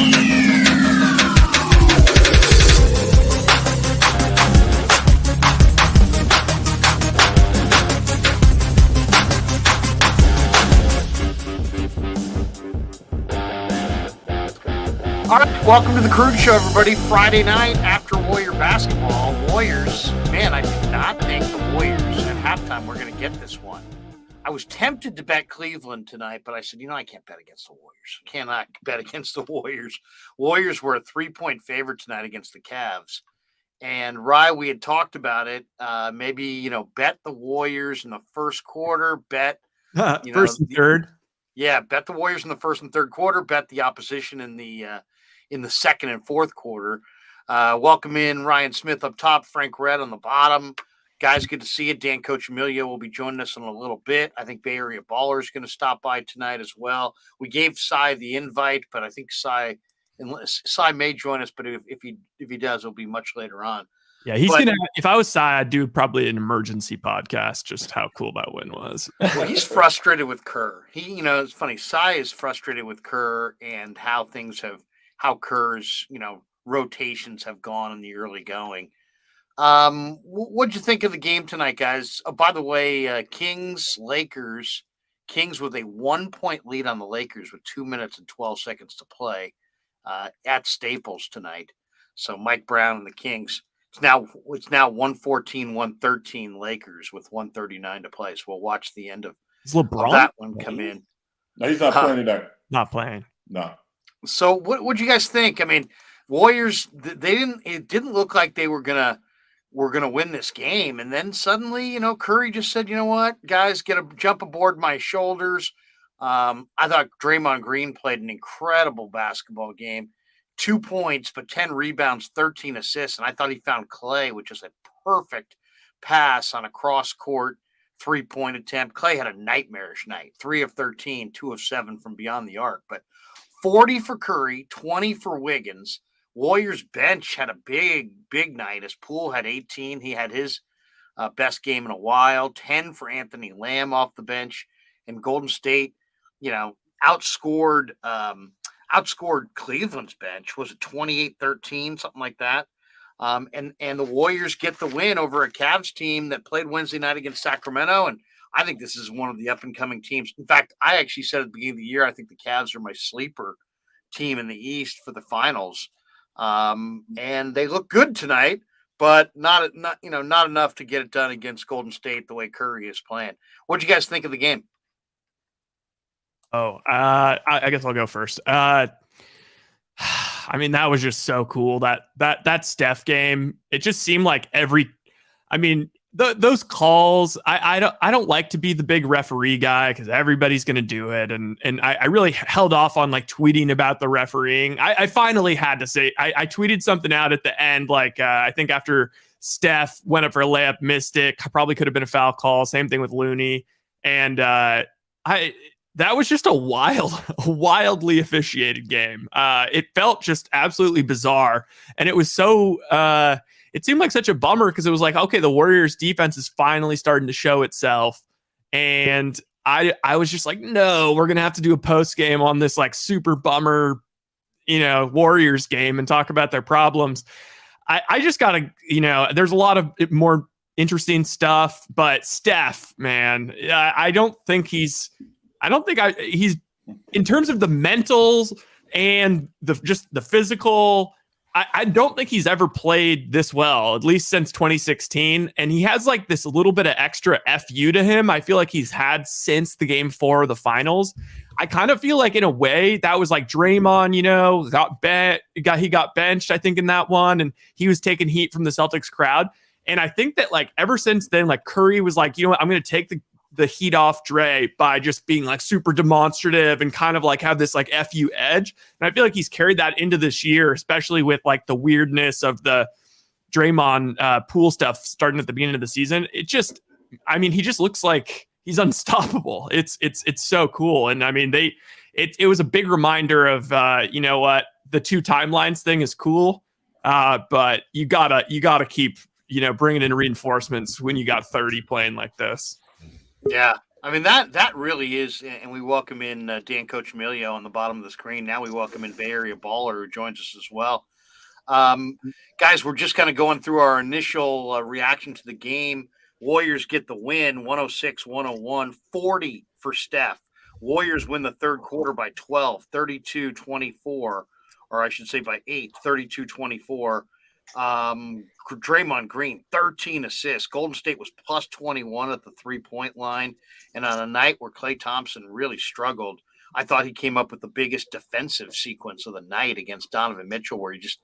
All right, welcome to the Krueg Show, everybody. Friday night after Warrior basketball. Warriors, man, I did not think the Warriors at halftime were going to get this one. I was tempted to bet Cleveland tonight, but I said, I can't bet against the Warriors. I cannot bet against the Warriors. Warriors were a 3-point favorite tonight against the Cavs. And, Rye, we had talked about it. Maybe, bet the Warriors in the first quarter, bet first and third. Yeah, bet the Warriors in the first and third quarter, bet the opposition in the second and fourth quarter. Welcome in Ryan Smith up top, Frank Red on the bottom. Guys, good to see you. Dan Coccimilgio will be joining us in a little bit. I think BayareaBaller is going to stop by tonight as well. We gave Cy the invite, but I think Cy may join us, but if he does, it'll be much later on. Yeah, he's gonna. If I was Cy, I'd do probably an emergency podcast. Just how cool that win was. Well, he's frustrated with Kerr. It's funny. Cy is frustrated with Kerr and how Kerr's rotations have gone in the early going. What'd you think of the game tonight, guys? Oh, by the way, Lakers. Kings with a 1-point lead on the Lakers with 2 minutes and 12 seconds to play at Staples tonight. So Mike Brown and the Kings. It's now 114-113 Lakers with 139 to play. So we'll watch the end of that one come in. No, he's not playing tonight. Not playing. No. So what do you guys think? I mean, Warriors, it didn't look like they were gonna win this game. And then suddenly, Curry just said, you know what, guys, jump aboard my shoulders. I thought Draymond Green played an incredible basketball game. 2 points, but 10 rebounds, 13 assists. And I thought he found Klay, which is a perfect pass on a cross-court 3-point attempt. Klay had a nightmarish night, 3 of 13, 2 of 7 from beyond the arc. But 40 for Curry, 20 for Wiggins. Warriors bench had a big night as Poole had 18. He had his best game in a while. 10 for Anthony Lamb off the bench. And Golden State, outscored Cleveland's bench. Was it 28-13, something like that? And the Warriors get the win over a Cavs team that played Wednesday night against Sacramento. And I think this is one of the up-and-coming teams. In fact, I actually said at the beginning of the year, I think the Cavs are my sleeper team in the East for the finals. And they look good tonight, but not enough to get it done against Golden State the way Curry is playing. What do you guys think of the game? I guess I'll go first. I mean, that was just so cool. That Steph game, it just seemed like those calls, I don't like to be the big referee guy because everybody's going to do it. And I really held off on tweeting about the refereeing. I finally had to say, I tweeted something out at the end. I think after Steph went up for a layup, missed it, probably could have been a foul call. Same thing with Looney. And that was just a wildly officiated game. It felt just absolutely bizarre. And it was so, it seemed like such a bummer because it was like, okay, the Warriors defense is finally starting to show itself. And I was just like, no, we're going to have to do a post game on this super bummer, Warriors game and talk about their problems. I just got to, there's a lot of more interesting stuff, but Steph, man, I don't think he's in terms of the mentals and the physical, I don't think he's ever played this well, at least since 2016. And he has this little bit of extra FU to him. I feel like he's had since the game 4 of the finals. I kind of feel like in a way that was like Draymond, he got benched, I think, in that one. And he was taking heat from the Celtics crowd. And I think that ever since then, Curry was like, you know what, I'm going to take the heat off Dre by just being super demonstrative and kind of have this FU edge. And I feel like he's carried that into this year, especially with the weirdness of the Draymond Poole stuff starting at the beginning of the season. He just looks like he's unstoppable. It's so cool. And I mean, it was a big reminder of, what, the 2 timelines thing is cool. But you gotta keep, bringing in reinforcements when you got 30 playing like this. Yeah. I mean, that really is, and we welcome in Dan Coccimilgio on the bottom of the screen. Now we welcome in Baller, who joins us as well. Guys, we're just kind of going through our initial reaction to the game. Warriors get the win, 106-101, 40 for Steph. Warriors win the third quarter by 12, 32-24, or I should say by 8, 32-24. Draymond Green, 13 assists. Golden State was plus 21 at the 3-point line. And on a night where Klay Thompson really struggled, I thought he came up with the biggest defensive sequence of the night against Donovan Mitchell, where he just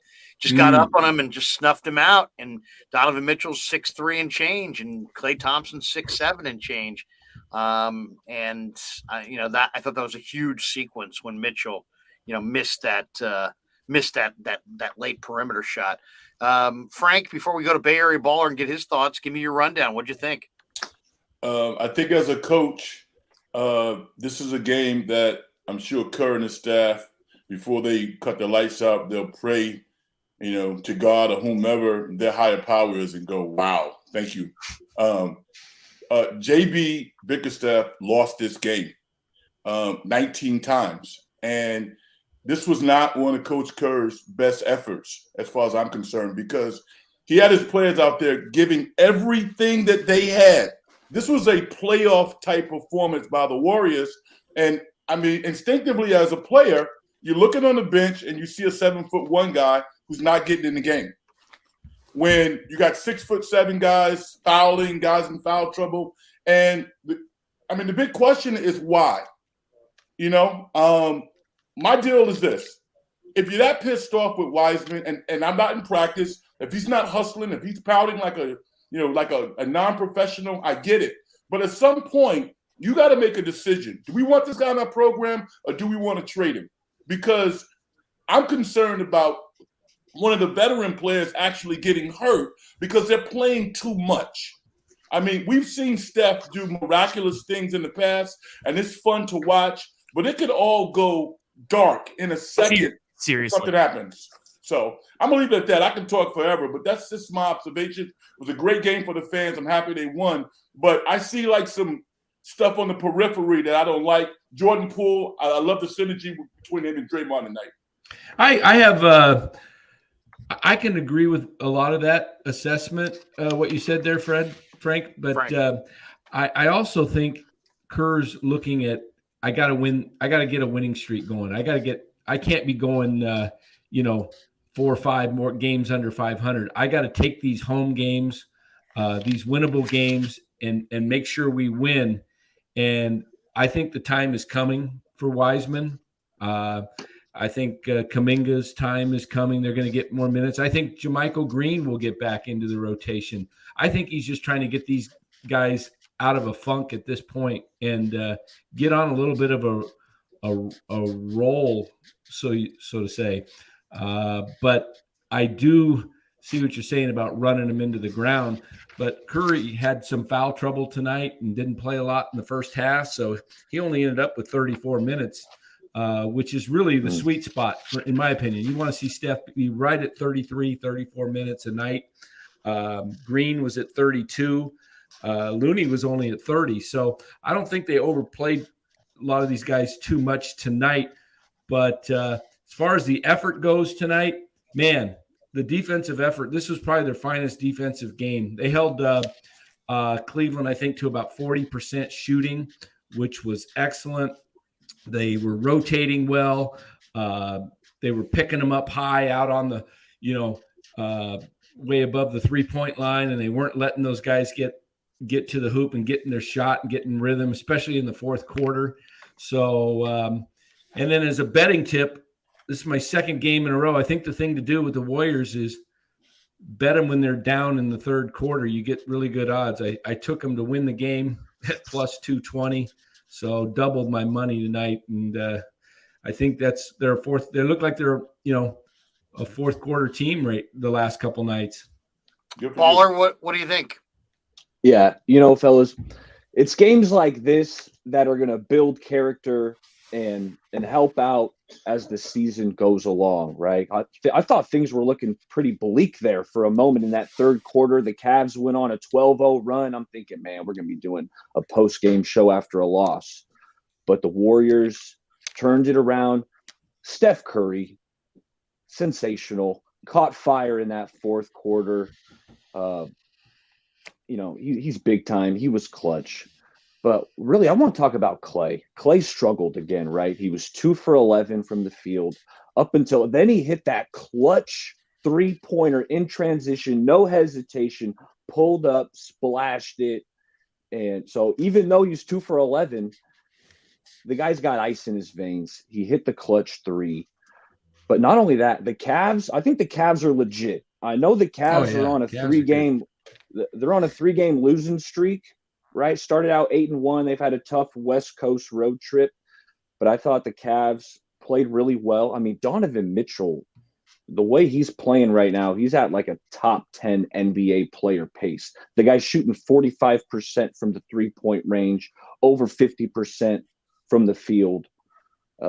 got up on him and just snuffed him out. And Donovan Mitchell's 6'3" and change, and Klay Thompson's 6'7" and change. I thought that was a huge sequence when Mitchell, missed that late perimeter shot. Frank, before we go to Bay Area Baller and get his thoughts, give me your rundown. What'd you think? I think as a coach, this is a game that I'm sure Kerr and his staff, before they cut the lights out, they'll pray, to God or whomever their higher power is and go, wow, thank you. JB Bickerstaff lost this game 19 times. And this was not one of Coach Kerr's best efforts, as far as I'm concerned, because he had his players out there giving everything that they had. This was a playoff type performance by the Warriors. And I mean, instinctively as a player, you're looking on the bench and you see a 7'1" guy who's not getting in the game. When you got 6'7" guys fouling, guys in foul trouble. And the big question is why? My deal is this. If you're that pissed off with Wiseman, and I'm not in practice, if he's not hustling, if he's pouting like a non-professional, I get it. But at some point, you got to make a decision. Do we want this guy in our program or do we want to trade him? Because I'm concerned about one of the veteran players actually getting hurt because they're playing too much. I mean, we've seen Steph do miraculous things in the past, and it's fun to watch, but it could all go dark in a second. Seriously. Something happens. So I'm going to leave it at that. I can talk forever, but that's just my observation. It was a great game for the fans. I'm happy they won. But I see some stuff on the periphery that I don't like. Jordan Poole, I love the synergy between him and Draymond tonight. I can agree with a lot of that assessment, what you said there, Frank. But I also think Kerr's looking at, I got to win. I got to get a winning streak going. I can't be going, 4 or 5 more games under 500. I got to take these home games, these winnable games, and make sure we win. And I think the time is coming for Wiseman. I think Kuminga's time is coming. They're going to get more minutes. I think Jermichael Green will get back into the rotation. I think he's just trying to get these guys out of a funk at this point and get on a little bit of a roll, so to say. But I do see what you're saying about running him into the ground. But Curry had some foul trouble tonight and didn't play a lot in the first half, so he only ended up with 34 minutes. Which is really the sweet spot, in my opinion. You want to see Steph be right at 33, 34 minutes a night. Green was at 32. Looney was only at 30. So I don't think they overplayed a lot of these guys too much tonight. But as far as the effort goes tonight, man, the defensive effort, this was probably their finest defensive game. They held Cleveland, I think, to about 40% shooting, which was excellent. They were rotating well. They were picking them up high out on the, way above the 3-point line, and they weren't letting those guys get to the hoop and getting their shot and getting rhythm, especially in the fourth quarter. So, and then as a betting tip, this is my second game in a row. I think the thing to do with the Warriors is bet them when they're down in the third quarter. You get really good odds. I took them to win the game at plus 220. So doubled my money tonight, and I think that's their fourth. They look like they're a fourth quarter team the last couple nights. Baller, what do you think? Yeah, fellas, it's games like this that are going to build character and help out as the season goes along, right? I thought things were looking pretty bleak there for a moment in that third quarter. The Cavs went on a 12-0 run. I'm thinking, man, we're going to be doing a post-game show after a loss. But the Warriors turned it around. Steph Curry, sensational, caught fire in that fourth quarter. He's big time. He was clutch. But really, I want to talk about Klay. Klay struggled again, right? He was 2 for 11 from the field up until then. He hit that clutch three-pointer in transition, no hesitation, pulled up, splashed it. And so even though he's 2 for 11, the guy's got ice in his veins. He hit the clutch three. But not only that, I think the Cavs are legit. I know the Cavs are on a three-game losing streak. Right, started out 8-1. They've had a tough West Coast road trip, but I thought the Cavs played really well. I mean, Donovan Mitchell, the way he's playing right now, he's at like a top 10 NBA player pace. The guy's shooting 45% from the three-point range, over 50% from the field.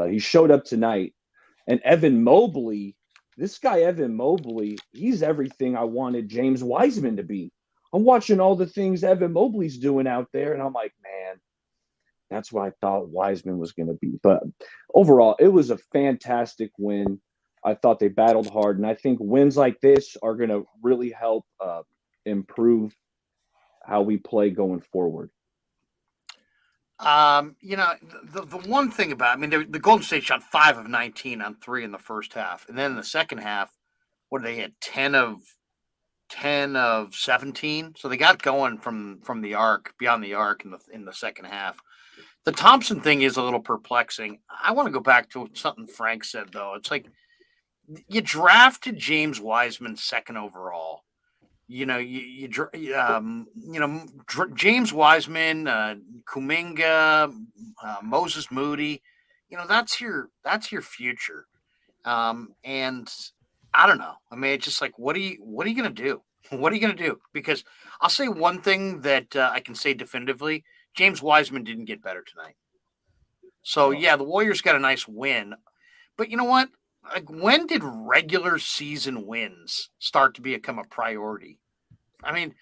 He showed up tonight. And Evan Mobley, he's everything I wanted James Wiseman to be. I'm watching all the things Evan Mobley's doing out there, and I'm like, man, that's what I thought Wiseman was going to be. But overall, it was a fantastic win. I thought they battled hard, and I think wins like this are going to really help improve how we play going forward. The one thing about, the Golden State shot 5 of 19 on 3 in the first half, and then in the second half, what did they hit? 10 of 17. So they got going from the arc, beyond the arc in the second half. The Thompson thing is a little perplexing. I want to go back to something Frank said, though. It's like you drafted James Wiseman second overall. James Wiseman, Kuminga, Moses Moody. That's your future. And I don't know. It's just like, what are you going to do? What are you going to do? Because I'll say one thing that I can say definitively: James Wiseman didn't get better tonight. So yeah, the Warriors got a nice win, but you know what? Like, when did regular season wins start to become a priority? I think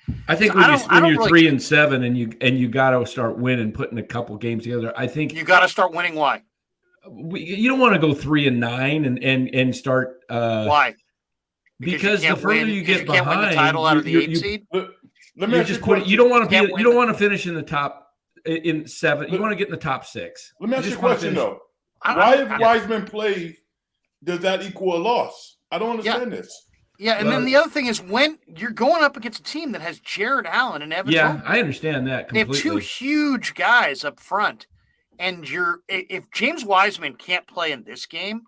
when you're 3-7 and you got to start winning, putting a couple games together. I think you got to start winning. Why? You don't want to go 3-9 and start. Why? Because the further you get behind, can't win the title out of the 8th seed. Let me just put it. You don't want to be. You don't want to finish in the top in 7. You want to get in the top 6. Let me ask you a question though. Why, if Wiseman plays, does that equal a loss? I don't understand this. Yeah, and then the other thing is when you're going up against a team that has Jared Allen and Evan. Yeah, I understand that completely. They have 2 huge guys up front, and if James Wiseman can't play in this game,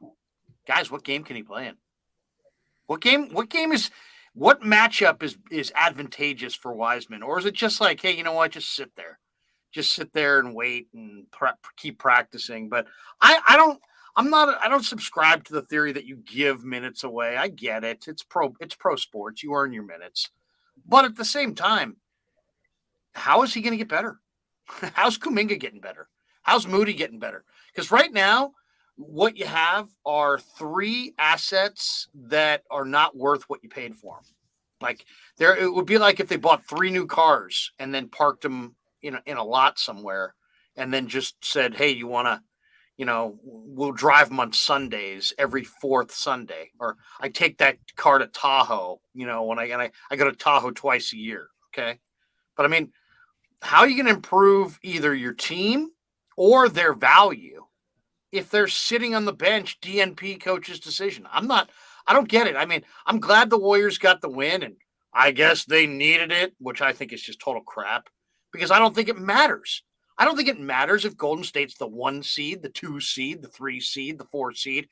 guys, what game can he play in? What matchup is advantageous for Wiseman? Or is it just like, hey, you know what? Just sit there and wait and keep practicing. But I don't subscribe to the theory that you give minutes away. I get it. It's pro sports. You earn your minutes. But at the same time, how is he going to get better? How's Kuminga getting better? How's Moody getting better? Because right now, what you have are 3 assets that are not worth what you paid for them. Like it would be like if they bought 3 new cars and then parked them in a lot somewhere, and then just said, "Hey, you want to, we'll drive them on Sundays every 4th Sunday," or I take that car to Tahoe, when I go to Tahoe twice a year. Okay, but how are you going to improve either your team or their value if they're sitting on the bench? DNP coach's decision. I don't get it. I'm glad the Warriors got the win, and I guess they needed it, which I think is just total crap, because I don't think it matters. I don't think it matters if Golden State's the 1 seed, the 2 seed, the 3 seed, the 4 seed,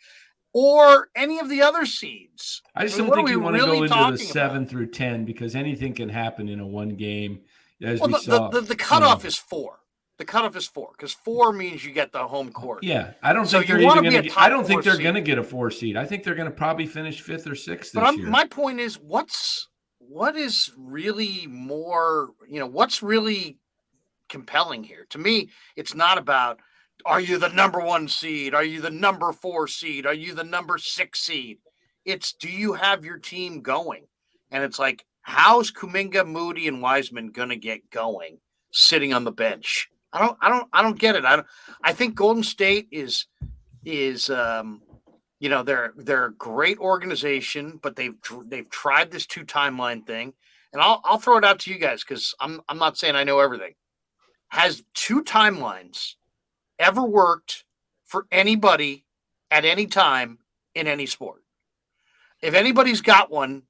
or any of the other seeds. I just don't think you want to go into the 7 through 10, because anything can happen in a one game. The cutoff is 4. The cutoff is 4, because 4 means you get the home court. Yeah, I don't think they're even going to. I don't think they're going to get a 4 seed. I think they're going to probably finish 5th or 6th this year. My point is, what is really more? What's really compelling here? To me, it's not about Are you the number 1 seed? Are you the number 4 seed? Are you the number 6 seed? It's, do you have your team going? And it's like, how's Kuminga, Moody, and Wiseman going to get going sitting on the bench? I don't get it. I think Golden State is they're a great organization, but they've tried this 2 timeline thing. And I'll throw it out to you guys, because I'm not saying I know everything. Has 2 timelines ever worked for anybody at any time in any sport? If anybody's got one,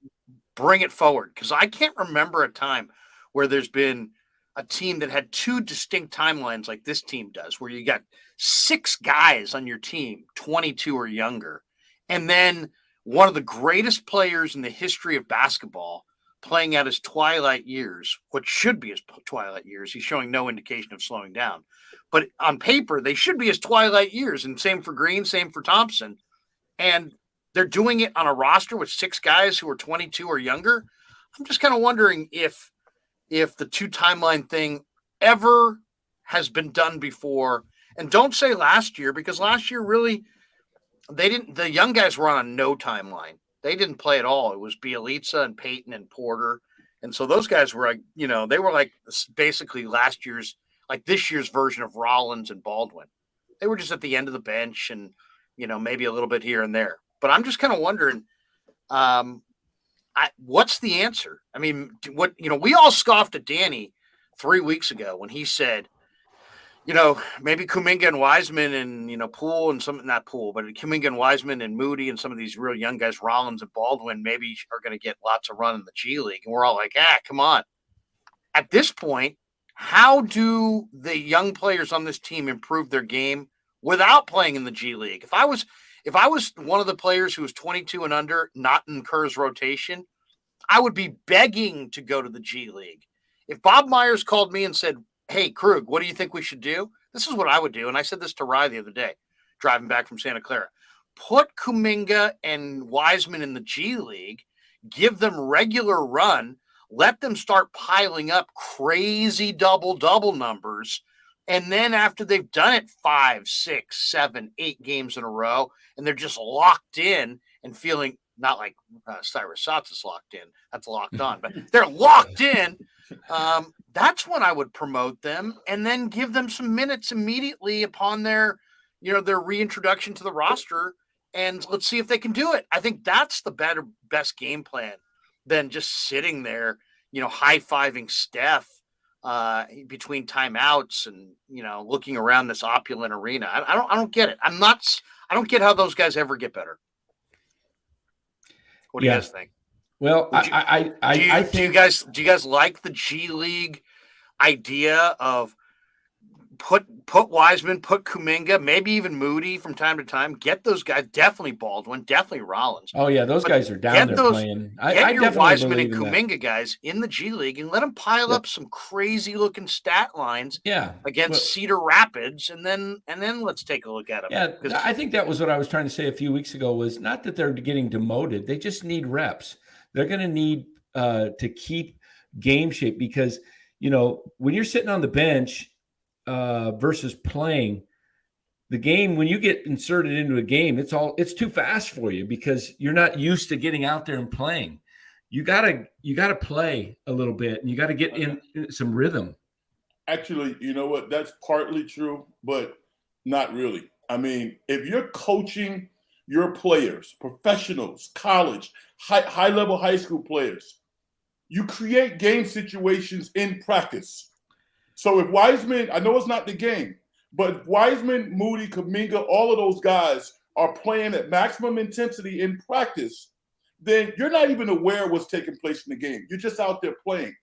bring it forward, because I can't remember a time where there's been a team that had 2 distinct timelines like this team does, where you got 6 guys on your team, 22 or younger, and then one of the greatest players in the history of basketball playing at his twilight years, what should be his twilight years. He's showing no indication of slowing down. But on paper, they should be his twilight years. And same for Green, same for Thompson. And they're doing it on a roster with 6 guys who are 22 or younger. I'm just kind of wondering if the 2 timeline thing ever has been done before. And don't say last year, because last year really, the young guys were on a no timeline. They didn't play at all. It was Bielitsa and Payton and Porter. And so those guys were like, they were like basically this year's version of Rollins and Baldwin. They were just at the end of the bench and, maybe a little bit here and there. But I'm just kind of wondering, what's the answer? I mean, we all scoffed at Danny 3 weeks ago when he said, maybe Kuminga and Wiseman and, Poole and not Poole, but Kuminga and Wiseman and Moody and some of these real young guys, Rollins and Baldwin, maybe are going to get lots of run in the G League. And we're all like, come on. At this point, how do the young players on this team improve their game without playing in the G League? If I was one of the players who was 22 and under, not in Kerr's rotation, I would be begging to go to the G League. If Bob Myers called me and said, hey, Krug, what do you think we should do? This is what I would do. And I said this to Rye the other day, driving back from Santa Clara. Put Kuminga and Wiseman in the G League, give them regular run, let them start piling up crazy double-double numbers. And then after they've done it 5, 6, 7, 8 games in a row, and they're just locked in and feeling not like Cyrus Satz is locked in. That's locked on. But they're locked in. That's when I would promote them and then give them some minutes immediately upon their reintroduction to the roster. And let's see if they can do it. I think that's the best game plan than just sitting there, high-fiving Steph between timeouts and, looking around this opulent arena. I don't get it. I don't get how those guys ever get better. What do you guys think? Well, I think, do you guys like the G League idea of put Wiseman, put Kuminga, maybe even Moody from time to time? Get those guys, definitely Baldwin, definitely Rollins. Oh yeah, those guys are down there playing. Get your Wiseman and Kuminga guys in the G League and let them pile up some crazy looking stat lines. Against Cedar Rapids, and then let's take a look at them. Yeah, I think that was what I was trying to say a few weeks ago. Was not that they're getting demoted; they just need reps. They're going to need to keep game shape, because when you're sitting on the bench versus playing the game, when you get inserted into a game, it's too fast for you because you're not used to getting out there and playing. You gotta play a little bit, and you got to get in some rhythm. Actually, you know what? That's partly true, but not really. I mean, if you're coaching your players, professionals, college, high-level high school players, you create game situations in practice. So if Wiseman, I know it's not the game, but if Wiseman, Moody, Kuminga, all of those guys are playing at maximum intensity in practice, then you're not even aware of what's taking place in the game. You're just out there playing.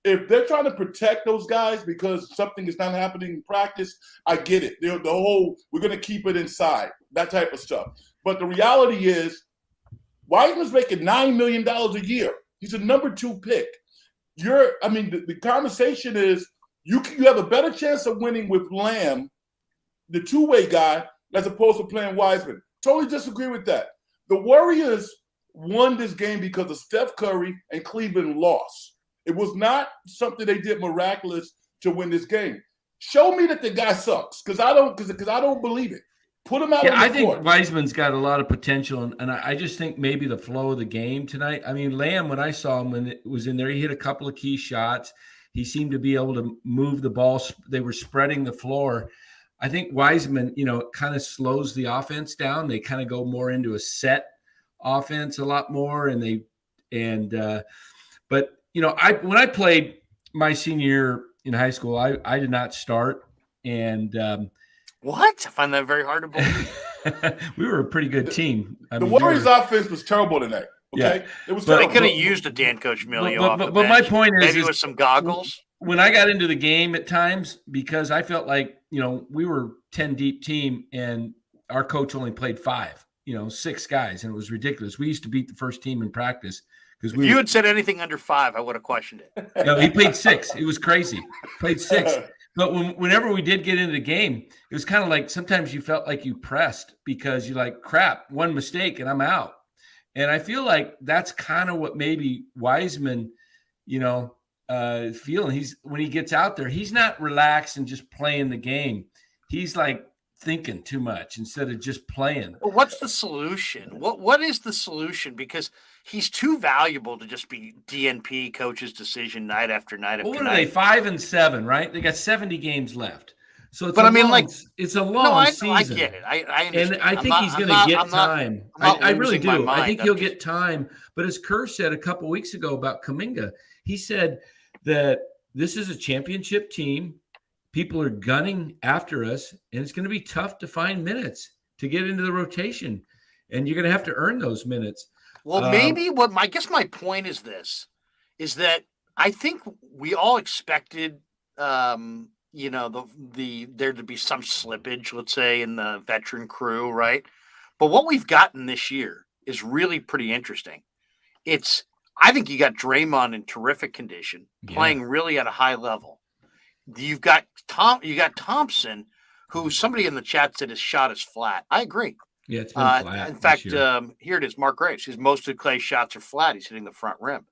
If they're trying to protect those guys because something is not happening in practice, I get it. The whole, we're going to keep it inside, that type of stuff. But the reality is, Wiseman's making $9 million a year. He's a number 2 pick. The conversation is you have a better chance of winning with Lamb, the two-way guy, as opposed to playing Wiseman. Totally disagree with that. The Warriors won this game because of Steph Curry, and Cleveland lost. It was not something they did miraculous to win this game. Show me that the guy sucks, because I don't believe it. Put him out on the I think court. Wiseman's got a lot of potential, and I just think maybe the flow of the game tonight. I mean, Lamb, when I saw him when it was in there, he hit a couple of key shots. He seemed to be able to move the ball. They were spreading the floor. I think Wiseman, kind of slows the offense down. They kind of go more into a set offense a lot more, but when I played my senior year in high school, I did not start, and what? I find that very hard to believe. we were a pretty good team. The Warriors' offense was terrible tonight. Okay, Yeah. it was. They could have used a Dan Coach Milio off the bench. My point is, maybe with some goggles. When I got into the game at times, because I felt like we were 10 deep team, and our coach only played 5. 6 guys, and it was ridiculous. We used to beat the first team in practice because if you had said anything under 5, I would have questioned it. No, he played 6. It was crazy. Played 6. But whenever we did get into the game, it was kind of like sometimes you felt like you pressed because you're like, crap, one mistake and I'm out. And I feel like that's kind of what maybe Wiseman, feeling. When he gets out there, he's not relaxed and just playing the game. He's like thinking too much instead of just playing. Well, what's the solution? What is the solution? Because he's too valuable to just be DNP coach's decision night after night after night. What are they, 5-7, right? They got 70 games left. So it's it's a long season. I get it. I understand. And I think he's going to get time. I really do. I think he'll get time. But as Kerr said a couple weeks ago about Kuminga, he said that this is a championship team. People are gunning after us, and it's going to be tough to find minutes to get into the rotation, and you're going to have to earn those minutes. Well, maybe I guess my point is this, is that I think we all expected, there to be some slippage, let's say, in the veteran crew, right? But what we've gotten this year is really pretty interesting. I think you got Draymond in terrific condition, playing really at a high level. You've got Thompson, who somebody in the chat said his shot is flat. I agree. Yeah, it's been flat. In fact, here it is. Mark Graves. His most of Klay's shots are flat. He's hitting the front rim.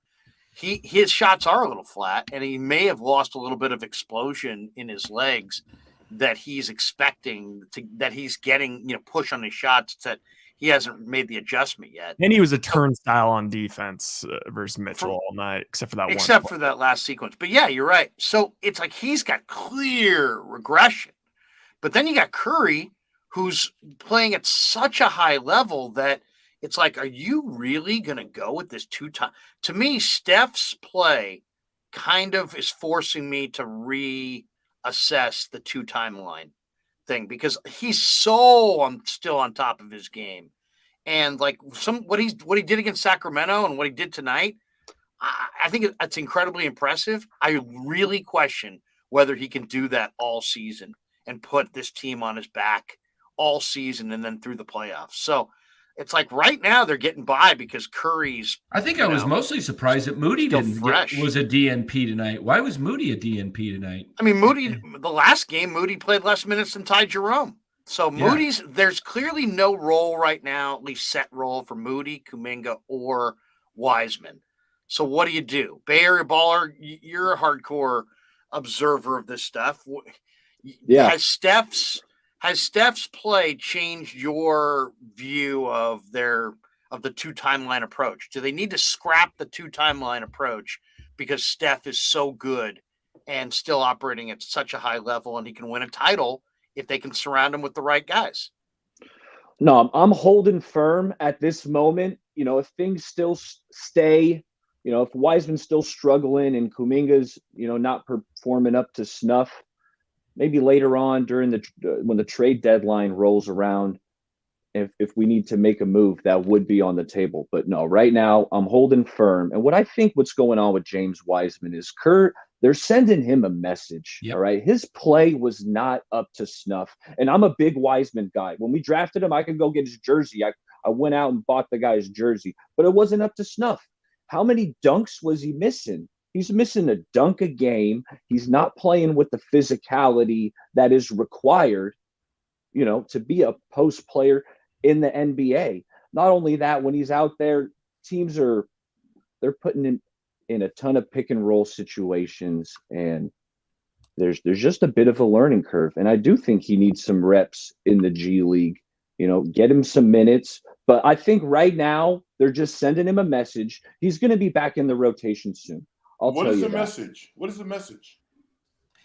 His shots are a little flat, and he may have lost a little bit of explosion in his legs that he's expecting that he's getting, push on his shots that he hasn't made the adjustment yet. And he was a turnstile on defense versus Mitchell all night, except for that last sequence. But yeah, you're right. So it's like he's got clear regression. But then you got Curry, who's playing at such a high level that it's like, are you really going to go with this 2-time? To me, Steph's play kind of is forcing me to reassess the 2-time line thing because he's so still on top of his game. And like what he did against Sacramento and what he did tonight, I think it's incredibly impressive. I really question whether he can do that all season and put this team on his back all season and then through the playoffs. So it's like right now they're getting by because Curry's. I think I was mostly surprised that Moody was a DNP tonight. Why was Moody a DNP tonight? I mean, the last game, Moody played less minutes than Ty Jerome. So there's clearly no role right now, at least set role for Moody, Kuminga, or Wiseman. So what do? BayareaBaller, you're a hardcore observer of this stuff. Yeah. Has Steph's play changed your view of the 2-timeline approach? Do they need to scrap the 2-timeline approach because Steph is so good and still operating at such a high level and he can win a title if they can surround him with the right guys? No, I'm holding firm at this moment. If things still stay, if Wiseman's still struggling and Kuminga's, not performing up to snuff, maybe later on during when the trade deadline rolls around, if we need to make a move, that would be on the table. But no, right now I'm holding firm. And what I think what's going on with James Wiseman is they're sending him a message. Yep. All right. His play was not up to snuff. And I'm a big Wiseman guy. When we drafted him, I could go get his jersey. I went out and bought the guy's jersey, but it wasn't up to snuff. How many dunks was he missing? He's missing a dunk a game. He's not playing with the physicality that is required, to be a post player in the NBA. Not only that, when he's out there, teams they're putting him in a ton of pick and roll situations, and there's just a bit of a learning curve. And I do think he needs some reps in the G League, get him some minutes. But I think right now they're just sending him a message. He's going to be back in the rotation soon. I'll tell you that. Message? What is the message?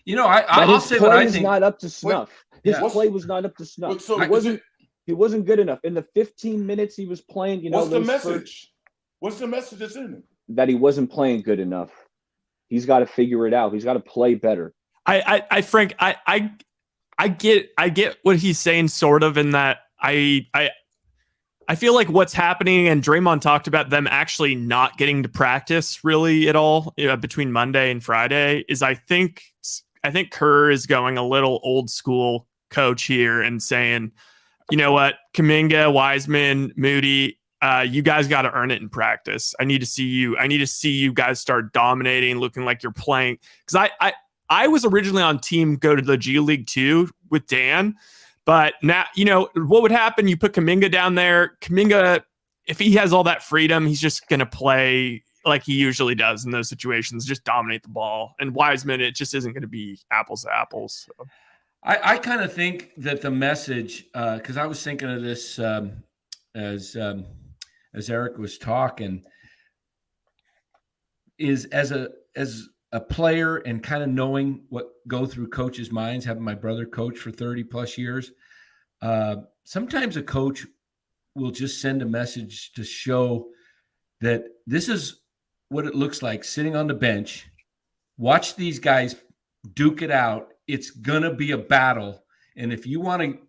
I'll say what I think. His play is not up to snuff. His play was not up to snuff. He wasn't good enough. In the 15 minutes he was playing, what's the message? What's the message that's in it? That he wasn't playing good enough. He's got to figure it out. He's got to play better. Frank, I get what he's saying, sort of, in that I feel like what's happening, and Draymond talked about them actually not getting to practice really at all between Monday and Friday, is I think Kerr is going a little old school coach here and saying, you know what, Kuminga, Wiseman, Moody, you guys got to earn it in practice. I need to see you guys start dominating, looking like you're playing. Because I was originally on team go to the G League too with Dan. But now, what would happen? You put Kuminga down there. Kuminga, if he has all that freedom, he's just going to play like he usually does in those situations, just dominate the ball. And Wiseman, it just isn't going to be apples to apples. So. I kind of think that the message, because I was thinking of this as Eric was talking, is as a player and kind of knowing what go through coaches' minds, having my brother coach for 30 plus years. Sometimes a coach will just send a message to show that this is what it looks like sitting on the bench. Watch these guys duke it out. It's going to be a battle. And if you want to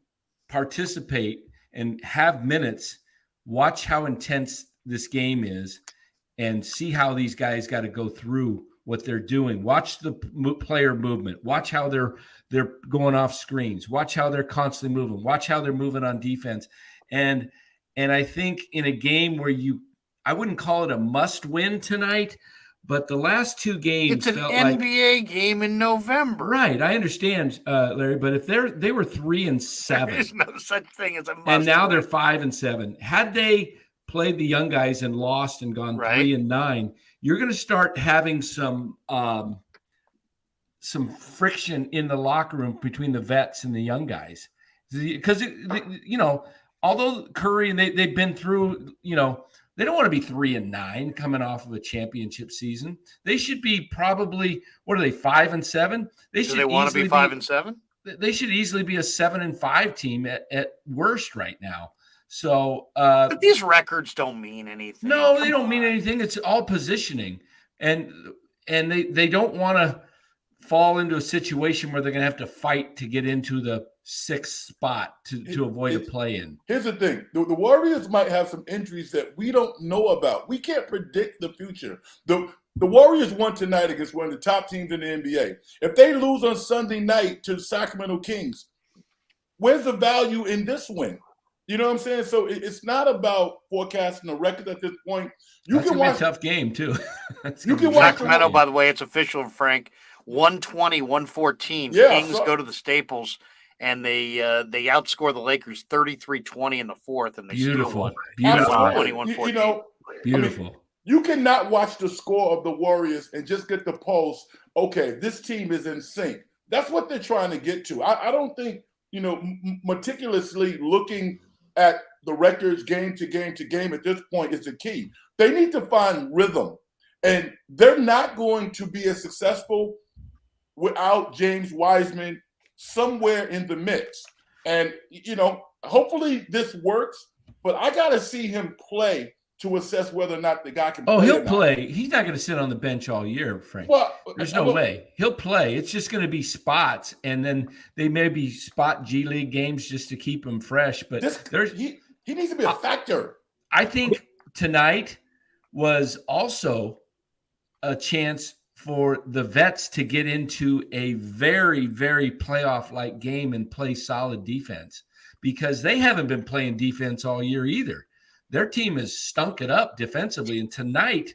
participate and have minutes, watch how intense this game is and see how these guys got to go through what they're doing. Watch the player movement. Watch how they're going off screens. Watch how they're constantly moving. Watch how they're moving on defense. And I think in a game where I wouldn't call it a must win tonight, but the last two games it's an NBA game in November. Right. I understand, Larry, but if they were 3-7, there's no such thing as a must and now they're 5-7. Had they played the young guys and lost and gone 3-9, you're going to start having some friction in the locker room between the vets and the young guys, because although Curry and they've been through, they don't want to be 3-9 coming off of a championship season. They should be probably, what are they, 5-7? Do they want to be 5-7? They should easily be a 7-5 team at worst right now. So, but these records don't mean anything. No, they don't mean anything. It's all positioning, and they don't want to fall into a situation where they're going to have to fight to get into the 6th spot to avoid a play-in. Here's the thing: the Warriors might have some injuries that we don't know about. We can't predict the future. The Warriors won tonight against one of the top teams in the NBA. If they lose on Sunday night to the Sacramento Kings, where's the value in this win? You know what I'm saying? So it's not about forecasting a record at this point. That's going to be a tough game, too. You can watch Sacramento, by the way, it's official, Frank. 120-114. Yeah, Kings go to the Staples, and they outscore the Lakers 33-20 in the fourth, and they steal one. Beautiful. 120-114. Beautiful. I mean, you cannot watch the score of the Warriors and just get the pulse. Okay, this team is in sync. That's what they're trying to get to. I don't think, meticulously looking at the records game to game to game at this point is the key. They need to find rhythm, and they're not going to be as successful without James Wiseman somewhere in the mix. And, hopefully this works, but I got to see him play to assess whether or not the guy can play. Oh, he'll play. He's not going to sit on the bench all year, Frank. Well, there's no way. He'll play. It's just going to be spots, and then they may be spot G League games just to keep him fresh. But he needs to be a factor. I think tonight was also a chance for the vets to get into a very, very playoff-like game and play solid defense, because they haven't been playing defense all year either. Their team has stunk it up defensively. And tonight,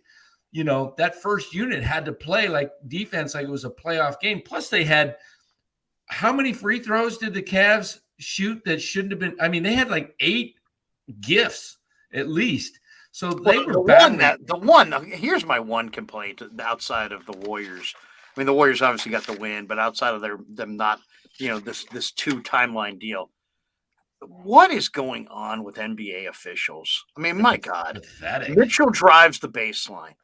that first unit had to play like defense, like it was a playoff game. Plus they had, how many free throws did the Cavs shoot that shouldn't have been? I mean, they had like 8 gifts at least. So they were battling. Here's my one complaint outside of the Warriors. I mean, the Warriors obviously got the win, but outside of them not, this 2 timeline deal. What is going on with NBA officials? I mean, my God. Pathetic. Mitchell drives the baseline.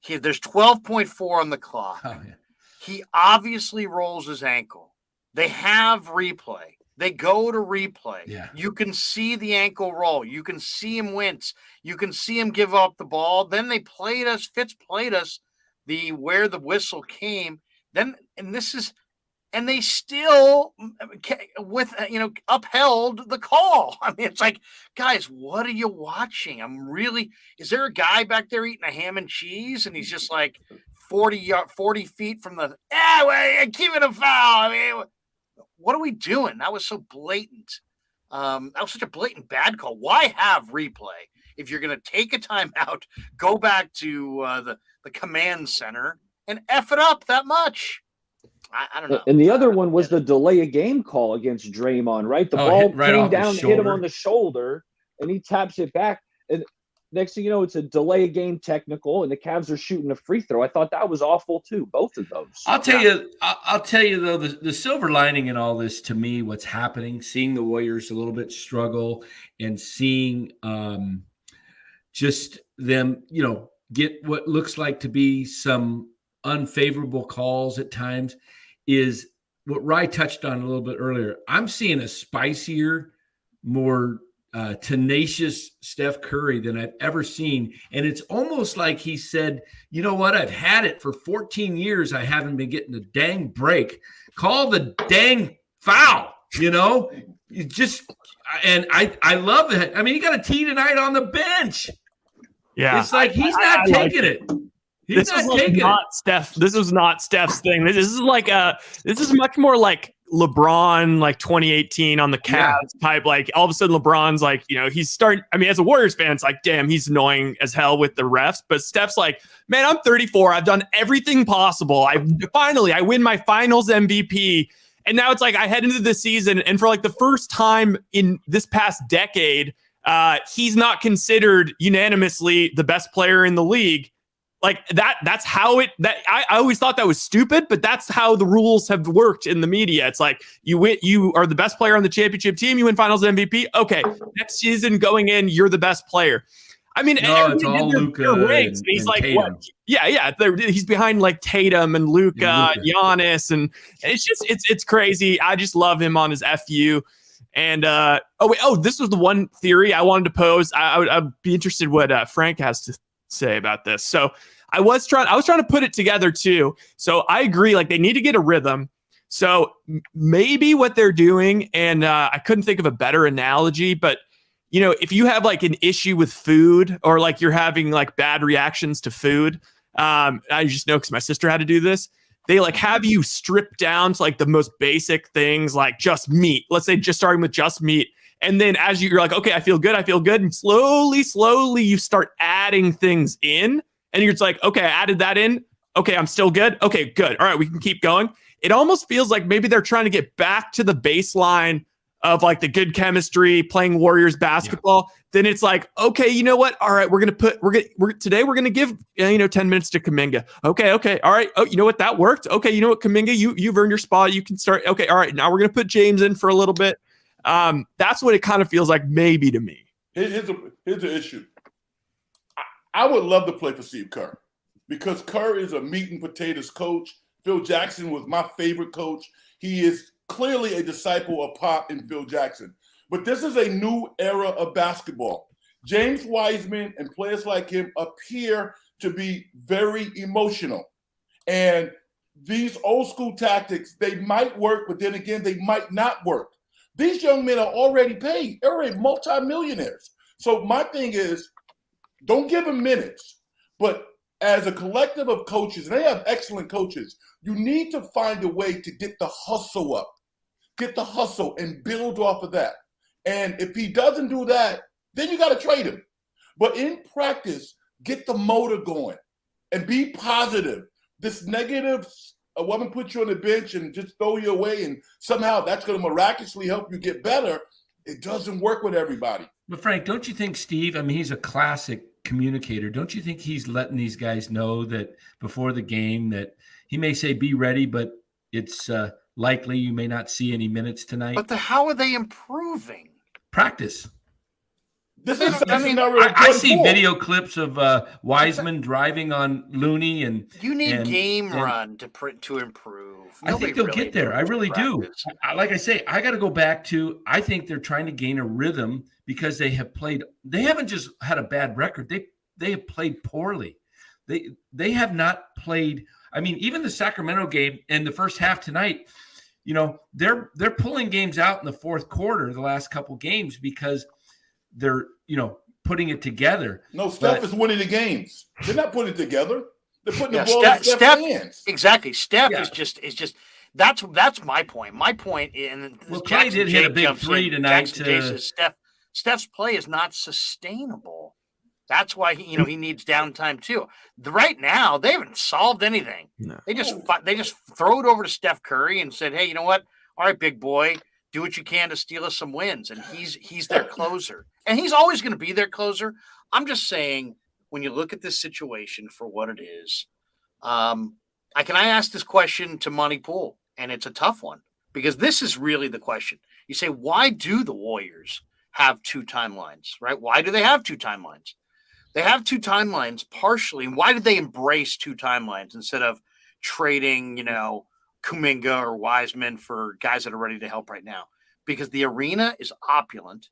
There's 12.4 on the clock. Oh, yeah. He obviously rolls his ankle. They have replay. They go to replay. Yeah. You can see the ankle roll. You can see him wince. You can see him give up the ball. Then they played us. Fitz played us where the whistle came. And they still upheld the call. I mean, it's like, guys, what are you watching? Is there a guy back there eating a ham and cheese? And he's just like 40 feet from keep it a foul. I mean, what are we doing? That was so blatant. That was such a blatant bad call. Why have replay? If you're going to take a timeout, go back to the command center and F it up that much. I don't know. And the other one was the delay a game call against Draymond, right? The ball came down, hit him on the shoulder, and he taps it back. And next thing you know, it's a delay a game technical, and the Cavs are shooting a free throw. I thought that was awful too, both of those. I'll tell you though, the silver lining in all this, to me, what's happening, seeing the Warriors a little bit struggle and seeing just them, get what looks like to be some unfavorable calls at times, is what Rye touched on a little bit earlier. I'm seeing a spicier, more tenacious Steph Curry than I've ever seen. And it's almost like he said, you know what? I've had it for 14 years. I haven't been getting a dang break. Call the dang foul, You just, and I love it. I mean, he got a tee tonight on the bench. Yeah. It's like he's not taking it. This was not Steph's thing. This is much more like LeBron, like 2018 on the Cavs type. Like all of a sudden LeBron's like, he's starting. I mean, as a Warriors fan, it's like, damn, he's annoying as hell with the refs. But Steph's like, man, I'm 34. I've done everything possible. I win my finals MVP. And now it's like I head into the season, and for like the first time in this past decade, he's not considered unanimously the best player in the league. Like that's how I always thought that was stupid, but that's how the rules have worked in the media. It's like you are the best player on the championship team, you win finals MVP. Okay, next season going in, you're the best player. I mean, it's all Luka and he's like, Tatum. what? Yeah. He's behind like Tatum and Luka, Giannis, and it's just it's crazy. I just love him on his FU. And this was the one theory I wanted to pose. I'd be interested what Frank has to say about this. So I was trying to put it together too. So I agree, like they need to get a rhythm. So maybe what they're doing, and I couldn't think of a better analogy, but if you have like an issue with food, or like you're having like bad reactions to food, I just know because my sister had to do this. They like have you strip down to like the most basic things, like just meat. Let's say just starting with just meat. And then as you're like, okay, I feel good. And slowly you start adding things in. And you're just like, okay, I added that in. Okay, I'm still good. Okay, good. All right, we can keep going. It almost feels like maybe they're trying to get back to the baseline of like the good chemistry, playing Warriors basketball. Yeah. Then it's like, okay, you know what? All right, today we're gonna give 10 minutes to Kuminga. Okay, all right. Oh, you know what? That worked. Okay, you know what, Kuminga, you've earned your spot. You can start. Okay, all right. Now we're gonna put James in for a little bit. That's what it kind of feels like, maybe, to me. Here's the issue. I would love to play for Steve Kerr because Kerr is a meat and potatoes coach. Phil Jackson was my favorite coach. He is clearly a disciple of Pop and Phil Jackson. But this is a new era of basketball. James Wiseman and players like him appear to be very emotional. And these old school tactics, they might work, but then again, they might not work. These young men are already paid. They're already multimillionaires. So my thing is, don't give them minutes. But as a collective of coaches, and they have excellent coaches, you need to find a way to get the hustle up. Get the hustle and build off of that. And if he doesn't do that, then you got to trade him. But in practice, get the motor going and be positive. This negative, a woman put you on the bench and just throw you away, and somehow that's going to miraculously help you get better. It doesn't work with everybody. But Frank, don't you think Steve, I mean, he's a classic communicator. Don't you think he's letting these guys know that before the game that, he may say be ready, but it's likely you may not see any minutes tonight. But how are they improving? Practice. This is I see video clips of Wiseman driving on Looney, and you need game run to improve. I think they'll get there. I really do. Like I say, I got to go back to. I think they're trying to gain a rhythm because they have played. They haven't just had a bad record. They have played poorly. They have not played. I mean, even the Sacramento game in the first half tonight. They're pulling games out in the fourth quarter. The last couple games because they're putting it together. No, Steph is winning the games. They're not putting it together. They're putting the ball in Steph's hands. Exactly. Steph is just that's my point. My point and Klay did hit a big three tonight. Steph's play is not sustainable. That's why he needs downtime too. Right now, they haven't solved anything. No. They just throw it over to Steph Curry and said, "Hey, you know what? All right, big boy, do what you can to steal us some wins." And he's their closer, and he's always going to be their closer. I'm just saying, when you look at this situation for what it is, I ask this question to Monty Poole, and it's a tough one because this is really the question. You say, why do the Warriors have two timelines, right? Why do they have two timelines? They have two timelines partially. Why did they embrace two timelines instead of trading, Kuminga or Wiseman for guys that are ready to help right now? Because the arena is opulent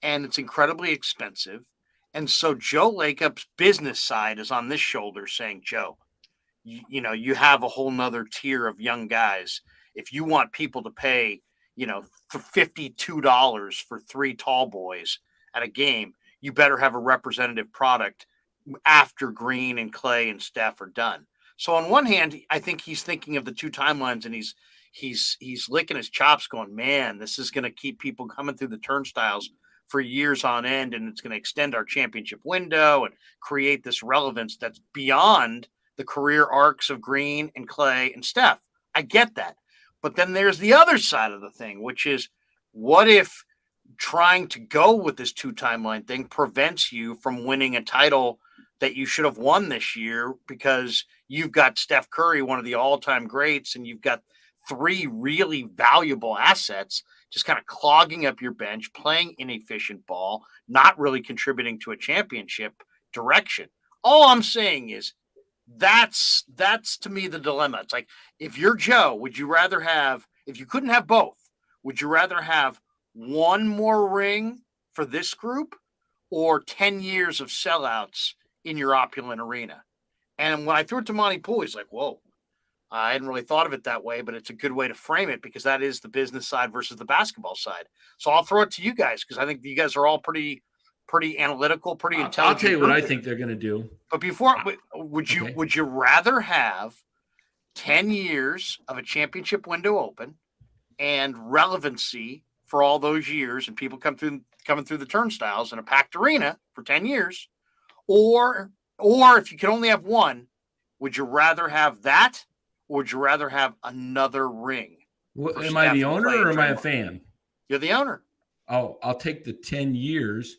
and it's incredibly expensive. And so Joe Lacobb's business side is on this shoulder saying, Joe, you have a whole nother tier of young guys. If you want people to pay, for $52 for three tall boys at a game, you better have a representative product after Green and Klay and Steph are done. So on one hand, I think he's thinking of the two timelines and he's licking his chops going, man, this is going to keep people coming through the turnstiles for years on end. And it's going to extend our championship window and create this relevance that's beyond the career arcs of Green and Klay and Steph. I get that. But then there's the other side of the thing, which is what if trying to go with this two timeline thing prevents you from winning a title that you should have won this year because you've got Steph Curry, one of the all-time greats, and you've got three really valuable assets just kind of clogging up your bench, playing inefficient ball, not really contributing to a championship direction. All I'm saying is that's to me the dilemma. It's like, if you're Joe, would you rather have, if you couldn't have both, would you rather have one more ring for this group or 10 years of sellouts in your opulent arena? And when I threw it to Monty Poole, he's like, whoa, I hadn't really thought of it that way, but it's a good way to frame it because that is the business side versus the basketball side. So I'll throw it to you guys because I think you guys are all pretty analytical, pretty intelligent. I'll tell you what I think they're going to do. But before, would you rather have 10 years of a championship window open and relevancy for all those years and people coming through the turnstiles in a packed arena for 10 years? Or if you could only have one, would you rather have that or would you rather have another ring? Am I the owner or am I a fan? You're the owner. Oh, I'll take the 10 years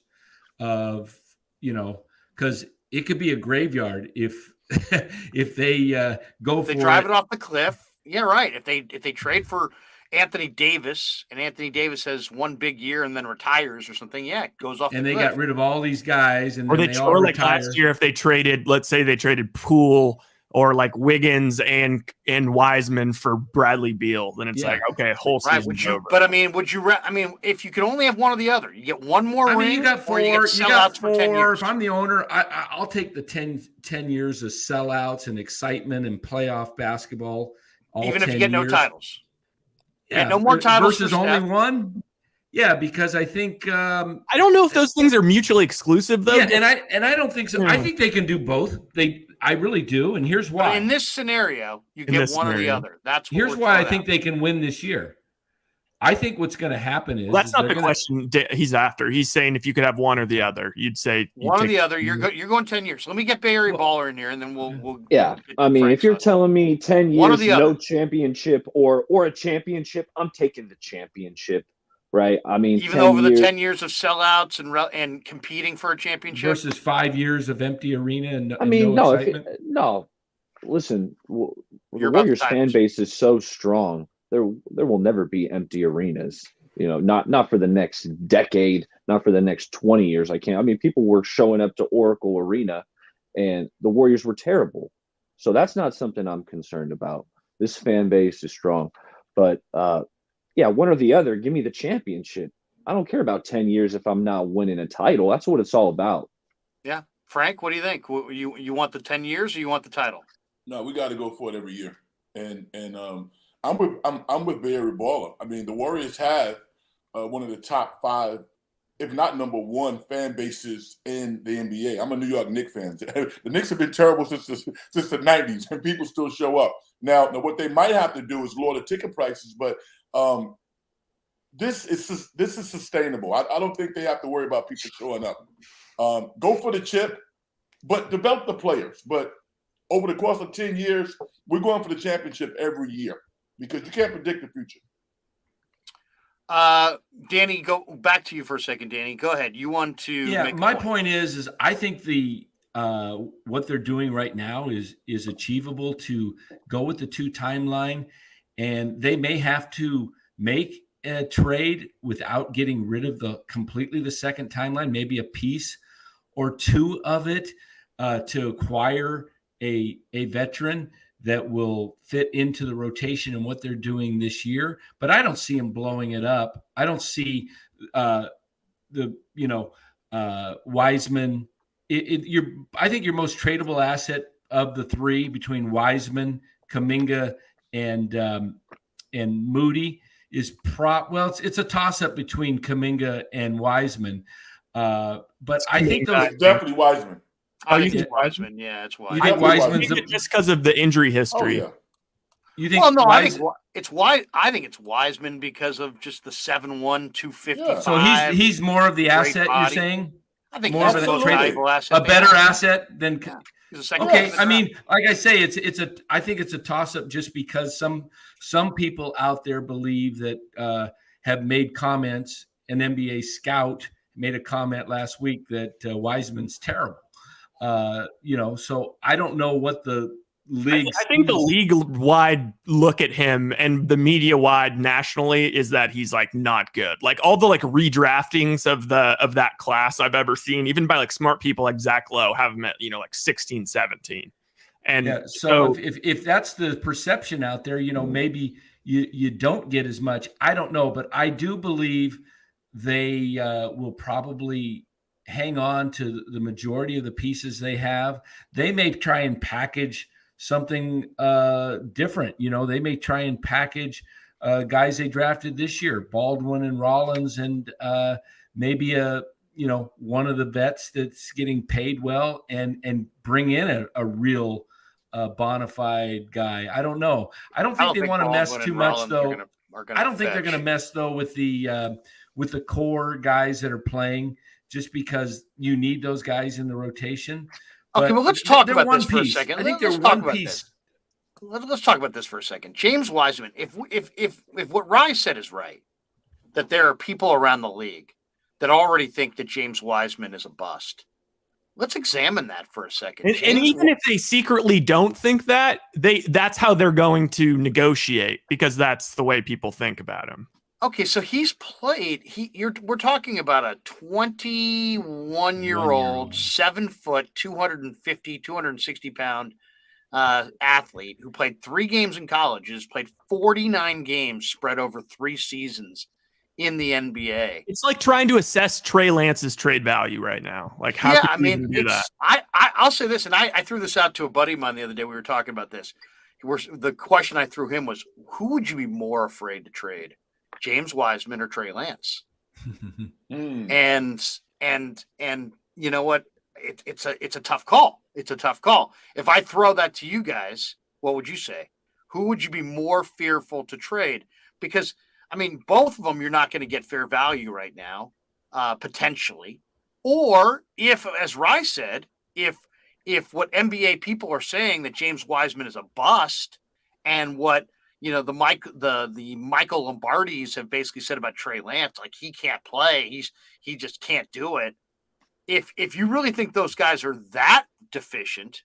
of, because it could be a graveyard if they go for it. They drive it off the cliff. Yeah, right. If they trade for Anthony Davis and Anthony Davis has one big year and then retires or something, yeah, it goes off. And the they cliff. got rid of all these guys, and or then they they all like retire. last year if they traded, let's say they traded Poole or like Wiggins and Wiseman for Bradley Beal, then it's like, okay, whole season over. But if you could only have one or the other, you get one more ring. You got four. You got four. 10 years. If I'm the owner, I'll take the 10 years of sellouts and excitement and playoff basketball. Even if you get no titles. Yeah, no more titles versus only one. Yeah, because I think I don't know if those things are mutually exclusive though. Yeah, and I don't think so. I think they can do both. I really do, and here's why. But in this scenario, you get one or the other. Here's why I think they can win this year. I think what's going to happen is that's not the question he's after. He's saying if you could have one or the other, you'd say one or the other. You're going 10 years. So let me get BayareaBaller in here, and then we'll. Yeah, I mean, if you're telling me 10 years, no championship or a championship, I'm taking the championship. Right. I mean, even over the 10 years of sellouts and competing for a championship versus 5 years of empty arena and no excitement. listen, the You're about the Warriors fan Tigers. base is so strong. There will never be empty arenas. Not for the next decade, not for the next 20 years. I mean, people were showing up to Oracle Arena and the Warriors were terrible. So that's not something I'm concerned about. This fan base is strong. But yeah, one or the other, give me the championship. I don't care about 10 years if I'm not winning a title. That's what it's all about. Yeah. Frank, what do you think? You want the 10 years or you want the title? No, we got to go for it every year. And I'm with BayareaBaller. I mean, the Warriors have one of the top 5, if not number 1, fan bases in the NBA. I'm a New York Knicks fan. The Knicks have been terrible since the 90s, and people still show up. Now, what they might have to do is lower the ticket prices, but this is sustainable. I don't think they have to worry about people showing up. Go for the chip, but develop the players. But over the course of 10 years, we're going for the championship every year because you can't predict the future. Danny, go back to you for a second. Danny, go ahead. You want to? Yeah, my point is I think what they're doing right now is achievable to go with the 2 timeline, and they may have to make a trade without getting rid of completely the second timeline, maybe a piece or 2 of it to acquire a veteran that will fit into the rotation and what they're doing this year. But I don't see them blowing it up. I don't see Wiseman. I think your most tradable asset of the 3 between Wiseman, Kuminga, and Moody is it's a toss-up between Kuminga and Wiseman. But I think those it's definitely Wiseman. I think it's Wiseman. Yeah, it's Wiseman. You think Wiseman's just because of the injury history? Oh, yeah. You think? Well, no, I think it's Wiseman because of just the 7'1", 255. Yeah. So he's more of the asset. You're saying? I think more he's of the most valuable asset. A better asset than. Yeah. He's a second. Okay, I mean, like I say, I think it's a toss-up just because some people out there believe that have made comments. An NBA scout made a comment last week that Wiseman's terrible. So I don't know what the league. I think the league-wide look at him and the media-wide nationally is that he's like not good. Like all the redraftings of that class I've ever seen, even by smart people like Zach Lowe, have him at 16, 17. And yeah, so if that's the perception out there, maybe you don't get as much. I don't know, but I do believe they will probably hang on to the majority of the pieces they have. They may try and package something different. They may try and package guys they drafted this year, Baldwin and Rollins, and maybe one of the vets that's getting paid well and bring in a real bona fide guy. I don't know. I don't think they want to mess too much though. I don't think they're going to mess though with the core guys that are playing, just because you need those guys in the rotation. Okay, well, let's talk about this for a second. I think they're one piece. Let's talk about this for a second. James Wiseman, if what Rye said is right, that there are people around the league that already think that James Wiseman is a bust, let's examine that for a second. And even if they secretly don't think that, that's how they're going to negotiate, because that's the way people think about him. Okay, so he's played. We're talking about a 21-year-old, 7 foot, 260 pound athlete who played 3 games in college. Has played 49 games spread over 3 seasons in the NBA. It's like trying to assess Trey Lance's trade value right now. Like, how can you even do that? I'll say this, and I threw this out to a buddy of mine the other day. We were talking about this. The question I threw him was, who would you be more afraid to trade? James Wiseman or Trey Lance? And you know what? It's a tough call. It's a tough call. If I throw that to you guys, what would you say? Who would you be more fearful to trade? Because I mean, both of them you're not going to get fair value right now, potentially. Or if, as Rye said, if what NBA people are saying that James Wiseman is a bust, and what the Michael Lombardis have basically said about Trey Lance, like he can't play, he just can't do it. If you really think those guys are that deficient,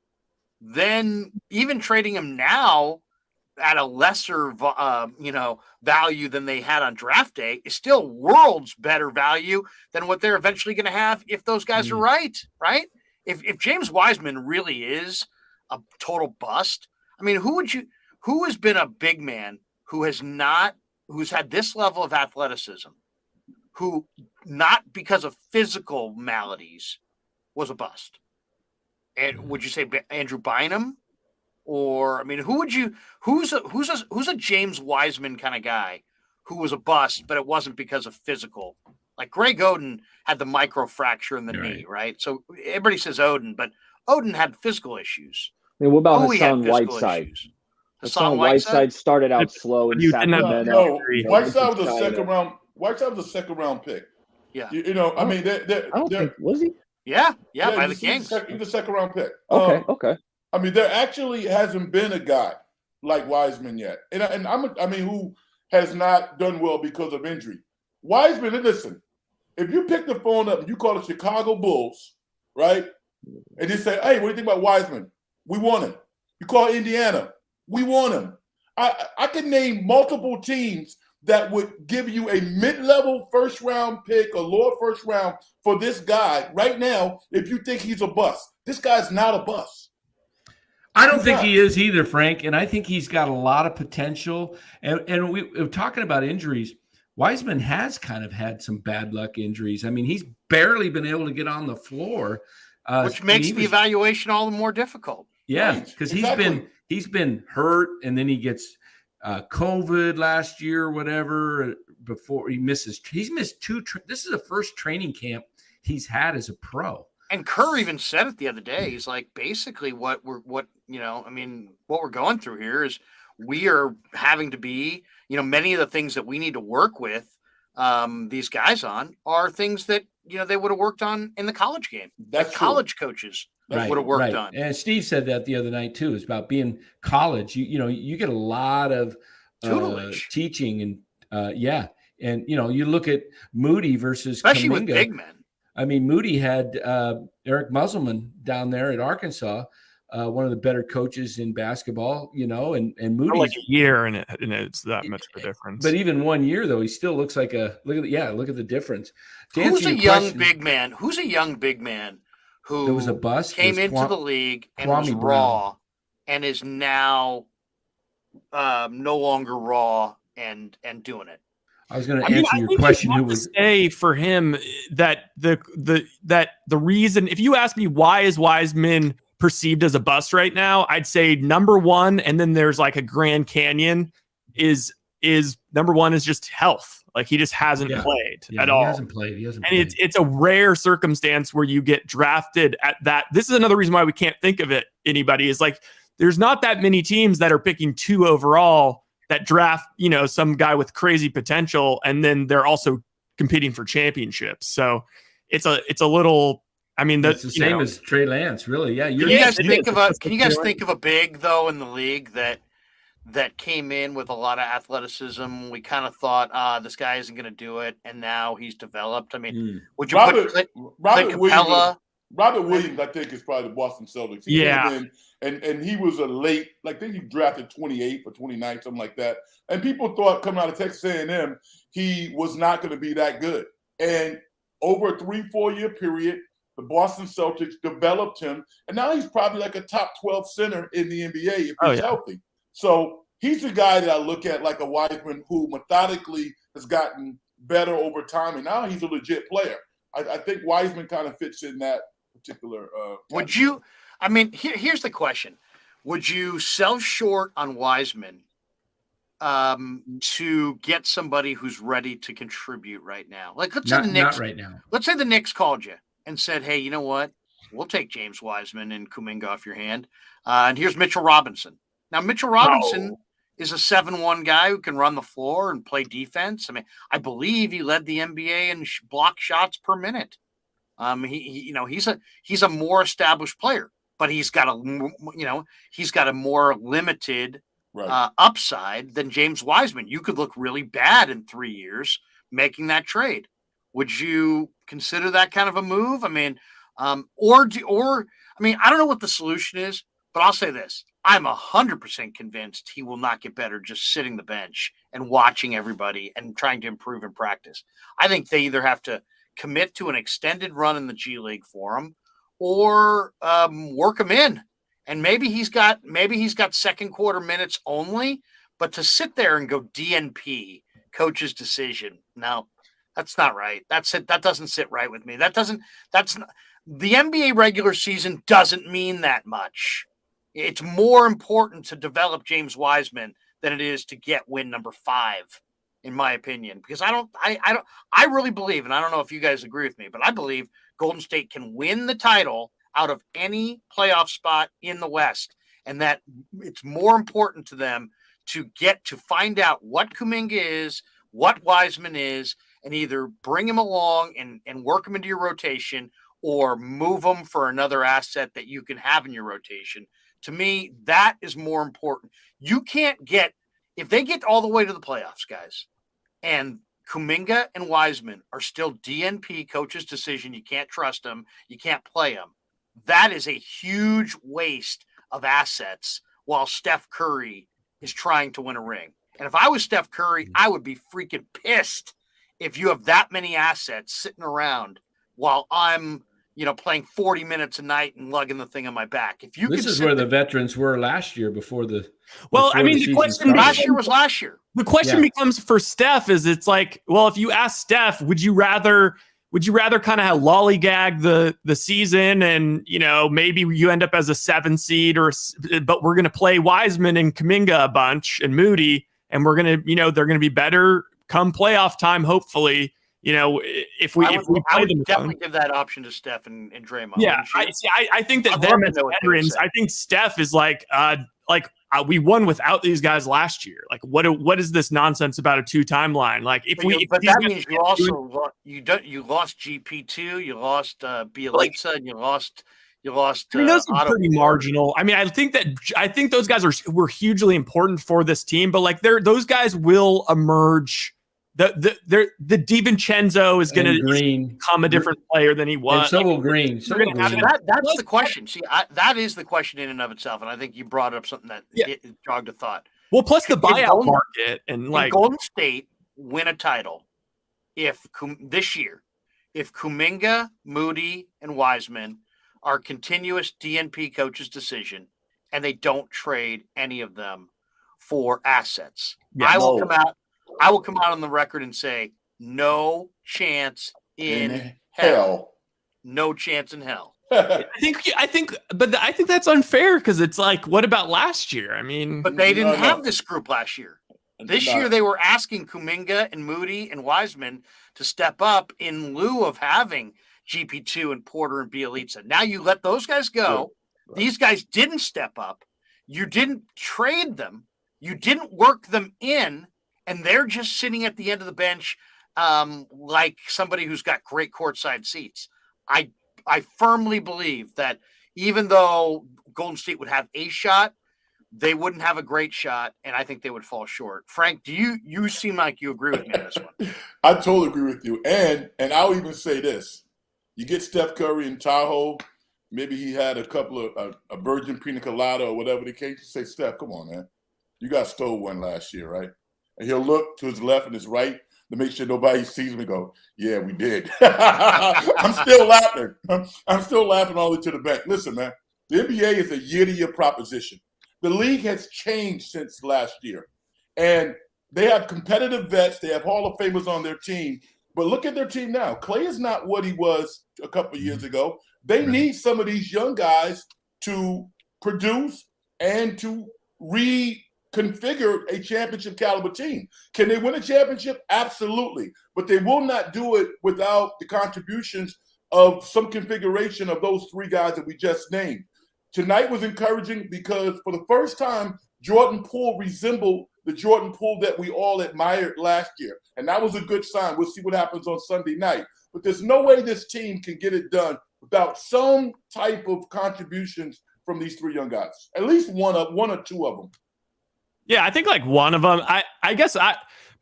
then even trading him now at a lesser, value than they had on draft day is still worlds better value than what they're eventually going to have if those guys are right? If James Wiseman really is a total bust, I mean, who has been a big man who's had this level of athleticism, who not because of physical maladies was a bust? And would you say Andrew Bynum? Or, I mean, who's a James Wiseman kind of guy who was a bust, but it wasn't because of physical? Like Greg Oden had the microfracture in the knee, right? So everybody says Oden, but Oden had physical issues. I mean, what about Hassan Whiteside? Hassan Whiteside started out slow in Sacramento. No, Whiteside was a second round. Whiteside was a second round pick. Yeah, I mean, I don't think, was he? Yeah, by the Kings. He's a second round pick. Okay. I mean, there actually hasn't been a guy like Wiseman yet, who has not done well because of injury. Wiseman, and listen, if you pick the phone up and you call the Chicago Bulls, right, and you say, "Hey, what do you think about Wiseman? We want him." You call Indiana, we want him. I can name multiple teams that would give you a mid-level first-round pick, a lower first round for this guy right now if you think he's a bust. This guy's not a bust. I don't think he is either, Frank, and I think he's got a lot of potential. And we're talking about injuries. Wiseman has kind of had some bad luck injuries. I mean, he's barely been able to get on the floor. Which makes the evaluation all the more difficult. Yeah, because he's been hurt, and then he gets COVID last year or whatever before he misses. He's missed this is the first training camp he's had as a pro. And Kerr even said it the other day. He's like, basically what we're going through here is we are having to be, many of the things that we need to work with these guys on are things that, they would have worked on in the college game. That's college coaches would have worked on. And Steve said that the other night too. It's about being college. You get a lot of teaching and and you look at Moody versus especially Kuminga. With big men. I mean, Moody had Eric Musselman down there at Arkansas, one of the better coaches in basketball, and Moody like a year, and it's that much of a difference. But even 1 year, though, he still looks like look at the difference. Who's a young big man? Who's a young big man who was a bust? Came into the league and was raw, and is now no longer raw and doing it? I was going to answer your question. Who was say for him that the reason, if you ask me why is Wiseman perceived as a bust right now, I'd say number one, and then there's like a Grand Canyon is number one is just health. Like he just hasn't played at all. He hasn't played. It's a rare circumstance where you get drafted at that. This is another reason why we can't think of anybody is like there's not that many teams that are picking 2 overall that draft, some guy with crazy potential, and then they're also competing for championships. So it's a little. I mean, it's the same as Trey Lance, really. Yeah. Can you guys think of a big though in the league that came in with a lot of athleticism? We kind of thought, this guy isn't going to do it, and now he's developed. I mean, would you put Clint Capella? Robert Williams, I think, is probably the Boston Celtics. He came in, and he was a late, I think he drafted 28 or 29, something like that. And people thought coming out of Texas A&M, he was not going to be that good. And over a 3-4 year period, the Boston Celtics developed him, and now he's probably like a top 12 center in the NBA if he's healthy. So he's the guy that I look at like a Wiseman who methodically has gotten better over time, and now he's a legit player. I think Wiseman kind of fits in that particular would you – I mean, here's the question. Would you sell short on Wiseman to get somebody who's ready to contribute right now? Like let's say the Knicks – not right now. Let's say the Knicks called you and said, hey, you know what? We'll take James Wiseman and Kuminga off your hand. And here's Mitchell Robinson. Now, Mitchell Robinson is a 7-1 guy who can run the floor and play defense. I mean, I believe he led the NBA in block shots per minute. He's a more established player, but he's got a more limited upside than James Wiseman. You could look really bad in 3 years making that trade. Would you consider that kind of a move? I mean, I don't know what the solution is. But I'll say this. I'm 100% convinced he will not get better just sitting the bench and watching everybody and trying to improve in practice. I think they either have to commit to an extended run in the G League for him or work him in. And maybe he's got second quarter minutes only, but to sit there and go DNP, coach's decision, no, that's not right. That's it. That doesn't sit right with me. That's not, the NBA regular season doesn't mean that much. It's more important to develop James Wiseman than it is to get win number 5, in my opinion. Because I really believe, and I don't know if you guys agree with me, but I believe Golden State can win the title out of any playoff spot in the West, and that it's more important to them to get to find out what Kuminga is, what Wiseman is, and either bring him along and work him into your rotation or move them for another asset that you can have in your rotation. To me, that is more important. You can't get, if they get all the way to the playoffs, guys, and Kuminga and Wiseman are still DNP, coach's decision, you can't trust them, you can't play them, that is a huge waste of assets while Steph Curry is trying to win a ring. And if I was Steph Curry, I would be freaking pissed if you have that many assets sitting around while I'm, playing 40 minutes a night and lugging the thing on my back. If you This is where the veterans were last year before the the question last year was last year. The question becomes for Steph is it's like, well, if you ask Steph, would you rather kind of lollygag the season and, maybe you end up as a 7 seed but we're going to play Wiseman and Kuminga a bunch and Moody, and we're going to, they're going to be better come playoff time, hopefully. If we I would definitely give that option to Steph and Draymond. Yeah, I think that them as veterans, I think Steph is we won without these guys last year. Like, what is this nonsense about a 2 timeline? Like, but that means you also you lost GP2, you lost Bielitsa, and you lost. Those are pretty marginal. I mean, I think those guys were hugely important for this team, but those guys will emerge. The DiVincenzo is going to become a different player than he was. And so will Green. That's the question. See, that is the question in and of itself, and I think you brought up something that jogged a thought. Well, plus the buyout market and Golden State win a title this year if Kuminga, Moody, and Wiseman are continuous DNP coach's decision, and they don't trade any of them for assets. I will come out on the record and say, no chance in hell. No chance in hell. I think that's unfair because it's like, what about last year? I mean, but they didn't have this group last year. This year they were asking Kuminga and Moody and Wiseman to step up in lieu of having GP2 and Porter and Bielitsa. Now you let those guys go. Right. These guys didn't step up. You didn't trade them. You didn't work them in. And they're just sitting at the end of the bench like somebody who's got great courtside seats. I firmly believe that even though Golden State would have a shot, they wouldn't have a great shot, and I think they would fall short. Frank, do you seem like you agree with me on this one? I totally agree with you. And I'll even say this. You get Steph Curry in Tahoe, maybe he had a couple of a virgin pina colada or whatever the case. You say, Steph, come on, man. You got stole one last year, right? And he'll look to his left and his right to make sure nobody sees him and go, yeah, we did. I'm still laughing. I'm still laughing all the way to the bank. Listen, man, the NBA is a year-to-year proposition. The league has changed since last year. And they have competitive vets. They have Hall of Famers on their team. But look at their team now. Klay is not what he was a couple of years ago. They need some of these young guys to produce and to reconfigure a championship caliber team. Can they win a championship? Absolutely. But they will not do it without the contributions of some configuration of those 3 guys that we just named. Tonight was encouraging because for the first time, Jordan Poole resembled the Jordan Poole that we all admired last year. And that was a good sign. We'll see what happens on Sunday night. But there's no way this team can get it done without some type of contributions from these 3 young guys. At least one or two of them. Yeah, I think like one of them. I guess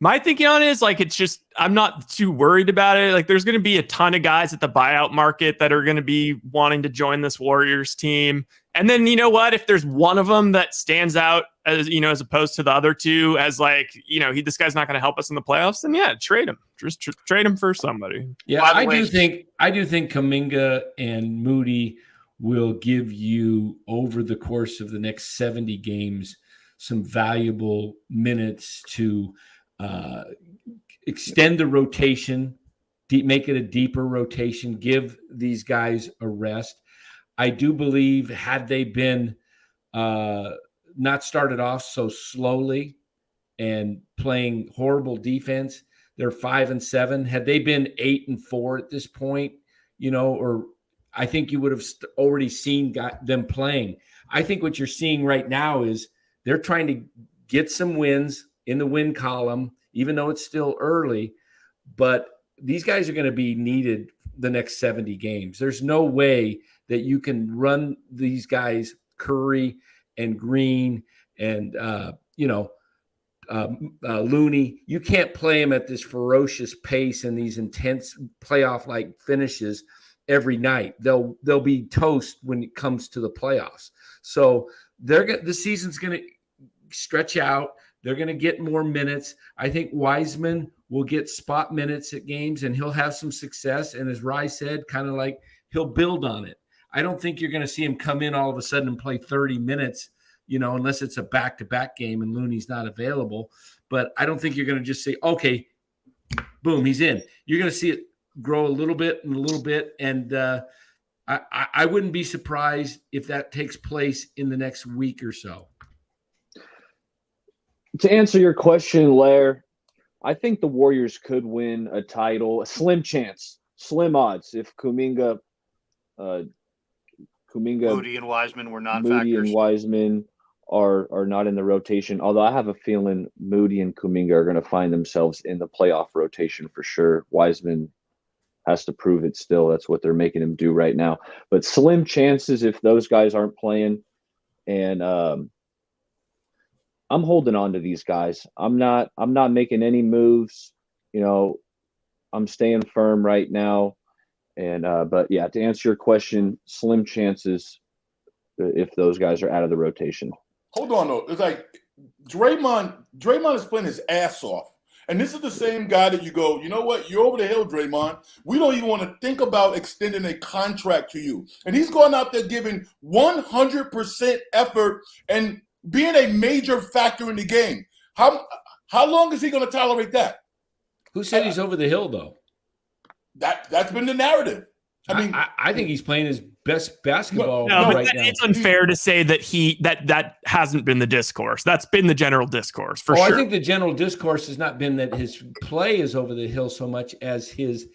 My thinking on it is like, it's just, I'm not too worried about it. Like, there's going to be a ton of guys at the buyout market that are going to be wanting to join this Warriors team. And then, you know what, if there's one of them that stands out as, you know, as opposed to the other two as like, you know, this guy's not going to help us in the playoffs, then yeah, trade him. Just trade him for somebody. Yeah, I do think Kuminga and Moody will give you, over the course of the next 70 games, some valuable minutes to extend the rotation, make it a deeper rotation, give these guys a rest. I do believe, had they been not started off so slowly and playing horrible defense, they're 5-7. Had they been 8-4 at this point, you know, or I think you would have already seen them playing. I think what you're seeing right now is they're trying to get some wins in the win column, even though it's still early, but these guys are going to be needed the next 70 games. There's no way that you can run these guys, Curry and Green and, Looney. You can't play them at this ferocious pace and these intense playoff-like finishes every night. They'll be toast when it comes to the playoffs. So the season's going to stretch out. They're going to get more minutes. I think Wiseman will get spot minutes at games, and he'll have some success. And as Rye said, kind of like he'll build on it. I don't think you're going to see him come in all of a sudden and play 30 minutes, you know, unless it's a back-to-back game and Looney's not available. But I don't think you're going to just say, okay, boom, he's in. You're going to see it grow a little bit and a little bit. And I wouldn't be surprised if that takes place in the next week or so. To answer your question, Lair, I think the Warriors could win a title. A slim chance, slim odds if Kuminga, Moody and Wiseman were non-factors. Moody and Wiseman are not in the rotation. Although I have a feeling Moody and Kuminga are going to find themselves in the playoff rotation for sure. Wiseman has to prove it still. That's what they're making him do right now. But slim chances if those guys aren't playing. And I'm holding on to these guys. I'm not making any moves. You know, I'm staying firm right now. And but yeah, to answer your question, slim chances if those guys are out of the rotation. Hold on though. It's like Draymond is playing his ass off. And this is the same guy that you go, you know what? You're over the hill, Draymond. We don't even want to think about extending a contract to you. And he's going out there giving 100% effort and being a major factor in the game. How long is he going to tolerate that? Who said he's over the hill, though? That's been the narrative. I mean, I think he's playing his best basketball right now. It's unfair to say that that hasn't been the discourse. That's been the general discourse for sure. I think the general discourse has not been that his play is over the hill so much as his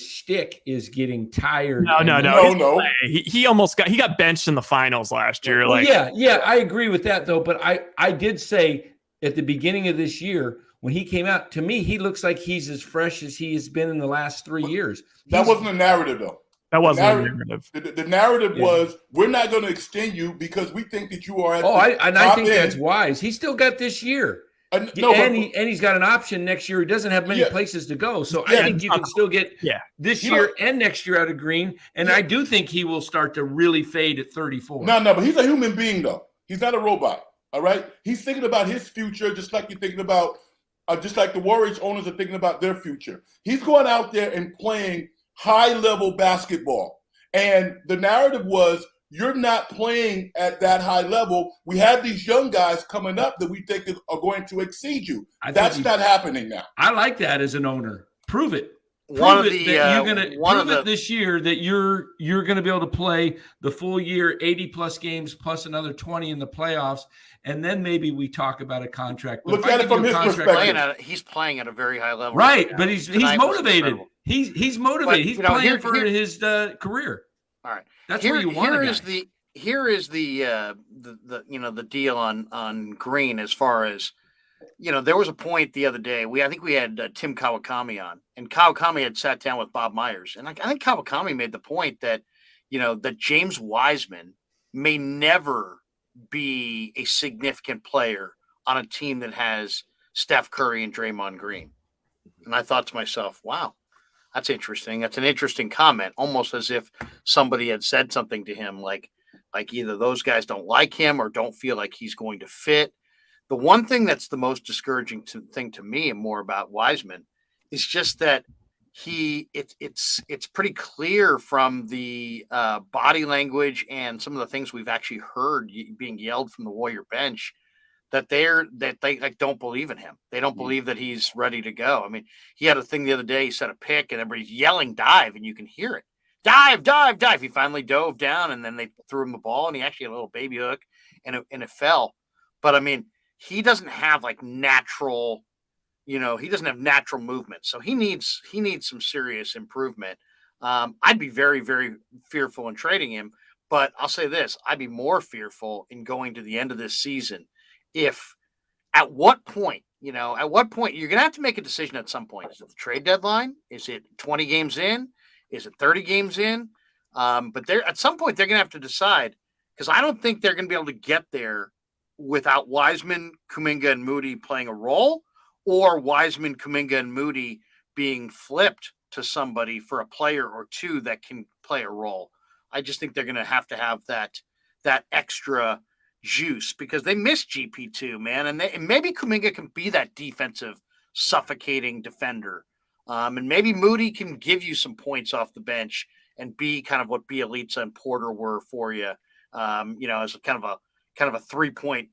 shtick is getting tired. No. He almost got benched in the finals last year. Well, yeah, I agree with that though. But I did say at the beginning of this year when he came out, to me, he looks like he's as fresh as he has been in the last 3 years. That wasn't a narrative though. That wasn't a narrative. The narrative was, we're not going to extend you because we think that you are at I think that's wise. He's still got this year. He's got an option next year. He doesn't have many places to go. So I think you can still get this year and next year out of Green. And I do think he will start to really fade at 34. No, but he's a human being, though. He's not a robot, all right? He's thinking about his future just like you're thinking about, just like the Warriors owners are thinking about their future. He's going out there and playing high-level basketball. And the narrative was, you're not playing at that high level. We have these young guys coming up that we think are going to exceed you. That's not happening now. I like that as an owner. Prove it. Prove it this year that you're going to be able to play the full year, 80-plus games plus another 20 in the playoffs, and then maybe we talk about a contract. Look at it from his perspective. He's playing at a very high level. Right, but he's motivated. He's motivated. He's playing for his career. All right. That's where you want Here is the deal on Green as far as, there was a point the other day. I think we had Tim Kawakami on, and Kawakami had sat down with Bob Myers, and I think Kawakami made the point that that James Wiseman may never be a significant player on a team that has Steph Curry and Draymond Green. And I thought to myself, wow, that's interesting. That's an interesting comment, almost as if somebody had said something to him like either those guys don't like him or don't feel like he's going to fit. The one thing that's the most discouraging thing to me and more about Wiseman is just that it's pretty clear from the body language and some of the things we've actually heard being yelled from the Warrior bench that they like don't believe in him. They don't believe that he's ready to go. I mean, he had a thing the other day. He set a pick and everybody's yelling dive, and you can hear it. Dive, dive, dive. He finally dove down, and then they threw him the ball, and he actually had a little baby hook, and it fell. But I mean, he doesn't have like natural, he doesn't have natural movement. So he needs some serious improvement. I'd be very, very fearful in trading him, but I'll say this, I'd be more fearful in going to the end of this season. If at what point you're going to have to make a decision at some point. Is it the trade deadline? Is it 20 games in? Is it 30 games in? But at some point they're going to have to decide, because I don't think they're going to be able to get there without Wiseman, Kuminga, and Moody playing a role, or Wiseman, Kuminga, and Moody being flipped to somebody for a player or two that can play a role. I just think they're going to have that extra juice, because they miss GP2, man. And maybe Kuminga can be that defensive suffocating defender. And maybe Moody can give you some points off the bench and be kind of what Bielitsa and Porter were for you, as kind of a 3-point,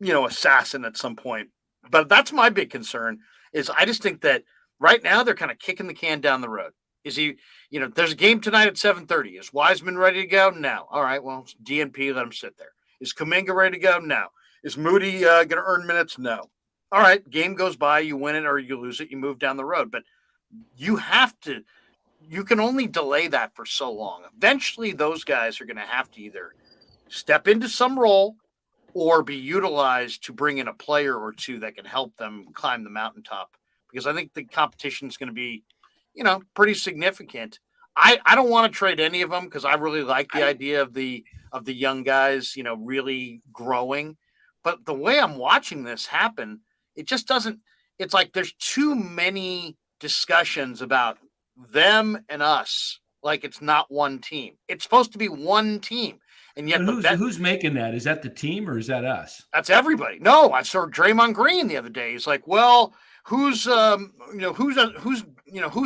assassin at some point. But that's my big concern, is I just think that right now they're kind of kicking the can down the road. Is he, there's a game tonight at 7:30. Is Wiseman ready to go? No. All right, well, DNP, let him sit there. Is Kuminga ready to go? No. Is Moody going to earn minutes? No. All right, game goes by, you win it or you lose it, you move down the road. But you can only delay that for so long. Eventually, those guys are going to have to either step into some role or be utilized to bring in a player or two that can help them climb the mountaintop. Because I think the competition is going to be, pretty significant. I don't want to trade any of them, because I really like the idea of the young guys, really growing. But the way I'm watching this happen, it just doesn't. It's like there's too many discussions about them and us. Like it's not one team. It's supposed to be one team. And yet who's making that? Is that the team or is that us? That's everybody. No, I saw Draymond Green the other day. He's like, well, who's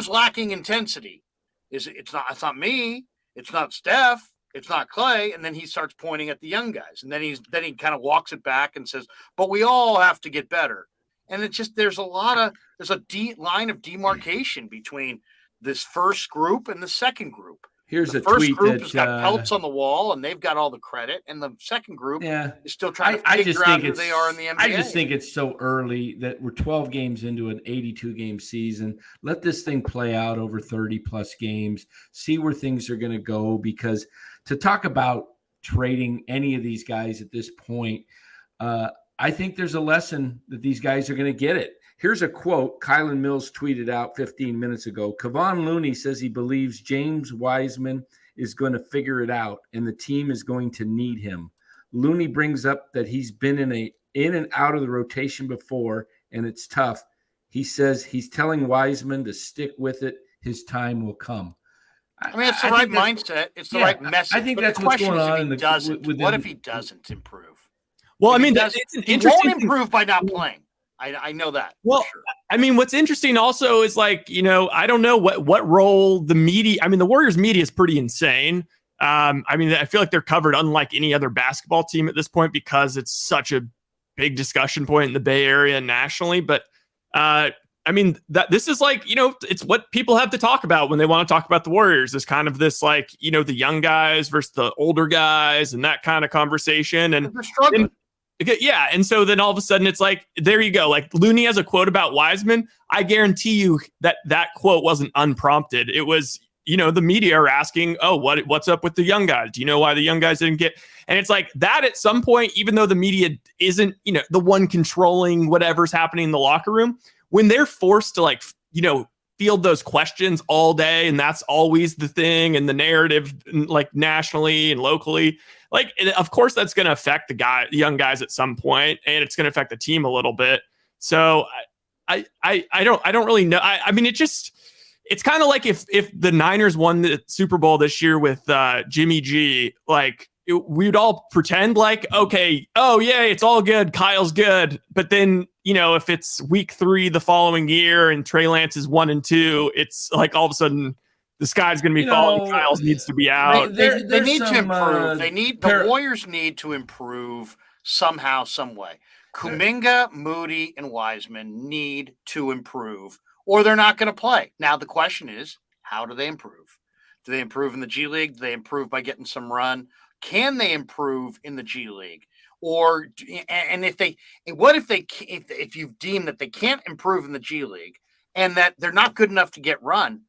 lacking intensity? It's not me. It's not Steph. It's not Klay. And then he starts pointing at the young guys. And then he kind of walks it back and says, but we all have to get better. And it's just, there's a line of demarcation between this first group and the second group. Here's the a first tweet group that has got pelts on the wall and they've got all the credit, and the second group is still trying to figure out who they are in the NBA. I just think it's so early that we're 12 games into an 82-game season. Let this thing play out over 30-plus games, see where things are going to go, because to talk about trading any of these guys at this point, I think there's a lesson that these guys are going to get it. Here's a quote Kylan Mills tweeted out 15 minutes ago. Kevon Looney says he believes James Wiseman is going to figure it out and the team is going to need him. Looney brings up that he's been in and out of the rotation before, and it's tough. He says he's telling Wiseman to stick with it. His time will come. I mean, it's the right mindset. It's the right message. I think that's what's going on. What if he doesn't improve? Well, I mean, it's an interesting. He won't improve by not playing. I know that. Well, sure. I mean, what's interesting also is like, I don't know what role the media. I mean, the Warriors media is pretty insane. I mean, I feel like they're covered unlike any other basketball team at this point, because it's such a big discussion point in the Bay Area and nationally. But I mean, that this is like, it's what people have to talk about when they want to talk about the Warriors, is kind of this like, the young guys versus the older guys and that kind of conversation. And they're struggling. Yeah. And so then all of a sudden it's like, there you go. Like Looney has a quote about Wiseman. I guarantee you that quote wasn't unprompted. It was, the media are asking, oh, what's up with the young guys? Do you know why the young guys didn't get? And it's like that at some point, even though the media isn't, the one controlling whatever's happening in the locker room, when they're forced to like, field those questions all day, and that's always the thing, and the narrative like nationally and locally, like of course that's going to affect the young guys at some point, and it's going to affect the team a little bit. So I don't really know. I mean, it's kind of like if the Niners won the Super Bowl this year with Jimmy G, like we'd all pretend like, okay, oh yeah, it's all good. Kyle's good. But then, if it's week 3 the following year and Trey Lance is 1-2, it's like all of a sudden the sky's going to be falling. Kyle's needs to be out. They need to improve. The Warriors need to improve somehow, some way. Kuminga, Moody, and Wiseman need to improve, or they're not going to play. Now, the question is, how do they improve? Do they improve in the G League? Do they improve by getting some run? Can they improve in the G League? Or and if you deem that they can't improve in the G League and that they're not good enough to get run,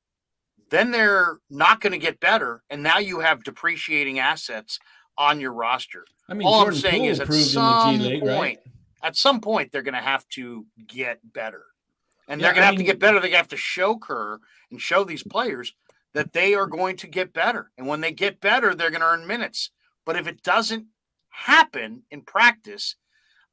then they're not going to get better, and now you have depreciating assets on your roster. I mean, all Jordan I'm saying Poole is at some point they're going to have to get better. And they're going to have to get better. They have to show Kerr and show these players that they are going to get better. And when they get better, they're going to earn minutes. But if it doesn't happen in practice,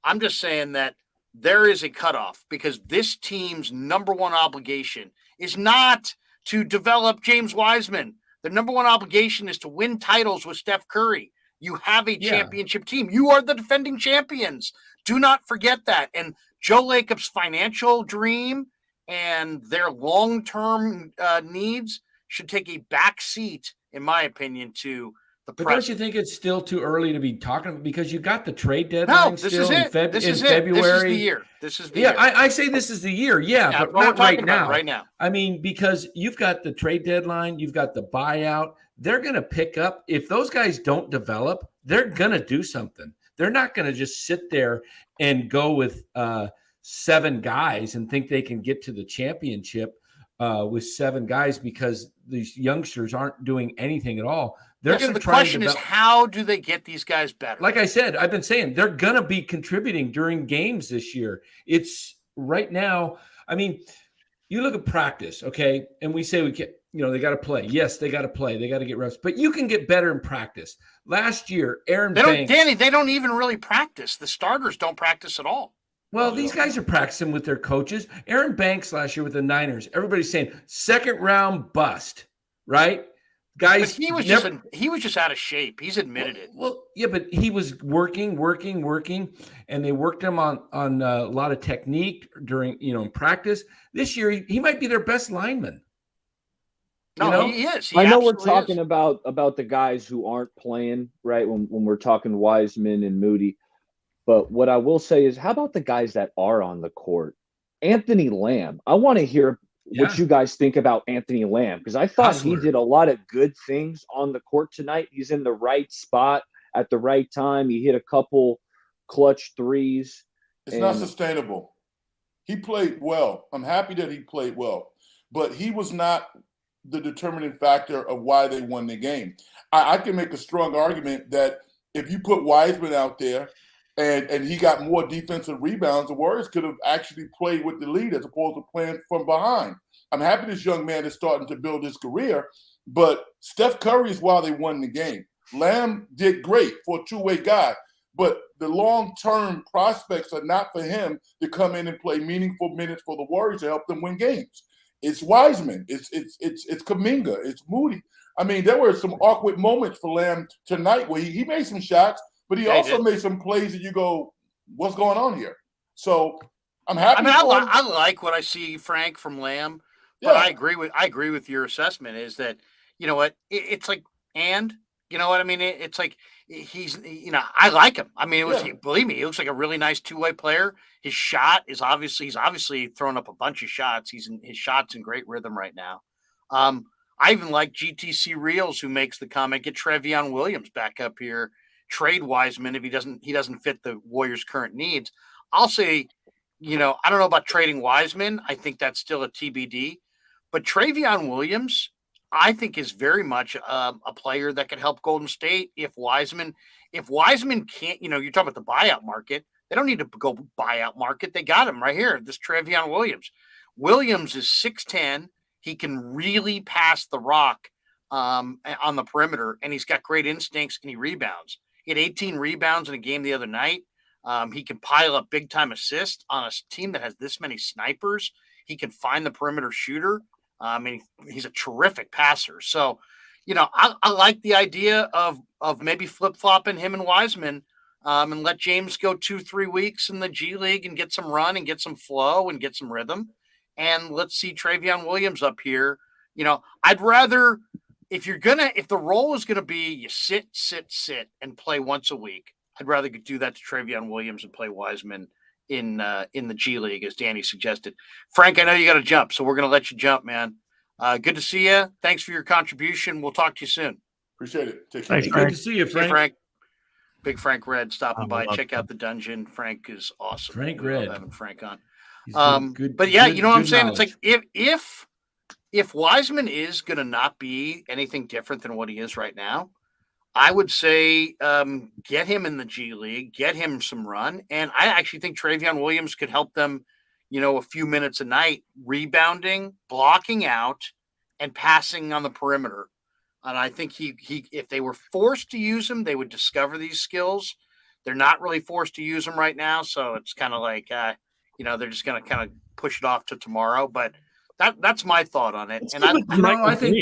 I'm just saying that there is a cutoff, because this team's number one obligation is not to develop James Wiseman. The number one obligation is to win titles with Steph Curry. You have a championship team. You are the defending champions. Do not forget that. And Joe Lacob's financial dream and their long-term needs should take a back seat, in my opinion, to the But present. don't you think it's still too early to be talking, because you got the trade deadline this still is it. in February? This is the year. This is the year. I say this is the year. Yeah, but we're not talking right about now. right now. I mean, because you've got the trade deadline, you've got the buyout. They're going to pick up. If those guys don't develop, they're going to do something. They're not going to just sit there and go with 7 guys and think they can get to the championship with 7 guys, because these youngsters aren't doing anything at all. They're going to the try. Question is, how do they get these guys better? Like I said, I've been saying they're going to be contributing during games this year. It's right now. I mean, you look at practice, okay, and we say we can't. They got to play. Yes, they got to play. They got to get reps. But you can get better in practice. Last year, Banks. They don't even really practice. The starters don't practice at all. Well, these guys are practicing with their coaches. Aaron Banks last year with the Niners. Everybody's saying second round bust, right? Guys, but he was just out of shape. He's admitted it. Well, yeah, but he was working, and they worked him on a lot of technique during in practice. This year, he might be their best lineman. No, he is. I know we're talking about the guys who aren't playing, right? When we're talking Wiseman and Moody. But what I will say is, how about the guys that are on the court? Anthony Lamb. I want to hear what you guys think about Anthony Lamb, because I thought he did a lot of good things on the court tonight. He's in the right spot at the right time. He hit a couple clutch threes. It's not sustainable. He played well. I'm happy that he played well, but he was not the determining factor of why they won the game. I can make a strong argument that if you put Wiseman out there and he got more defensive rebounds, the Warriors could have actually played with the lead as opposed to playing from behind. I'm happy this young man is starting to build his career, but Steph Curry is why they won the game. Lamb did great for a two-way guy, but the long-term prospects are not for him to come in and play meaningful minutes for the Warriors to help them win games. It's Wiseman. It's Kuminga. It's Moody. I mean, there were some awkward moments for Lamb tonight where he made some shots, but he also made some plays that you go, what's going on here? So I'm happy. I like what I see, Frank, from Lamb, but I agree with your assessment. Is that it's like, and you know what I mean? It's like I like him. I mean, believe me, he looks like a really nice two-way player. His shot is he's obviously thrown up a bunch of shots. His shot's in great rhythm right now. I even like GTC Reels, who makes the comment, get Trevion Williams back up here, trade Wiseman if he doesn't fit the Warriors' current needs. I'll say, I don't know about trading Wiseman. I think that's still a TBD. But Trevion Williams, I think, is very much a player that could help Golden State if Wiseman can't, you're talking about the buyout market. They don't need to go buyout market. They got him right here, this Trevion Williams. Williams is 6'10". He can really pass the rock on the perimeter, and he's got great instincts, and he rebounds. He had 18 rebounds in a game the other night. He can pile up big time assists on a team that has this many snipers. He can find the perimeter shooter. He's a terrific passer. So, I like the idea of maybe flip flopping him and Wiseman, and let James go 2-3 weeks in the G League and get some run and get some flow and get some rhythm. And let's see Travion Williams up here. I'd rather, if the role is gonna be you sit and play once a week, I'd rather do that to Travion Williams and play Wiseman in the G League, as Danny suggested. Frank, I know you got to jump, so we're going to let you jump, man. Good to see you. Thanks for your contribution. We'll talk to you soon. Appreciate it. Take care. Thanks, Good to see you, Frank. Hey, Frank. Big Frank Red stopping by. Check out the dungeon. Frank is awesome. Frank We love Red. having Frank on. Good, But yeah, good, you know what I'm good saying? knowledge. It's like if Wiseman is going to not be anything different than what he is right now, I would say get him in the G League, get him some run. And I actually think Travion Williams could help them, a few minutes a night, rebounding, blocking out, and passing on the perimeter. And I think he if they were forced to use him, they would discover these skills. They're not really forced to use him right now. So it's kind of like, they're just going to kind of push it off to tomorrow. But that's my thought on it. And I think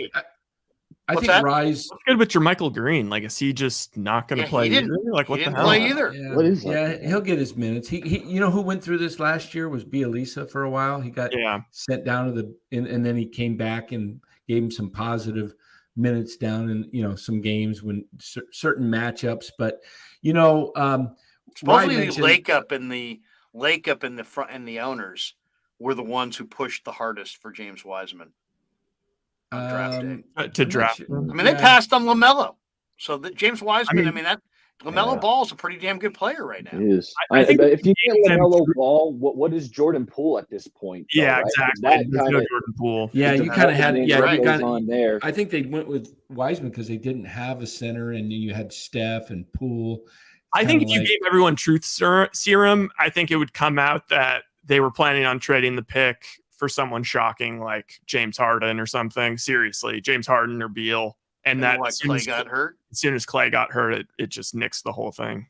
that? Rise. What's good with your Michael Green? Like, is he just not going to play? He didn't. Either? Like, what He the didn't hell? play either. Yeah, What is yeah, he'll get his minutes. He who went through this last year was Bielisa for a while. He got sent down to and then he came back and gave him some positive minutes down in some games when certain matchups. But supposedly the Lake up in the front and the owners were the ones who pushed the hardest for James Wiseman on draft day. To draft. They passed on LaMelo. So James Wiseman, that LaMelo Yeah. Ball is a pretty damn good player right now. It is. I think if you get James LaMelo Ball, what is Jordan Poole at this point? Though, right? Exactly. That There's kind no of Jordan Poole. Yeah, you kind of had it. Yeah, you got on there. I think they went with Wiseman because they didn't have a center, and then you had Steph and Poole. I think if you gave everyone truth serum, I think it would come out that they were planning on trading the pick for someone shocking like James Harden or something. Seriously, James Harden or Beal. And that Klay got hurt. As soon as Klay got hurt, it just nixed the whole thing.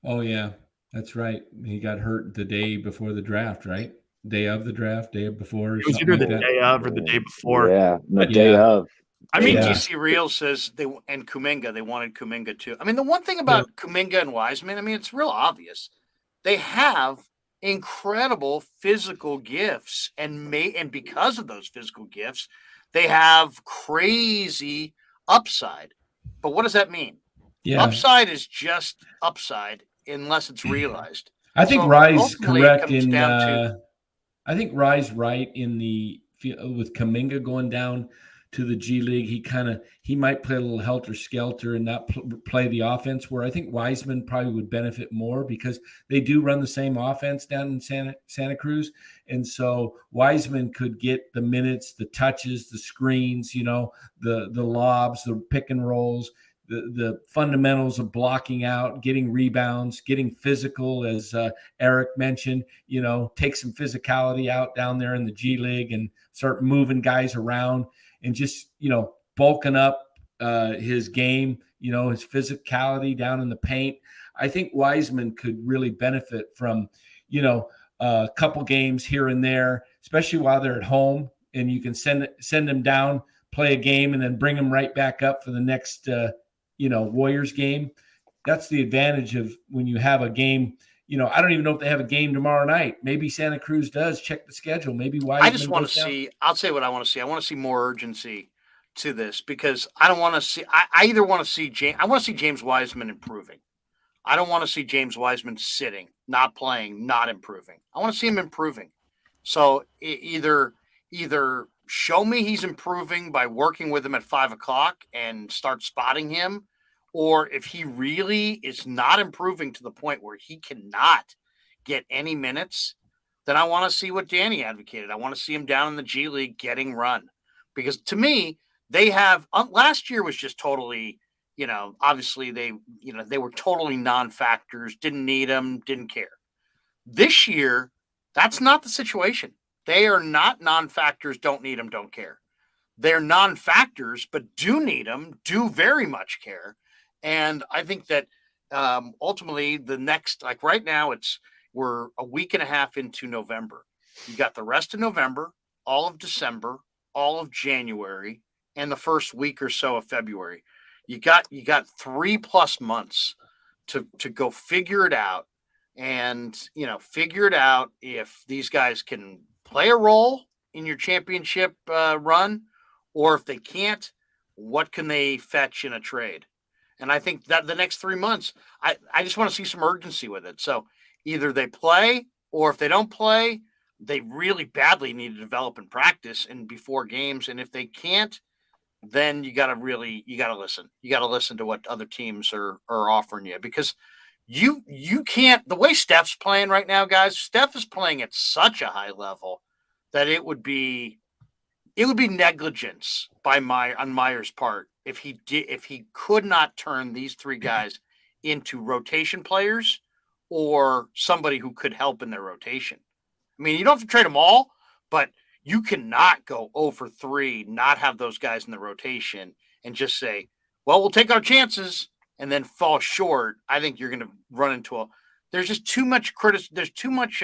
Oh yeah, that's right. He got hurt the day before the draft, right? Day of the draft, day before. It was either the day of or the day before. Yeah, day of. I mean, DC Real says they wanted Kuminga too. The one thing about Kuminga and Wiseman, it's real obvious. They have incredible physical gifts, and because of those physical gifts, they have crazy upside. But what does that mean? Yeah. Upside is just upside unless it's realized. I think Rye's correct in. I think Rye's right in with Kuminga going down to the G League. He might play a little helter skelter and not play the offense. Where I think Wiseman probably would benefit more because they do run the same offense down in Santa Cruz, and so Wiseman could get the minutes, the touches, the screens, the lobs, the pick and rolls. The fundamentals of blocking out, getting rebounds, getting physical, as Eric mentioned, take some physicality out down there in the G League and start moving guys around and just, bulking up his game, his physicality down in the paint. I think Wiseman could really benefit from, a couple games here and there, especially while they're at home, and you can send them down, play a game, and then bring them right back up for the next Warriors game. That's the advantage of when you have a game. I don't even know if they have a game tomorrow night. Maybe Santa Cruz does. Check the schedule. Maybe Wiseman. I just want to see. I'll say what I want to see. I want to see more urgency to this because I don't want to see. I either want to see James. I want to see James Wiseman improving. I don't want to see James Wiseman sitting, not playing, not improving. I want to see him improving. So either show me he's improving by working with him at 5:00 and start spotting him. Or if he really is not improving to the point where he cannot get any minutes, then I want to see what Danny advocated. I want to see him down in the G League getting run. Because to me, they have last year was just totally, obviously they were totally non-factors, didn't need them, didn't care. This year, that's not the situation. They are not non-factors, don't need them, don't care. They're non-factors, but do need them, do very much care. And I think that, ultimately the next, like right now, we're a week and a half into November. You got the rest of November, all of December, all of January, and the first week or so of February. You got 3+ months to go figure it out, and figure it out if these guys can play a role in your championship run, or if they can't, what can they fetch in a trade? And I think that the next 3 months, I just want to see some urgency with it. So either they play, or if they don't play, they really badly need to develop and practice and before games. And if they can't, then you got to listen. You got to listen to what other teams are offering you, because you can't, the way Steph's playing right now, guys, Steph is playing at such a high level that it would be negligence on Meyer's part if he could not turn these three guys into rotation players or somebody who could help in their rotation. I mean, you don't have to trade them all, but you cannot go 0 for 3, not have those guys in the rotation, and just say, well, we'll take our chances, and then fall short. I think you're going to run into there's just too much there's too much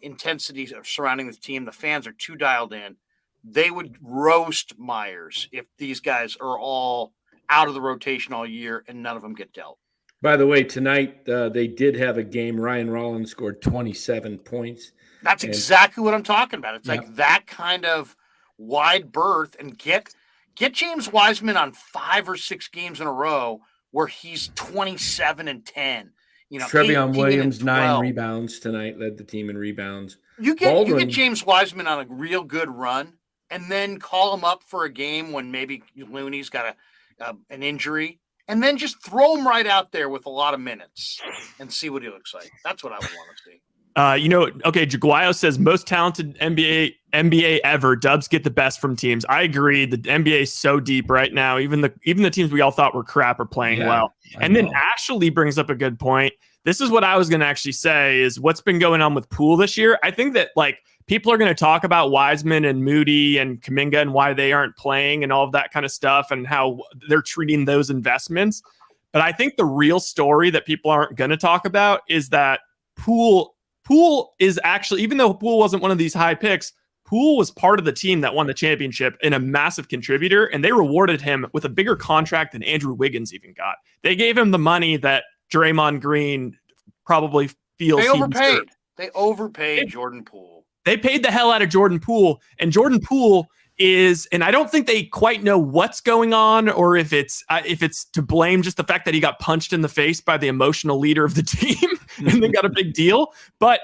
intensity surrounding the team. The fans are too dialed in. They would roast Myers if these guys are all out of the rotation all year and none of them get dealt. By the way, tonight they did have a game. Ryan Rollins scored 27 points. That's exactly what I'm talking about. It's like that kind of wide berth, and get James Wiseman on 5 or 6 games in a row where he's 27 and 10. Trevion Williams, 9 rebounds tonight, led the team in rebounds. You get James Wiseman on a real good run, and then call him up for a game when maybe Looney's got an injury, and then just throw him right out there with a lot of minutes and see what he looks like. That's what I would want to see. Okay, Jaguayo says most talented NBA ever. Dubs get the best from teams. I agree. The NBA is so deep right now. Even the teams we all thought were crap are playing well. And then Ashley brings up a good point. This is what I was going to actually say is what's been going on with Poole this year. I think that people are going to talk about Wiseman and Moody and Kuminga and why they aren't playing and all of that kind of stuff and how they're treating those investments. But I think the real story that people aren't going to talk about is that Poole is actually, even though Poole wasn't one of these high picks, Poole was part of the team that won the championship and a massive contributor, and they rewarded him with a bigger contract than Andrew Wiggins even got. They gave him the money that Draymond Green probably feels they overpaid. They overpaid Jordan Poole. They paid the hell out of Jordan Poole, and Jordan Poole is, and I don't think they quite know what's going on, or if it's to blame just the fact that he got punched in the face by the emotional leader of the team and then got a big deal. But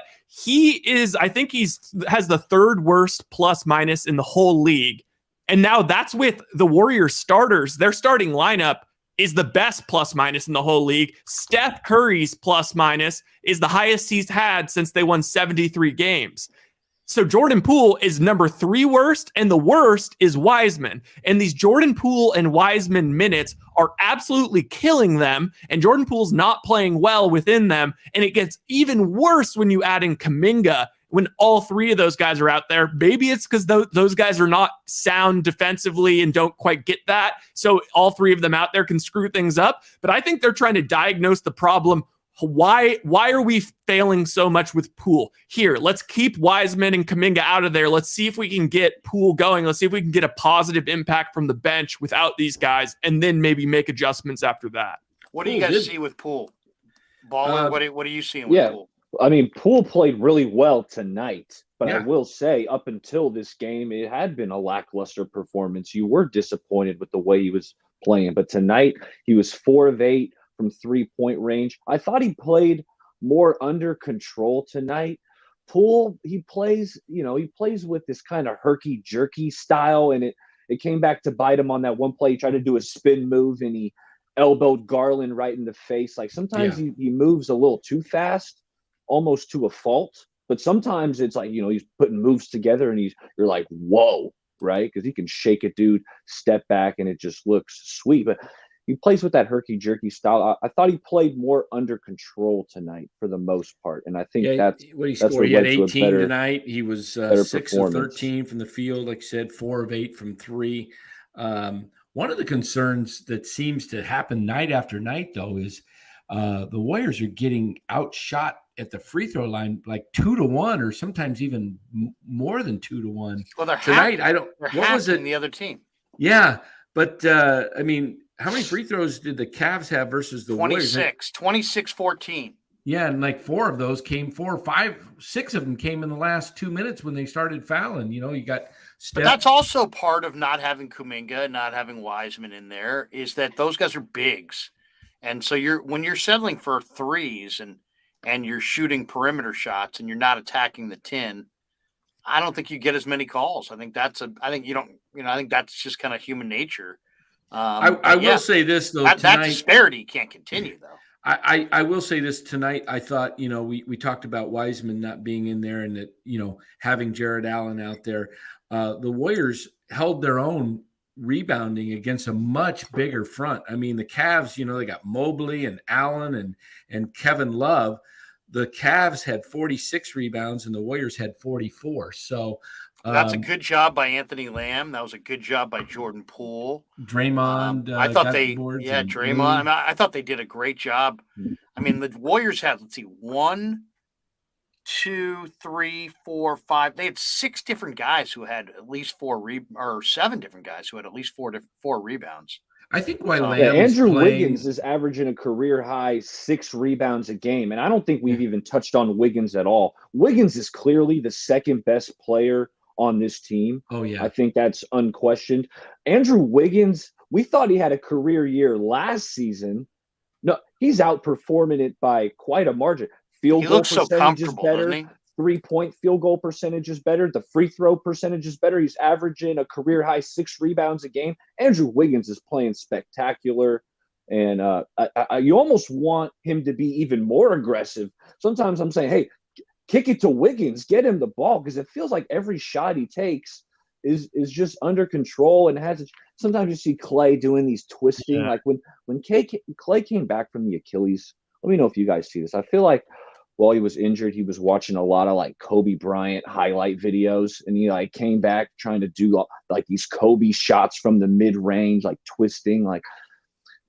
I think has the 3rd worst plus minus in the whole league. And now that's with the Warriors starters. Their starting lineup is the best plus minus in the whole league. Steph Curry's plus minus is the highest he's had since they won 73 games. So Jordan Poole is number 3 worst, and the worst is Wiseman. And these Jordan Poole and Wiseman minutes are absolutely killing them, and Jordan Poole's not playing well within them, and it gets even worse when you add in Kuminga, when all 3 of those guys are out there. Maybe it's because those guys are not sound defensively and don't quite get that, so all 3 of them out there can screw things up. But I think they're trying to diagnose the problem. Why are we failing so much with Poole? Here, let's keep Wiseman and Kuminga out of there. Let's see if we can get Poole going. Let's see if we can get a positive impact from the bench without these guys, and then maybe make adjustments after that. What do you guys see with Poole? Baller, what are you seeing with Poole? I mean, Poole played really well tonight, but I will say up until this game, it had been a lackluster performance. You were disappointed with the way he was playing, but tonight he was 4 of 8 from 3-point range. I thought he played more under control tonight. Poole, he plays with this kind of herky-jerky style, and it came back to bite him on that one play. He tried to do a spin move, and he elbowed Garland right in the face. Like sometimes he moves a little too fast, almost to a fault. But sometimes it's like, he's putting moves together, and you're like, whoa, right? Because he can shake a dude, step back, and it just looks sweet. But he plays with that herky-jerky style. I thought he played more under control tonight for the most part, and I think that's what he that's scored. He had 18 better, tonight. He was 6 of 13 from the field, like I said, 4 of 8 from 3. One of the concerns that seems to happen night after night, though, is The Warriors are getting outshot at the free throw line like 2-1, or sometimes even more than 2-1. Well, they're tonight. They're What was it? The other team. Yeah, but I mean, how many free throws did the Cavs have versus the 26, Warriors? 26-14. Yeah, and like 4 of those came 4, 5, 6 of them came in the last 2 minutes when they started fouling. You know, you got But that's also part of not having Kuminga and not having Wiseman in there, is that those guys are bigs. And so when you're settling for threes and you're shooting perimeter shots and you're not attacking the 10, I don't think you get as many calls. I think that's just kind of human nature. I will say this though, that disparity can't continue though. I will say this tonight. I thought, you know, we talked about Wiseman not being in there and that, you know, having Jared Allen out there. The Warriors held their own rebounding against a much bigger front. I mean, the Cavs, you know, they got Mobley and Allen and Kevin Love. The Cavs had 46 rebounds and the Warriors had 44. So that's a good job by Anthony Lamb. That was a good job by Jordan Poole. Draymond. I thought Draymond. I mean, I thought they did a great job. I mean, the Warriors had, 1, 2, 3, 4, 5. They had 6 different guys who had at least 7 different guys who had at least 4 rebounds. I think why Andrew Wiggins is averaging a career high 6 rebounds a game, and I don't think we've even touched on Wiggins at all. Wiggins is clearly the second best player on this team. Oh, yeah. I think that's unquestioned. Andrew Wiggins, we thought he had a career year last season. No, he's outperforming it by quite a margin. Field goal percentage is better. 3-point field goal percentage is better. The free throw percentage is better. He's averaging a career high 6 rebounds a game. Andrew Wiggins is playing spectacular. And you almost want him to be even more aggressive. Sometimes I'm saying, hey, kick it to Wiggins, get him the ball, because it feels like every shot he takes is just under control and sometimes you see Klay doing these twisting. Like when Klay came back from the Achilles, let me know if you guys see this. I feel like while he was injured, he was watching a lot of like Kobe Bryant highlight videos, and he like came back trying to do like these Kobe shots from the mid range, like twisting. Like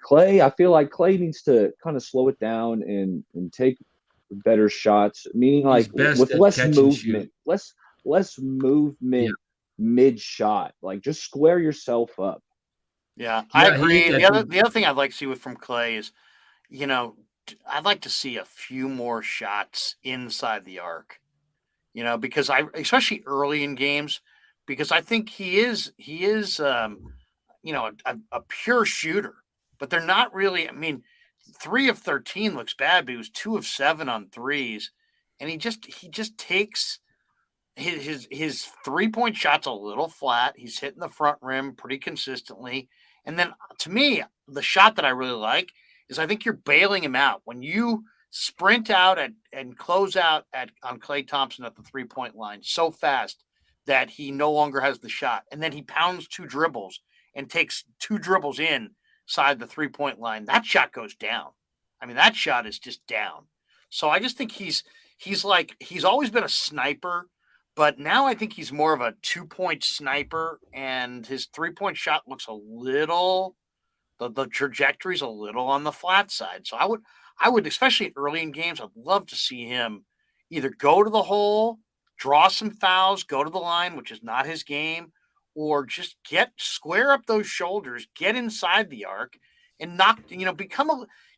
Klay, I feel like Klay needs to kind of slow it down and take better shots, meaning like with less movement, less movement mid shot. Like just square yourself up. Yeah, I agree. The other thing I'd like to see from Klay is, you know, I'd like to see a few more shots inside the arc, you know, because especially early in games, because I think he is, you know, a pure shooter, but they're not really. I mean, 3 of 13 looks bad, but he was 2 of 7 on threes, and he just takes his 3-point shots a little flat. He's hitting the front rim pretty consistently, and then to me, the shot that I really like is I think you're bailing him out when you sprint out and close out on Klay Thompson at the 3-point line so fast that he no longer has the shot, and then he pounds 2 dribbles and takes 2 dribbles inside the 3-point line. That shot goes down. I mean, that shot is just down. So I just think he's always been a sniper, but now I think he's more of a 2-point sniper, and his 3-point shot looks a little. The trajectory's a little on the flat side. So I would, especially early in games, I'd love to see him either go to the hole, draw some fouls, go to the line, which is not his game, or just square up those shoulders, get inside the arc, and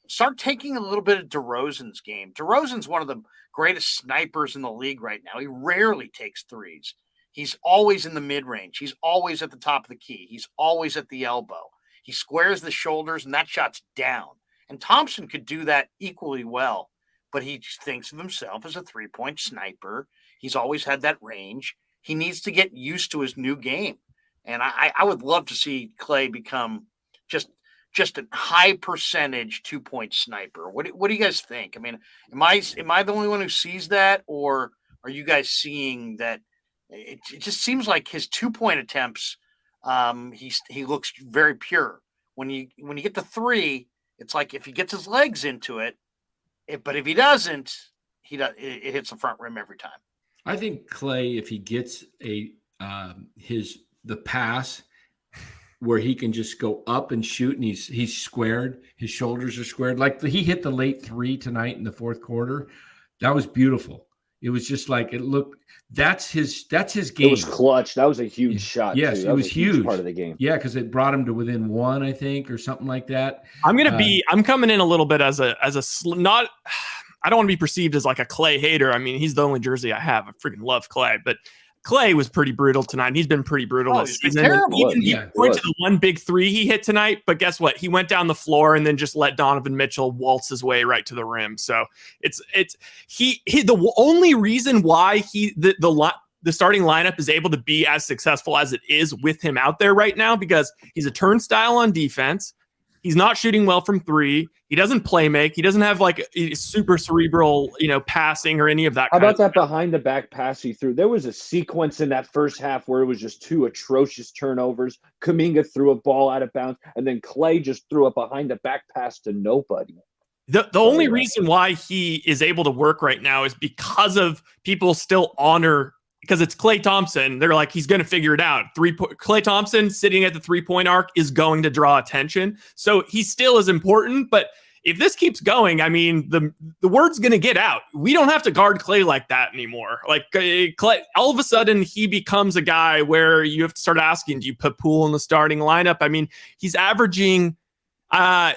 start taking a little bit of DeRozan's game. DeRozan's one of the greatest snipers in the league right now. He rarely takes threes. He's always in the mid-range. He's always at the top of the key. He's always at the elbow. He squares the shoulders, and that shot's down. And Thompson could do that equally well, but he thinks of himself as a 3-point sniper. He's always had that range. He needs to get used to his new game. And I would love to see Klay become just a high percentage 2-point sniper. What do you guys think? I mean, am I the only one who sees that, or are you guys seeing that? It just seems like his 2-point attempts, he looks very pure. When you get the 3, it's like if he gets his legs into it, but if he doesn't, it hits the front rim every time. I think Klay, if he gets the pass, where he can just go up and shoot, and he's squared. His shoulders are squared. Like he hit the late three tonight in the fourth quarter. That was beautiful. It was just like it looked. That's his game. It was clutch. That was a huge shot. Yes, too. it That was a huge part huge. of the game. Yeah, because it brought him to within one, I think, or something like that. I'm coming in a little bit as not. I don't want to be perceived as like a Klay hater. I mean, he's the only jersey I have. I freaking love Klay, but Klay was pretty brutal tonight. He's been pretty brutal this season. Even he went to the one big three he hit tonight, but guess what? He went down the floor and then just let Donovan Mitchell waltz his way right to the rim. So the only reason why the starting lineup is able to be as successful as it is with him out there right now, because he's a turnstile on defense. He's not shooting well from three. He doesn't play make. He doesn't have like super cerebral, passing or any of that. How about that behind the back pass he threw? There was a sequence in that first half where it was just two atrocious turnovers. Kuminga threw a ball out of bounds, and then Klay just threw a behind the back pass to nobody. The only reason why he is able to work right now is because of people still honor, because it's Klay Thompson. They're like, he's going to figure it out. Klay Thompson sitting at the 3-point arc is going to draw attention. So he still is important. But if this keeps going, I mean, the word's going to get out. We don't have to guard Klay like that anymore. Like Klay, all of a sudden he becomes a guy where you have to start asking, do you put Poole in the starting lineup? I mean, he's averaging.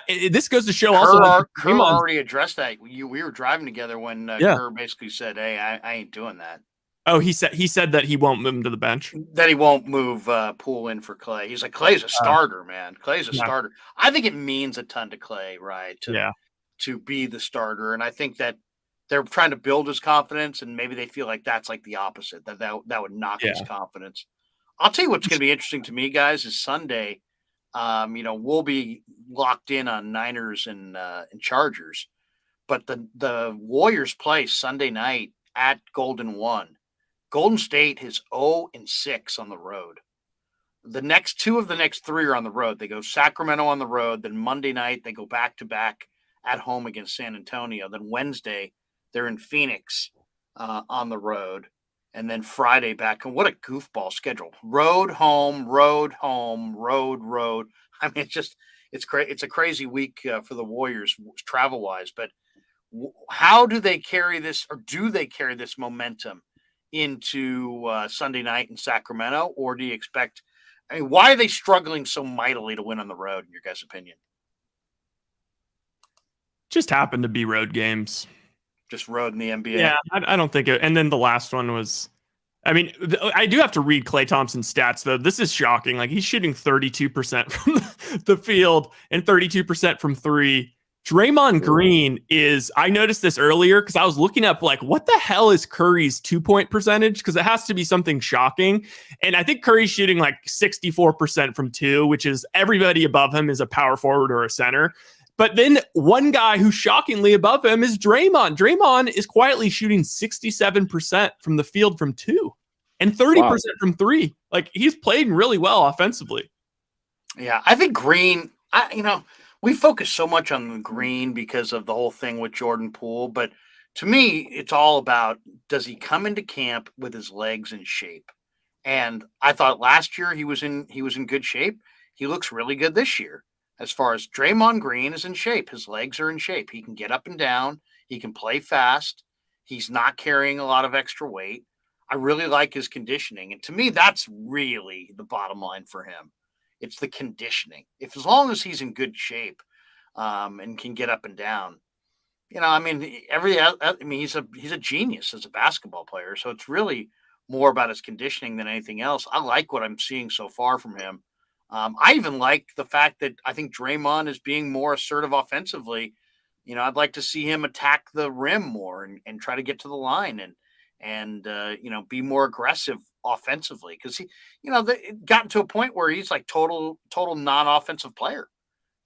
This goes to show also. Kerr already addressed that. We were driving together when Kerr basically said, "Hey, I ain't doing that." Oh, he said that he won't move him to the bench. That he won't move Poole in for Klay. He's like, Klay's a starter, man. Klay's a starter. I think it means a ton to Klay, right? To be the starter, and I think that they're trying to build his confidence, and maybe they feel like that's like the opposite. That would knock his confidence. I'll tell you what's going to be interesting to me, guys, is Sunday. We'll be locked in on Niners and Chargers, but the Warriors play Sunday night at Golden One. Golden State is 0-6 on the road. The next two of the next three are on the road. They go Sacramento on the road. Then Monday night, they go back-to-back at home against San Antonio. Then Wednesday, they're in Phoenix on the road. And then Friday back. And what a goofball schedule. Road, home, road, home, road, road. I mean, it's crazy. It's a crazy week for the Warriors travel-wise. But how do they carry this, or do they carry this momentum into Sunday night in Sacramento? Or do you expect, why are they struggling so mightily to win on the road, in your guys' opinion? Just happened to be road games. Just road in the NBA. Yeah, I don't think it. And then the last one was, I mean, I do have to read Klay Thompson's stats, though. This is shocking. Like, he's shooting 32% from the field and 32% from three. Draymond Green is, I noticed this earlier because I was looking up, like, what the hell is Curry's 2-point percentage? Because it has to be something shocking. And I think Curry's shooting like 64% from two, which is everybody above him is a power forward or a center. But then one guy who's shockingly above him is Draymond. Draymond is quietly shooting 67% from the field from two and 30% from three. Like, he's played really well offensively. Yeah, I think Green, we focus so much on Green because of the whole thing with Jordan Poole. But to me, it's all about, does he come into camp with his legs in shape? And I thought last year he was in good shape. He looks really good this year. As far as Draymond Green is in shape, his legs are in shape. He can get up and down. He can play fast. He's not carrying a lot of extra weight. I really like his conditioning. And to me, that's really the bottom line for him. It's the conditioning. As long as he's in good shape and can get up and down, he's a genius as a basketball player. So it's really more about his conditioning than anything else. I like what I'm seeing so far from him. I even like the fact that I think Draymond is being more assertive offensively. I'd like to see him attack the rim more and try to get to the line and be more aggressive offensively, because it gotten to a point where he's like total non-offensive player.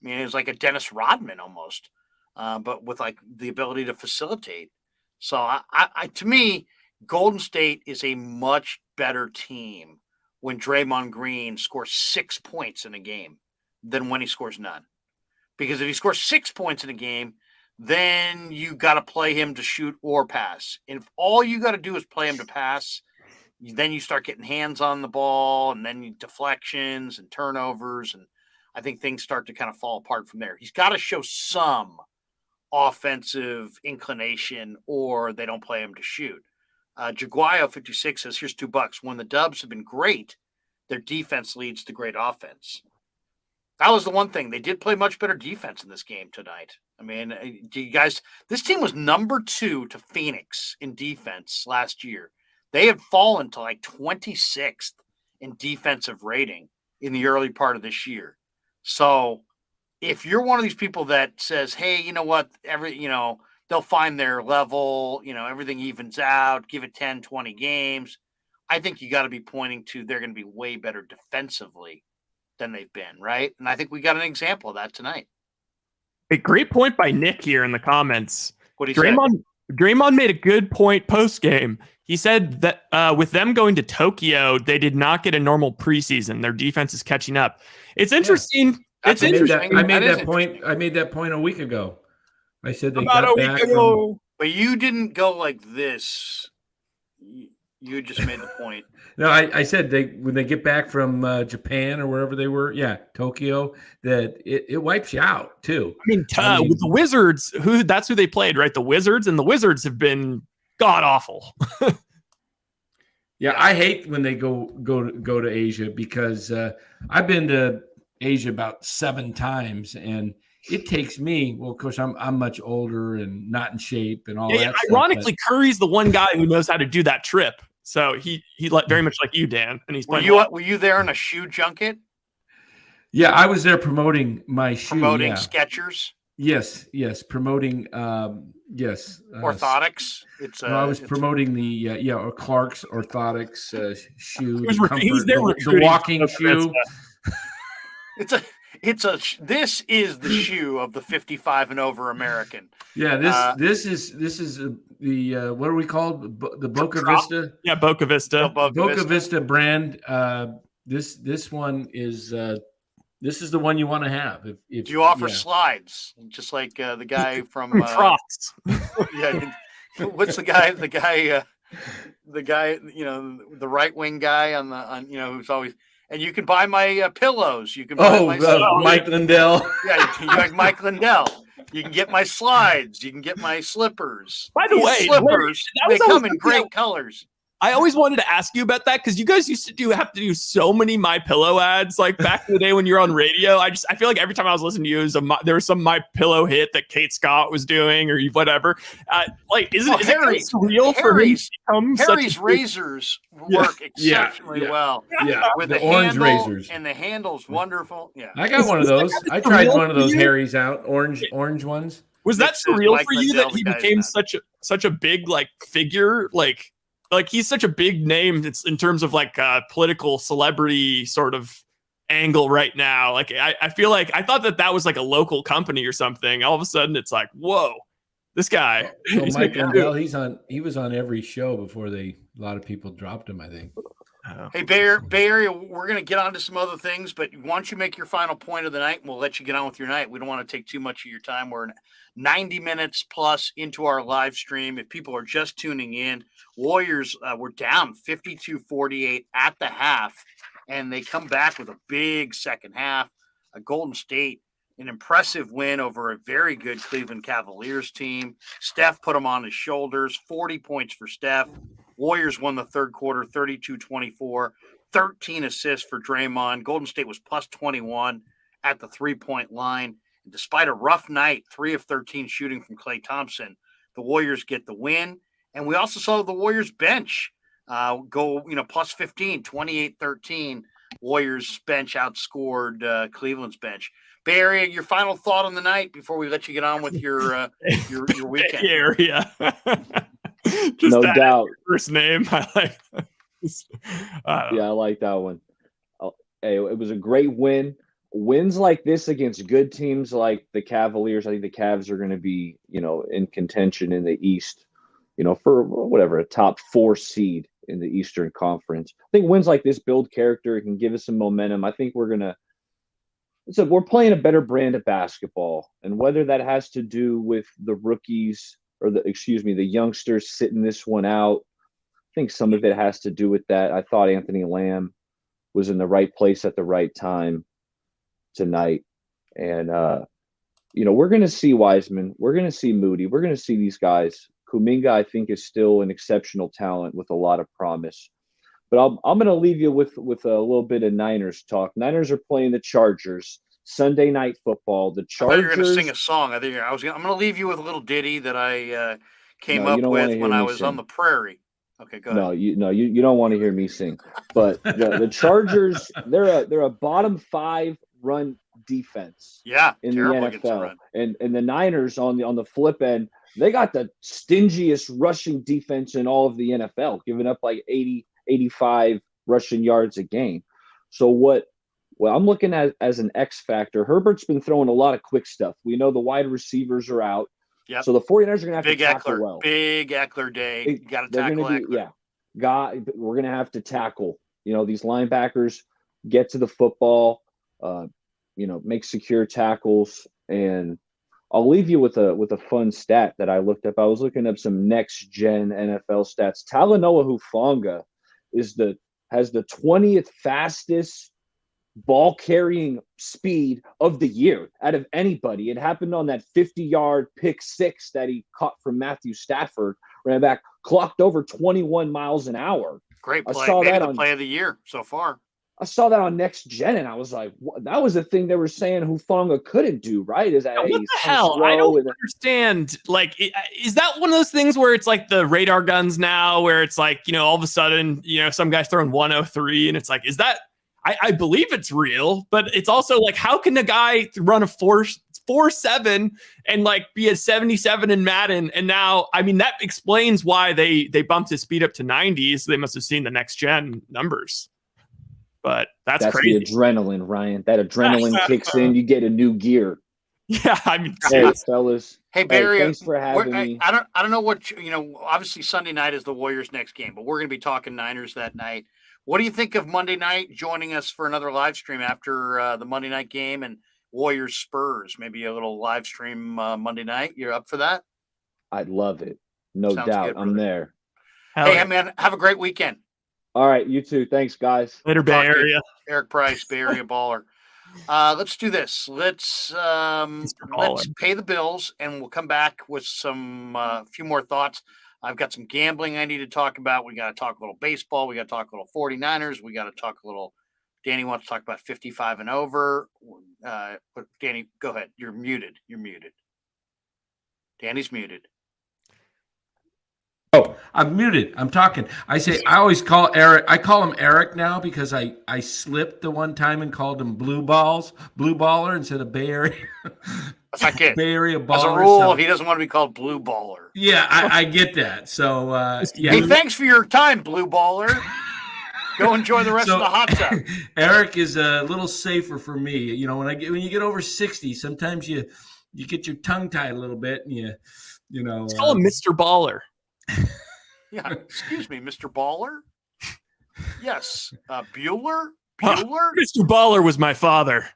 I mean, it's like a Dennis Rodman almost, but with like the ability to facilitate. So I to me, Golden State is a much better team when Draymond Green scores 6 points in a game than when he scores none. Because if he scores 6 points in a game, then you got to play him to shoot or pass. And if all you got to do is play him to pass, then you start getting hands on the ball, and then deflections and turnovers, and I think things start to kind of fall apart from there. He's got to show some offensive inclination, or they don't play him to shoot. Jaguayo 56 says, here's $2. When the Dubs have been great, their defense leads to great offense. That was the one thing. They did play much better defense in this game tonight. I mean, do you guys, this team was number 2 to Phoenix in defense last year. They had fallen to like 26th in defensive rating in the early part of this year. So if you're one of these people that says, hey, you know what, they'll find their level, everything evens out, give it 10, 20 games, I think you got to be pointing to they're going to be way better defensively than they've been, right? And I think we got an example of that tonight. A great point by Nick here in the comments. What he Draymond made a good point post-game. He said that with them going to Tokyo, they did not get a normal preseason. Their defense is catching up. It's interesting. Yeah. It's interesting. I made that point a week ago. I said they got back but you didn't go like this. You just made the point. No, I said when they get back from Japan or wherever they were, Tokyo, that it wipes you out too. I mean, with the Wizards, that's who they played, right? The Wizards, and the Wizards have been god awful. Yeah, I hate when they go to Asia, because I've been to Asia about 7 times, and it takes me. Well, of course, I'm much older and not in shape and all that. Ironically, Curry's the one guy who knows how to do that trip. So he very much like you, Dan. And he's were you there on a shoe junket? Yeah, I was there promoting my shoe. Promoting Skechers. Yes, promoting. Yes, orthotics. I was promoting the or Clark's orthotics shoe. He's there the walking shoe. This is the shoe of the 55 and over American. Yeah, this is the what are we called? The Boca Vista. Yeah, Boca Vista. Boca Vista brand. This one is. This is the one you want to have. If you offer slides, just like the guy from Crocs. Yeah, what's the guy? The guy, the right wing guy on who's always. And you can buy my pillows. You can buy Mike Lindell. Yeah, you like Mike Lindell. You can get my slides. You can get my slippers. By the way, slippers, they come in great colors. I always wanted to ask you about that, because you guys used to have to do so many My Pillow ads, like back in the day when you were on radio. I feel like every time I was listening to you, there was some My Pillow hit that Kate Scott was doing or whatever. Is it real for Harry's razors work exceptionally well. Yeah, with the orange razors, and the handle's wonderful. Yeah, I got one of those. I tried one of those Harry's out, orange ones. Was that surreal for you that he became such a big figure, like he's such a big name in terms of political celebrity sort of angle right now? Like I feel like I thought that was like a local company or something. All of a sudden it's like, whoa, this guy. Mike Lindell, he was on every show before a lot of people dropped him, I think. Hey, Bay Area, we're going to get on to some other things, but why don't you make your final point of the night, and we'll let you get on with your night. We don't want to take too much of your time. We're 90 minutes plus into our live stream. If people are just tuning in, Warriors were down 52-48 at the half, and they come back with a big second half. Golden State, an impressive win over a very good Cleveland Cavaliers team. Steph put them on his shoulders, 40 points for Steph. Warriors won the third quarter, 32-24, 13 assists for Draymond. Golden State was plus 21 at the three-point line. And despite a rough night, 3 of 13 shooting from Klay Thompson, the Warriors get the win. And we also saw the Warriors bench go, plus 15, 28-13. Warriors bench outscored Cleveland's bench. Bay Area, your final thought on the night before we let you get on with your weekend. Bay Area. Just no doubt. First name. I like. I like that one. Hey, it was a great win. Wins like this against good teams like the Cavaliers, I think the Cavs are going to be, in contention in the East, for whatever, a top 4 seed in the Eastern Conference. I think wins like this build character. It can give us some momentum. I think we're playing a better brand of basketball, and whether that has to do with the rookies or the youngsters sitting this one out think some of it has to do with that. I thought Anthony Lamb was in the right place at the right time tonight. And, we're going to see Wiseman. We're going to see Moody. We're going to see these guys. Kuminga, I think, is still an exceptional talent with a lot of promise. But I'm going to leave you with a little bit of Niners talk. Niners are playing the Chargers Sunday Night Football. The Chargers. I thought you were going to sing a song. I'm going to leave you with a little ditty that I came up with when I was on the prairie. Okay, go ahead. You don't want to hear me sing. But the Chargers, they're a bottom 5 run defense. Yeah, in the NFL. And the Niners on the flip end, they got the stingiest rushing defense in all of the NFL, giving up like 85 rushing yards a game. So what I'm looking at as an X factor, Herbert's been throwing a lot of quick stuff. We know the wide receivers are out. Yep. So the 49ers are going to have to tackle well. Big Eckler day. You got to tackle Eckler. We're going to have to tackle. These linebackers get to the football, make secure tackles. And I'll leave you with a fun stat that I looked up. I was looking up some next gen NFL stats. Talanoa Hufanga has the 20th fastest ball carrying speed of the year out of anybody. It happened on that 50-yard pick six that he caught from Matthew Stafford, ran back, clocked over 21 miles an hour. Great play. Maybe the play of the year so far. I saw that on Next Gen, and I was like, that was the thing they were saying Hufanga couldn't do, right? Is that what the hell? I don't understand. Like, is that one of those things where it's like the radar guns now, where it's like, all of a sudden, some guy's throwing 103, and it's like, is that? I believe it's real, but it's also like, how can a guy run a 4.7 and like be a 77 in Madden? And now, that explains why they bumped his speed up to 90s. They must have seen the Next gen numbers. But that's crazy. The adrenaline, Ryan. That adrenaline kicks in. You get a new gear. Yeah, hey, fellas. Hey, Barry. Thanks for having me. I don't know what obviously Sunday night is the Warriors' next game, but we're going to be talking Niners that night. What do you think of Monday night joining us for another live stream after the Monday night game and Warriors Spurs? Maybe a little live stream Monday night. You're up for that? I'd love it. No doubt. I'm there. Hey, man, have a great weekend. All right, you too. Thanks, guys. Later, Bay Area. Eric Price, BayareaBaller. Let's do this. Let's pay the bills, and we'll come back with some few more thoughts. I've got some gambling I need to talk about. We got to talk a little baseball. We got to talk a little 49ers. We got to talk a little. Danny wants to talk about 55 and over. But Danny, go ahead. You're muted. Danny's muted. Oh, I'm muted. I'm talking. I always call Eric. I call him Eric now because I slipped the one time and called him Blue Baller instead of Bay Area. That's not good. BayareaBaller. As a rule, he doesn't want to be called Blue Baller. Yeah, I get that. So, yeah. Hey, thanks for your time, Blue Baller. Go enjoy the rest of the hot tub. Eric is a little safer for me. When you get over 60, sometimes you get your tongue tied a little bit, and Let's call him Mr. Baller. Yeah, excuse me, Mr. Baller. Yes, Bueller. Mr. Baller was my father.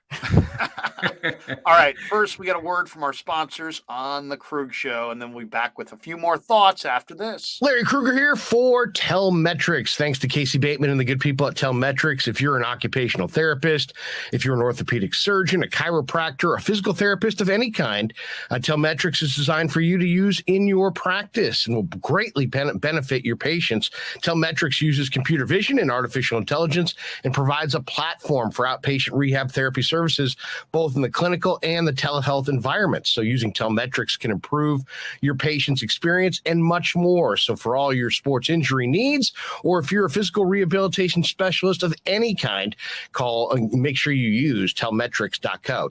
All right, first we got a word from our sponsors on the Krueg Show, and then we'll be back with a few more thoughts after this. Larry Krueger here for Telmetrics. Thanks to Casey Bateman and the good people at Telmetrics. If you're an occupational therapist, if you're an orthopedic surgeon, a chiropractor, a physical therapist of any kind, Telmetrics is designed for you to use in your practice and will greatly benefit your patients. Telmetrics uses computer vision and artificial intelligence and provides a platform for outpatient rehab therapy services, both in the clinical and the telehealth environments. So using Telmetrics can improve your patient's experience and much more. So for all your sports injury needs, or if you're a physical rehabilitation specialist of any kind, make sure you use telmetrics.co,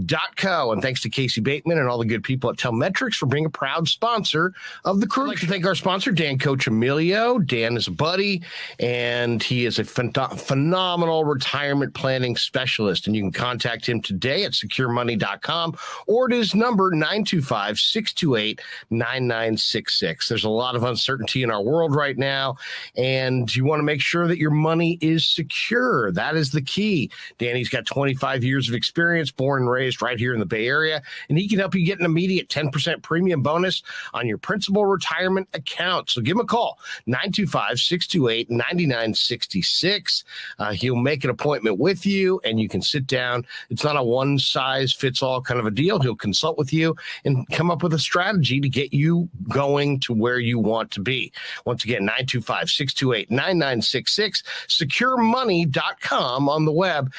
TELMETRIX.co. And thanks to Casey Bateman and all the good people at Telmetrics for being a proud sponsor of the Krueg. I'd like to thank our sponsor, Dan Coccimilgio. Dan is a buddy, and he is a phenomenal personal retirement planning specialist. And you can contact him today at securemoney.com or at his number 925-628-9966. There's a lot of uncertainty in our world right now, and you want to make sure that your money is secure. That is the key. Danny's got 25 years of experience, born and raised right here in the Bay Area, and he can help you get an immediate 10% premium bonus on your principal retirement account. So give him a call, 925-628-9966. He'll make an appointment with you, and you can sit down. It's not a one-size-fits-all kind of a deal. He'll consult with you and come up with a strategy to get you going to where you want to be. Once again, 925-628-9966, securemoney.com on the web.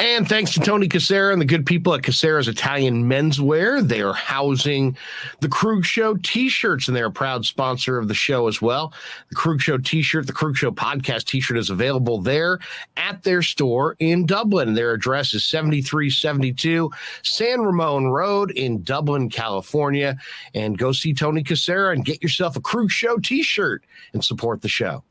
And thanks to Tony Cassera and the good people at Cassera's Italian Menswear. They are housing the Krueg Show t-shirts, and they're a proud sponsor of the show as well. The Krueg Show t-shirt, the Krueg Show podcast t-shirt is available there at their store in Dublin. Their address is 7372 San Ramon Road in Dublin, California. And go see Tony Cassera and get yourself a Krueg Show t-shirt and support the show.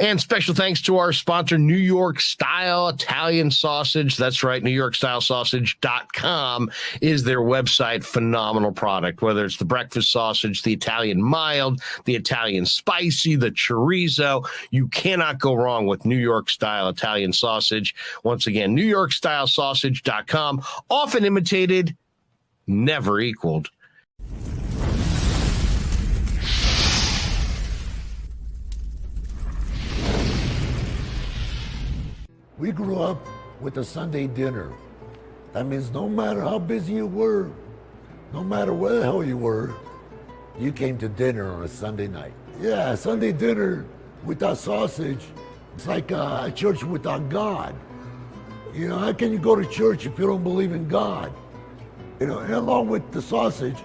And special thanks to our sponsor, New York Style Italian Sausage. That's right, NewYorkStyleSausage.com is their website. Phenomenal product, whether it's the breakfast sausage, the Italian mild, the Italian spicy, the chorizo. You cannot go wrong with New York Style Italian Sausage. Once again, NewYorkStyleSausage.com. Often imitated, never equaled. We grew up with a Sunday dinner. That means no matter how busy you were, no matter where the hell you were, you came to dinner on a Sunday night. Yeah, Sunday dinner without sausage, it's like a church without God. You know, how can you go to church if you don't believe in God? You know, and along with the sausage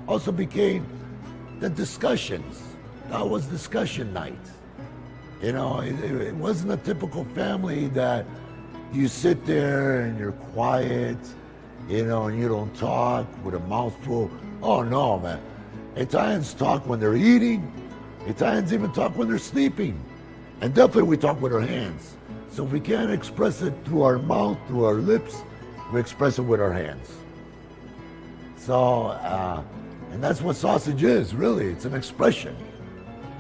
also became the discussions. That was discussion night. You know, it wasn't a typical family that you sit there and you're quiet, you know, and you don't talk with a mouthful. Oh no, man. Italians talk when they're eating. Italians even talk when they're sleeping. And definitely we talk with our hands. So if we can't express it through our mouth, through our lips, we express it with our hands. So, and that's what sausage is, really. It's an expression,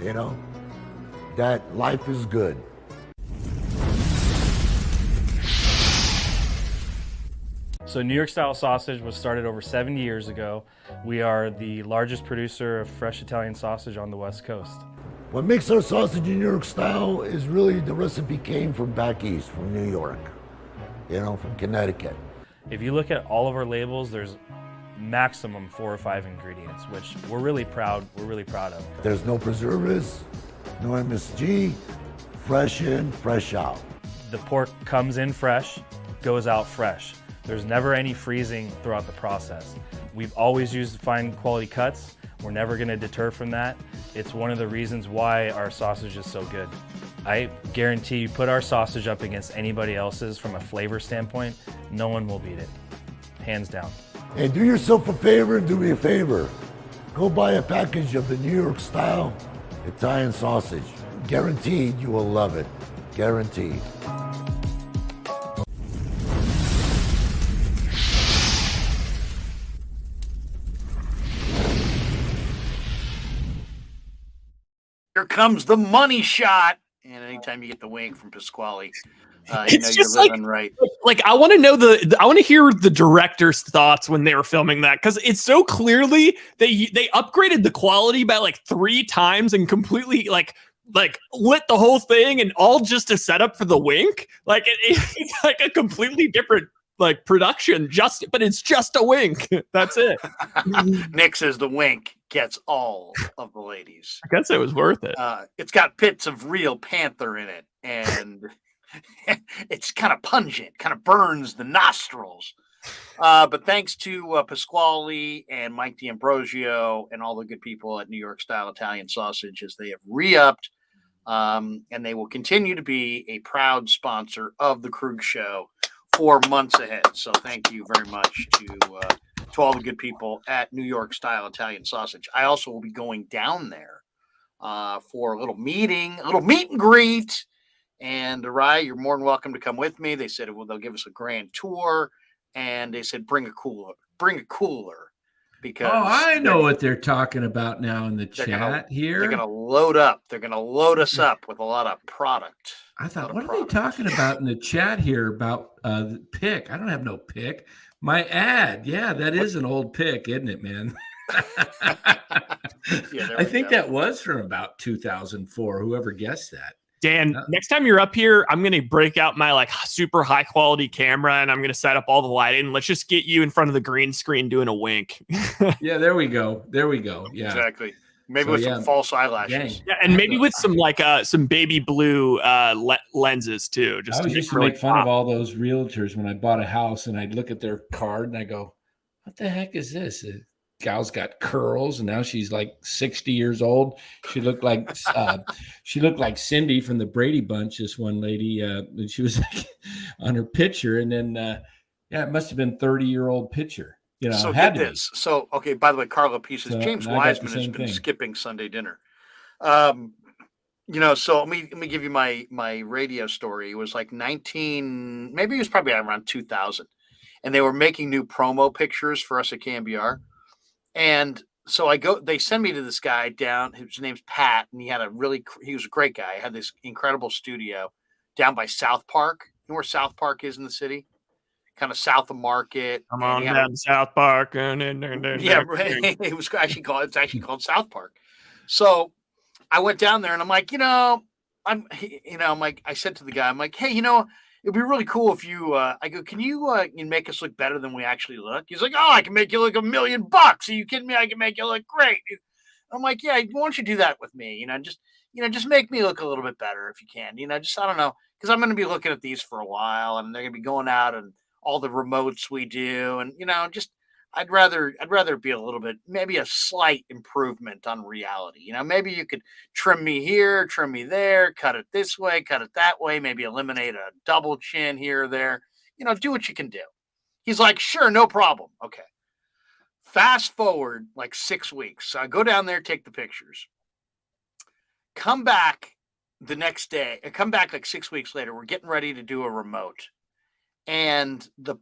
you know, that life is good. So New York Style Sausage was started over 70 years ago. We are the largest producer of fresh Italian sausage on the West Coast. What makes our sausage in New York style is really the recipe came from back east, from New York, you know, from Connecticut. If you look at all of our labels, there's maximum 4 or 5 ingredients, which we're really proud of. There's no preservatives, no MSG, fresh in, fresh out. The pork comes in fresh, goes out fresh. There's never any freezing throughout the process. We've always used fine quality cuts. We're never gonna deter from that. It's one of the reasons why our sausage is so good. I guarantee you put our sausage up against anybody else's from a flavor standpoint, no one will beat it, hands down. Hey, do yourself a favor and do me a favor. Go buy a package of the New York style Italian sausage. Guaranteed you will love it. Guaranteed. Here comes the money shot. And anytime you get the wink from Pasquale, you know It's you're just like- living right. Like, I want to know I want to hear the director's thoughts when they were filming that, because it's so clearly they upgraded the quality by like 3 times and completely like lit the whole thing, and all just to set up for the wink. Like it's like a completely different like production, but it's just a wink. That's it. Nick says the wink gets all of the ladies. I guess it was worth it. It's got bits of real panther in it, and it's kind of pungent, kind of burns the nostrils. But thanks to Pasquale and Mike D'Ambrosio and all the good people at New York Style Italian Sausage, as they have re-upped, and they will continue to be a proud sponsor of the Krueg Show for months ahead. So thank you very much to all the good people at New York Style Italian Sausage. I also will be going down there for a little meeting, a little meet and greet. And Rye, you're more than welcome to come with me. They said, well, they'll give us a grand tour, and they said, bring a cooler, because I know what they're talking about now in the chat here. They're gonna load up. They're gonna load us up with a lot of product. I thought, what are they talking about in the chat here about the pick? I don't have no pick. My ad, yeah, that is an old pick, isn't it, man? I think that was from about 2004. Whoever guessed that. Dan, next time you're up here, I'm going to break out my like super high quality camera and I'm going to set up all the lighting. Let's just get you in front of the green screen doing a wink. Yeah, there we go. Yeah, exactly. Maybe with some false eyelashes. Dang. Yeah, and maybe with some like some baby blue lenses too. Just I used to make fun of all those realtors when I bought a house and I'd look at their card and I go, "What the heck is this?" The gal's got curls and now she's like 60 years old. She looked like Cindy from the Brady Bunch. This one lady, she was like on her picture, and then it must have been 30-year-old picture. You know, so get this. So, okay, by the way, Carla Pieces, James Wiseman has been skipping Sunday dinner. So let me give you my radio story. It was like maybe it was probably around 2000. And they were making new promo pictures for us at KMBR. And so they send me to this guy down, his name's Pat, and he was a great guy. He had this incredible studio down by South Park. You know where South Park is in the city? Kind of south of Market. Come on down to South Park. Yeah, it's actually called South Park. So I went down there and I'm like, I said to the guy, I'm like, hey, it'd be really cool if you, I go, can you make us look better than we actually look? He's like, oh, I can make you look $1 million. Are you kidding me? I can make you look great. I'm like, yeah, why don't you do that with me? Just make me look a little bit better if you can, just, I don't know. Cause I'm going to be looking at these for a while and they're going to be going out and all the remotes we do. And, I'd rather be a little bit, maybe a slight improvement on reality. Maybe you could trim me here, trim me there, cut it this way, cut it that way, maybe eliminate a double chin here or there, do what you can do. He's like, sure, no problem. Okay. Fast forward like 6 weeks. So I go down there, take the pictures, come back the next day, and come back like 6 weeks later. We're getting ready to do a remote. And the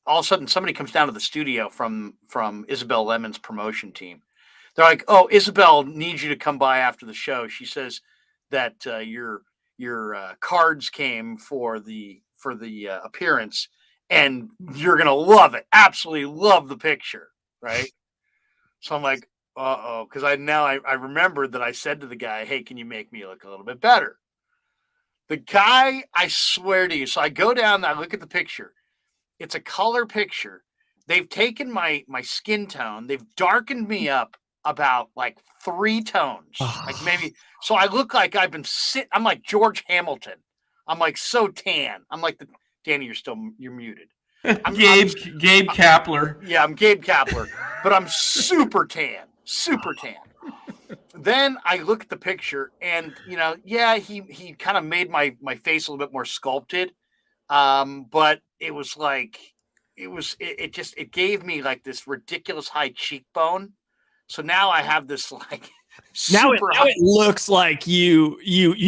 all of a sudden somebody comes down to the studio from Isabel Lemon's promotion team. They're like, oh, Isabel needs you to come by after the show. She says that your cards came for the appearance and you're going to love it. Absolutely love the picture. Right. So I'm like, uh-oh. Cause I remembered that I said to the guy, hey, can you make me look a little bit better? The guy, I swear to you. So I go down, I look at the picture. It's a color picture. They've taken my skin tone. They've darkened me up about like 3 tones. Like maybe. So I look like I've been I'm like George Hamilton. I'm like so tan. I'm like Danny, you're muted. Gabe Kapler. Yeah, I'm Gabe Kapler. But I'm super tan. Super tan. Then I look at the picture and, he kind of made my face a little bit more sculpted. But it was like, it gave me like this ridiculous high cheekbone. So now I have this like, now it looks like you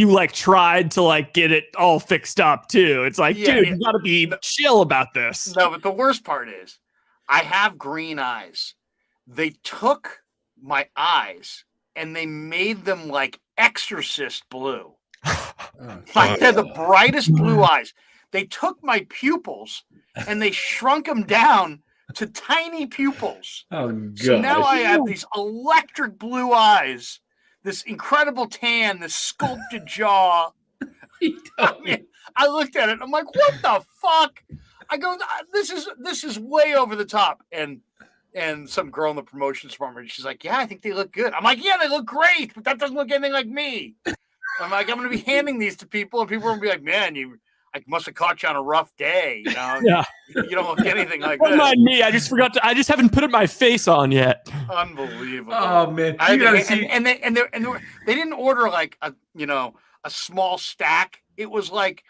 like tried to like get it all fixed up too. It's like, dude, you gotta be chill about this. No, but the worst part is I have green eyes. They took my eyes and they made them like exorcist blue. Like they're the brightest blue eyes. They took my pupils and they shrunk them down to tiny pupils. Oh, God. So now I have these electric blue eyes, this incredible tan, this sculpted jaw. I looked at it and I'm like, what the fuck? I go, this is way over the top. And some girl in the promotions department, she's like, yeah, I think they look good. I'm like, yeah, they look great, but that doesn't look anything like me. I'm like, I'm going to be handing these to people and people are going to be like, man, I must have caught you on a rough day. Yeah. You don't look anything like Don't this. mind me. I just haven't put my face on yet. Unbelievable. Oh man. And they didn't order like a small stack. It was like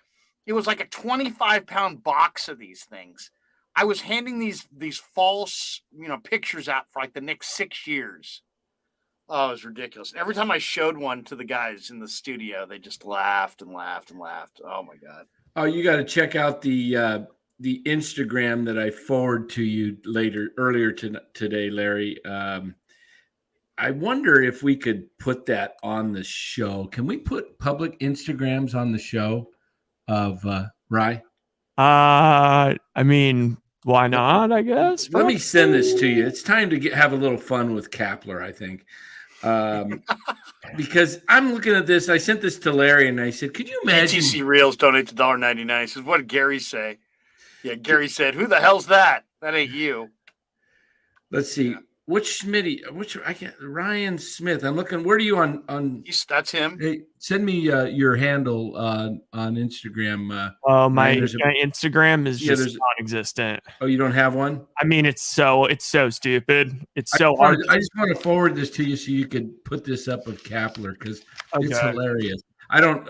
a 25-pound box of these things. I was handing these false, pictures out for like the next 6 years. Oh, it was ridiculous. Every time I showed one to the guys in the studio, they just laughed and laughed and laughed. Oh my God. Oh, you got to check out the Instagram that I forward to you earlier today, Larry. I wonder if we could put that on the show. Can we put public Instagrams on the show of Rye? I mean, why not? I guess. Let me send this to you. It's time to have a little fun with Kapler, I think. Because I'm looking at this. I sent this to Larry and I said, could you imagine? ATC Reels donate to $1.99. He says, what did Gary say? Yeah, Gary said, who the hell's that? That ain't you. Let's see. Which Smitty? I can't. Ryan Smith. I'm looking. Where are you on? That's him. Hey, send me your handle on Instagram. My Instagram is just non-existent. Oh, you don't have one? I mean, it's so stupid. It's so hard. I just want to forward this to you so you could put this up with Kapler because it's hilarious. I don't.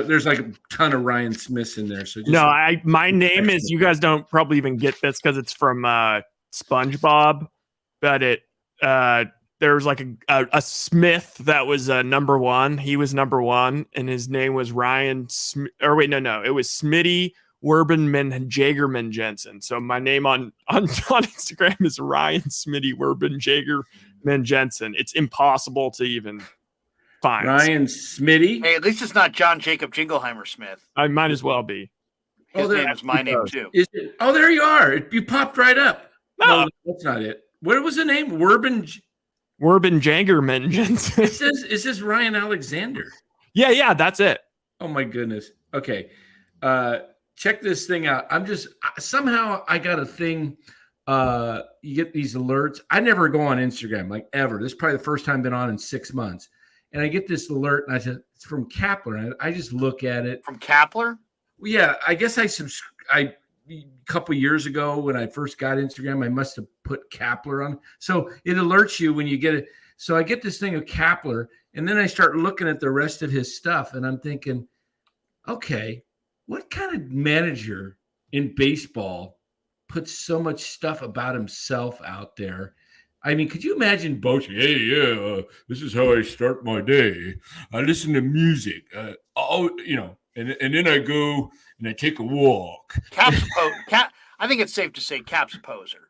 There's like a ton of Ryan Smiths in there. So my name is. You guys don't probably even get this because it's from SpongeBob. But there was like a Smith that was number one. He was number one, and his name was Ryan. It was Smitty Werbenman Jagerman Jensen. So my name on Instagram is Ryan Smitty Werben Jagerman Jensen. It's impossible to even find Ryan Smitty. Hey, at least it's not John Jacob Jingleheimer Smith. I might as well be. His name is my name too. Is it? Oh, there you are. You popped right up. No, that's not it. What was the name? Werben Jagerman Jensen. It says Ryan Alexander. Yeah, that's it. Oh my goodness. Okay. Check this thing out. Somehow I got a thing. You get these alerts. I never go on Instagram, like ever. This is probably the first time I've been on in 6 months. And I get this alert and I said, it's from Kapler. And I just look at it. From Kapler? Well, yeah, I guess a couple years ago when I first got Instagram, I must have put Kapler on. So it alerts you when you get it. So I get this thing of Kapler, and then I start looking at the rest of his stuff, and I'm thinking, okay, what kind of manager in baseball puts so much stuff about himself out there? I mean, could you imagine boasting, hey, this is how I start my day. I listen to music. And then I go and I take a walk. I think it's safe to say Cap's a poser.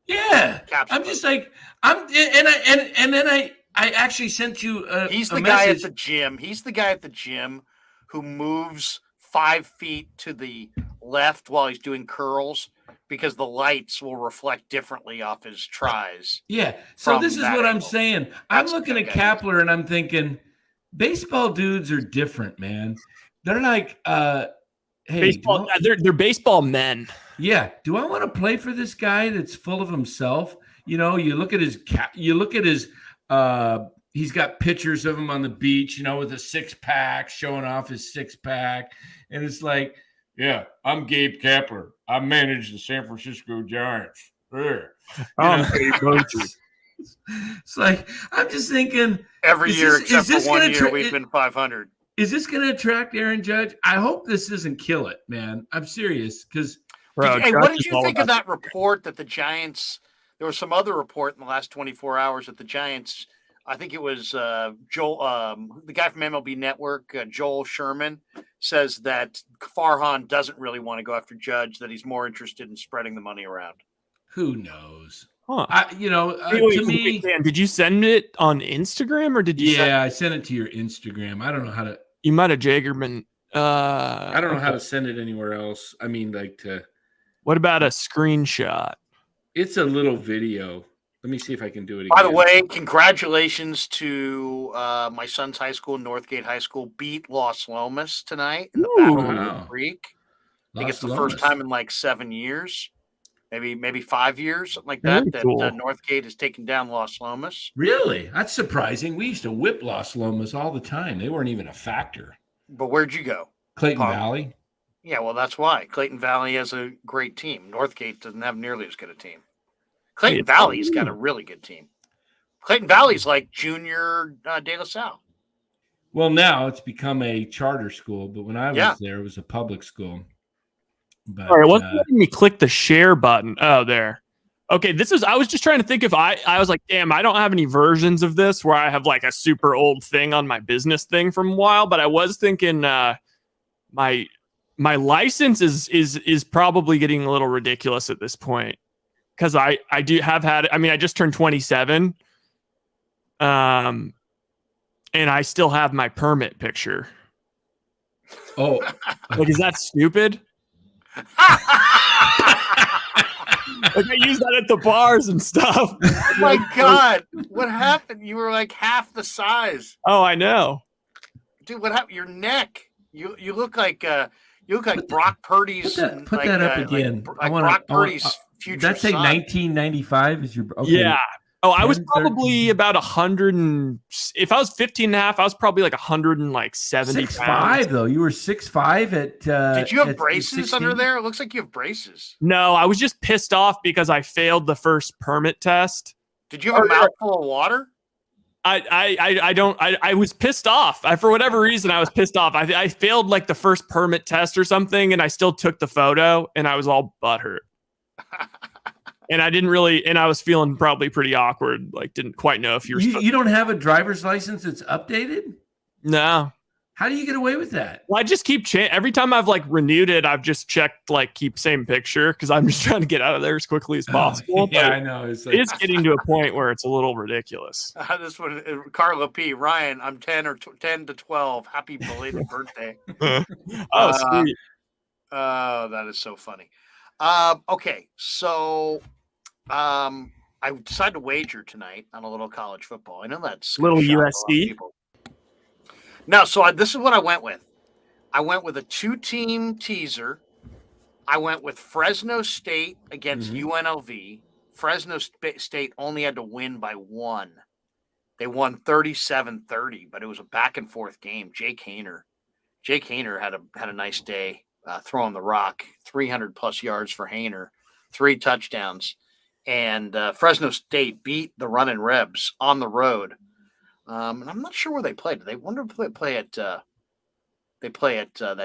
Yeah, I'm just like I actually sent you. He's the guy at the gym. He's the guy at the gym who moves 5 feet to the left while he's doing curls because the lights will reflect differently off his tries. Yeah. So this is what I'm saying. I'm looking at Kapler and I'm thinking, baseball dudes are different, man. They're like, hey, baseball. They're baseball men. Yeah. Do I want to play for this guy that's full of himself? You know, you look at his he's got pictures of him on the beach, with a 6-pack, showing off his 6-pack. And it's like, yeah, I'm Gabe Kapler. I manage the San Francisco Giants. It's like, I'm just thinking. Every year except for 1 year, we've been 500. Is this going to attract Aaron Judge? I hope this doesn't kill it, man. I'm serious because. What did you think of that report that the Giants? There was some other report in the last 24 hours that the Giants. I think it was Joel, the guy from MLB Network, Joel Sherman, says that Farhan doesn't really want to go after Judge. That he's more interested in spreading the money around. Who knows? Huh. To me, Dan, did you send it on Instagram or did you? Yeah, I sent it to your Instagram. I don't know how to. You might have Jagerman. I don't know how to send it anywhere else. I mean, What about a screenshot? It's a little video. Let me see if I can do it again. By the way, congratulations to my son's high school, Northgate High School, beat Los Lomas tonight in the Battle of the Creek. I think it's the first time in like 7 years, maybe 5 years, something like that, cool. Northgate has taken down Los Lomas. Really? That's surprising. We used to whip Los Lomas all the time. They weren't even a factor. But where'd you go? Clayton Valley. Yeah, well, that's why. Clayton Valley has a great team. Northgate doesn't have nearly as good a team. Clayton Valley's got a really good team. Clayton Valley's like junior De La Salle. Well, now it's become a charter school, but when I was there, it was a public school. But, all right, let's let me click the share button. Oh, there. Okay, I was just trying to think if I was like, damn, I don't have any versions of this where I have like a super old thing on my business thing from a while, but I was thinking my license is probably getting a little ridiculous at this point. Because I do have had, I mean, I just turned 27. And I still have my permit picture. Oh, Like, is that stupid? Like, I use that at the bars and stuff. Oh my God. What happened? You were like half the size. Oh, I know. Dude, what happened? Your neck. You look like Brock Purdy's. Put that up again. Brock Purdy's future That's say son. 1995 is your okay. Yeah. Oh, I was 10, probably 13. about 100 and if I was 15 and a half, I was probably like 170 6'5" though. You were 6'5" at Did you have at braces 16? under there? It looks like you have braces. No, I was just pissed off because I failed the first permit test. Did you have a mouthful of water? I was pissed off. For whatever reason, I was pissed off. I failed like the first permit test or something, and I still took the photo, and I was all butthurt. And I didn't really, and I was feeling probably pretty awkward. Like, didn't quite know if you were. You don't have a driver's license that's updated? No. How do you get away with that? Well, I just keep every time I've like renewed it, I've just checked like keep same picture because I'm just trying to get out of there as quickly as possible. Yeah, I know. It's getting to a point where it's a little ridiculous. This one, Carlo P. Ryan, I'm 10 to 12. Happy belated birthday. Oh, sweet. That is so funny. Okay, so I decided to wager tonight on a little college football. I know that's Little shock a lot of USC? people. No, so this is what I went with. I went with a 2-team teaser. I went with Fresno State against UNLV. Fresno State only had to win by 1. They won 37-30, but it was a back and forth game. Jake Haener had a nice day throwing the rock. 300 plus yards for Haener, 3 touchdowns, and Fresno State beat the Runnin' Rebs on the road. And I'm not sure where they played. They wonder if they play at that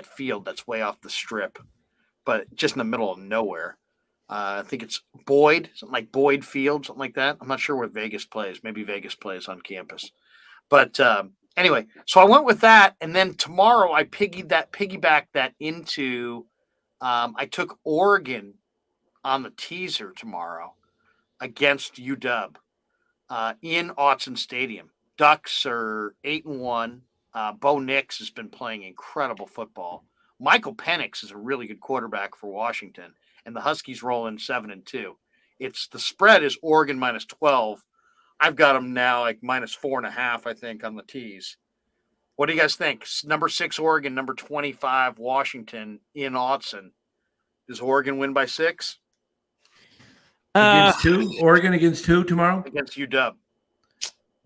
field that's way off the strip, but just in the middle of nowhere. I think it's Boyd, something like Boyd Field, something like that. I'm not sure where Vegas plays. Maybe Vegas plays on campus. But anyway, so I went with that, and then tomorrow I piggybacked that into I took Oregon on the teaser tomorrow against UW in Autzen Stadium. Ducks are 8-1. Bo Nix has been playing incredible football. Michael Penix is a really good quarterback for Washington, and the Huskies roll in 7-2. It's the spread is Oregon minus 12. I've got them now like minus 4.5, I think, on the tees. What do you guys think? Number 6 Oregon, number 25 Washington in Autzen. Does Oregon win by 6? Against 2? Oregon against 2 tomorrow? Against UW.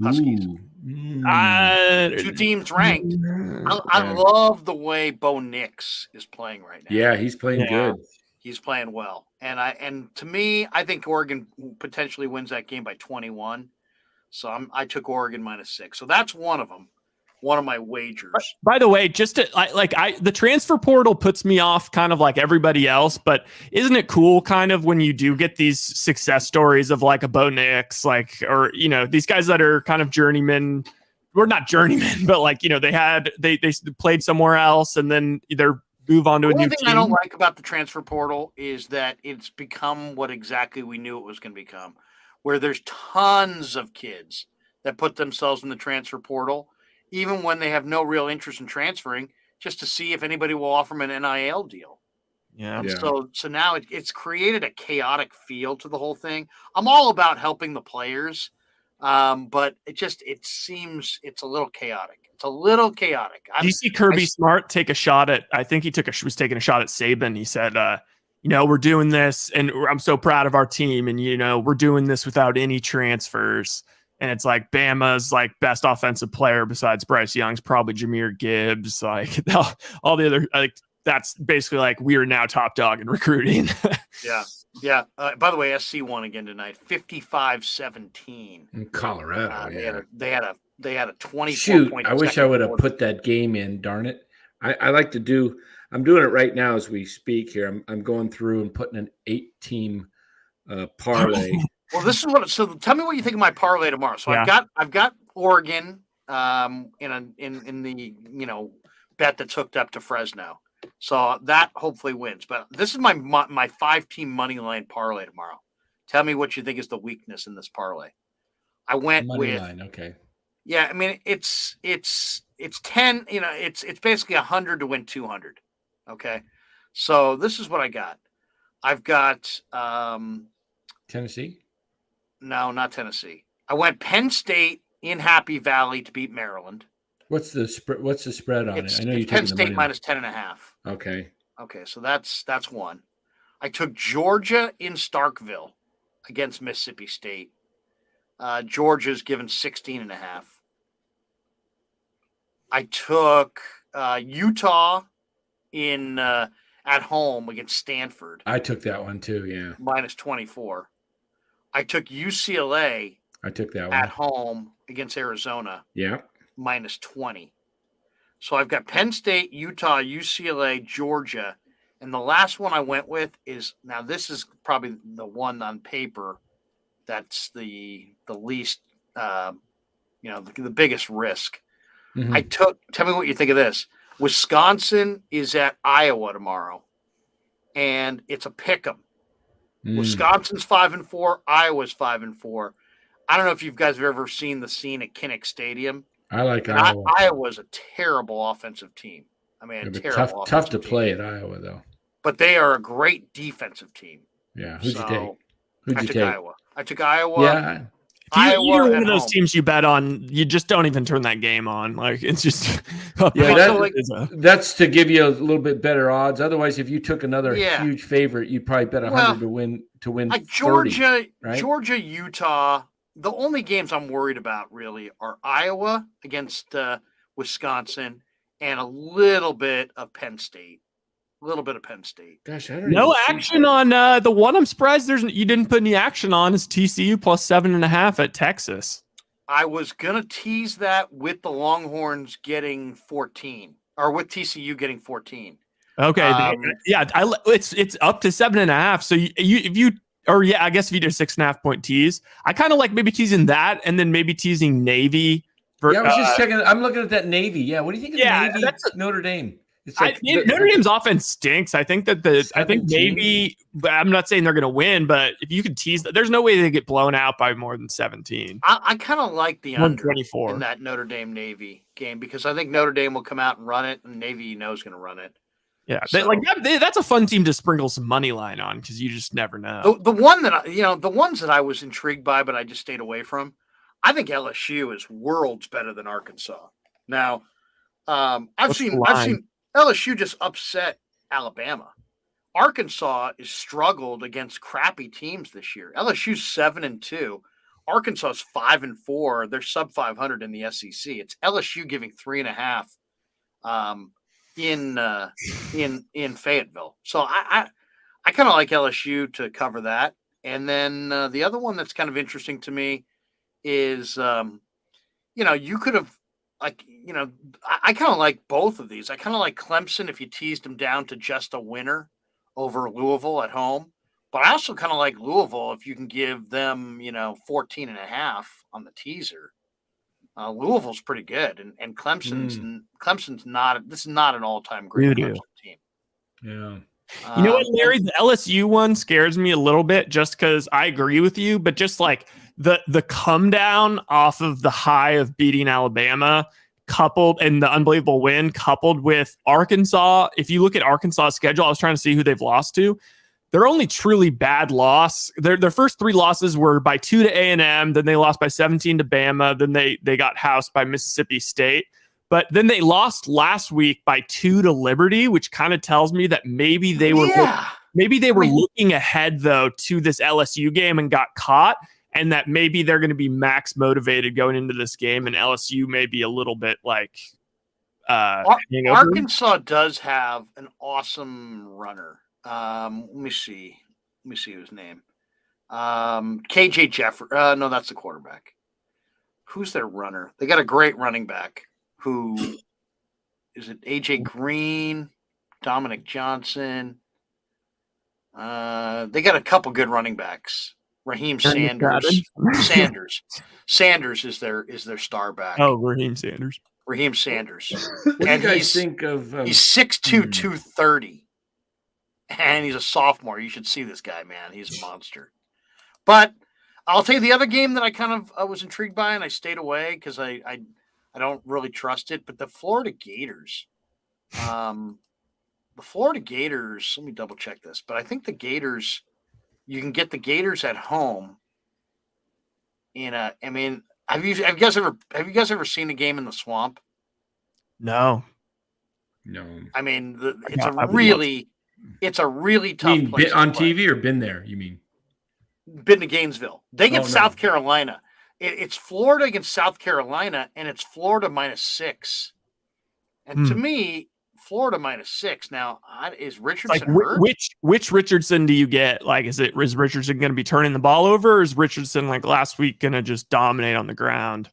Huskies. 2 teams ranked. I love the way Bo Nix is playing right now. Yeah, he's playing good. He's playing well. And to me, I think Oregon potentially wins that game by 21. So I took Oregon minus 6. So that's one of them. One of my wagers. By the way, the transfer portal puts me off kind of like everybody else, but isn't it cool kind of when you do get these success stories of like a Bo Nix, like, or, you know, these guys that are kind of journeymen, or not journeymen, but like, you know, they played somewhere else and then either move on to a new team. The thing I don't like about the transfer portal is that it's become what exactly we knew it was going to become, where there's tons of kids that put themselves in the transfer portal, even when they have no real interest in transferring, just to see if anybody will offer them an NIL deal. Yeah. So now it's created a chaotic feel to the whole thing. I'm all about helping the players, but it seems it's a little chaotic. It's a little chaotic. Do you see Kirby Smart take a shot at? I think was taking a shot at Saban. He said, "You know, we're doing this, and I'm so proud of our team, and you know, we're doing this without any transfers." And it's like Bama's like best offensive player besides Bryce Young's probably Jahmyr Gibbs. Like all the other, like that's basically like we are now top dog in recruiting. Yeah. By the way, SC won again tonight, 55-17 in Colorado. They had a 24 Shoot, point. I wish I would have put that game in. Darn it! I like to do. I'm doing it right now as we speak here. I'm going through and putting an 8-team parlay. Well, this is what. So tell me what you think of my parlay tomorrow. So Yeah. I've got Oregon in the bet that's hooked up to Fresno. So that hopefully wins. But this is my 5-team money line parlay tomorrow. Tell me what you think is the weakness in this parlay. I went Money with line, okay. Yeah, I mean it's 10. It's basically 100 to win 200. Okay, so this is what I got. I've got Tennessee? no, not Tennessee. I went Penn State in Happy Valley to beat Maryland. What's the spread? What's the spread on it? I know you're it's Penn taking the State money minus 10.5. Okay. Okay, so that's one. I took Georgia in Starkville against Mississippi State. Georgia's given 16.5. I took Utah in at home against Stanford. I took that one too, yeah. Minus 24. I took UCLA I took that at one. home against Arizona. Yeah. Minus 20. So I've got Penn State, Utah, UCLA, Georgia. And the last one I went with is, now this is probably the one on paper that's the least, the biggest risk. Mhm. Tell me what you think of this. Wisconsin is at Iowa tomorrow, and it's a pick 'em. Wisconsin's 5-4, Iowa's 5-4. I don't know if you guys have ever seen the scene at Kinnick Stadium. I like And Iowa. Iowa's a terrible offensive team. I mean, Yeah, but terrible tough to offensive play team. at Iowa though. But they are a great defensive team. Yeah. Who'd you take? So Who'd I you took take? Iowa. I took Iowa. Yeah. If either one at of those home. teams you bet on, you just don't even turn that game on. Like it's just Yeah, so, that's to give you a little bit better odds. Otherwise, if you took another Yeah. huge favorite, you'd probably bet 100 to win like 30, Georgia, right? Georgia, Utah. The only games I'm worried about really are Iowa against Wisconsin and a little bit of Penn State. A little bit of Penn State. Gosh, I don't no even see action that. on the one. I'm surprised you didn't put any action on is TCU plus 7.5 at Texas. I was gonna tease that with the Longhorns getting 14, or with TCU getting 14. Okay, it's up to 7.5. So I guess if you did a 6.5 point tease, I kind of like maybe teasing that and then maybe teasing Navy. Yeah, I was just checking. I'm looking at that Navy. Yeah, what do you think of Yeah, Navy Notre Dame? It's like Notre Dame's offense stinks. I think that I think 17? maybe, but I'm not saying they're going to win, but if you could tease that, there's no way they get blown out by more than 17. I kind of like the under 124 in that Notre Dame Navy game because I think Notre Dame will come out and run it, and Navy is going to run it. Yeah, So- that's a fun team to sprinkle some money line on because you just never know. The one that the ones that I was intrigued by, but I just stayed away from. I think LSU is worlds better than Arkansas. Now, I've seen LSU just upset Alabama. Arkansas has struggled against crappy teams this year. LSU's 7-2. Arkansas's 5-4. They're sub 500 in the SEC. It's LSU giving 3.5 in Fayetteville. So I kind of like LSU to cover that. And then the other one that's kind of interesting to me is you could have I kind of like both of these. I kind of like Clemson if you teased them down to just a winner over Louisville at home. But I also kind of like Louisville if you can give them, 14.5 on the teaser. Louisville's pretty good, and Clemson's not. This is not an all-time great Clemson team. Yeah. You know what, Larry? The LSU one scares me a little bit just because I agree with you, but just like the come down off of the high of beating Alabama coupled and the unbelievable win coupled with Arkansas. If you look at Arkansas' schedule, I was trying to see who they've lost to. Their only truly bad loss, their first 3 losses were by 2 to A&M, then they lost by 17 to Bama, then they got housed by Mississippi State. But then they lost last week by 2 to Liberty, which kind of tells me that maybe they were looking ahead though to this LSU game and got caught, and that maybe they're going to be max motivated going into this game, and LSU may be a little bit like Arkansas does have an awesome runner. Let me see his name. KJ Jeffrey. No, that's the quarterback. Who's their runner? They got a great running back. Who is it? AJ Green, Dominic Johnson. They got a couple good running backs. Raheem Sanders. Sanders is their star back. Oh, Raheem Sanders. Raheem Sanders. What do you guys think of? He's 6'2", 230, and he's a sophomore. You should see this guy, man. He's a monster. But I'll tell you the other game that I was intrigued by, and I stayed away because I don't really trust it. But the Florida Gators, let me double check this. But I think the Gators, you can get the Gators at home. Have you guys ever seen a game in the Swamp? No. I mean, it's a really tough place on TV or been there, you mean? Been to Gainesville. They get South Carolina. It's Florida against South Carolina, and it's Florida -6. And to me, Florida -6. Now, is Richardson hurt? Which Richardson do you get? Like, is Richardson going to be turning the ball over, or is Richardson like last week going to just dominate on the ground?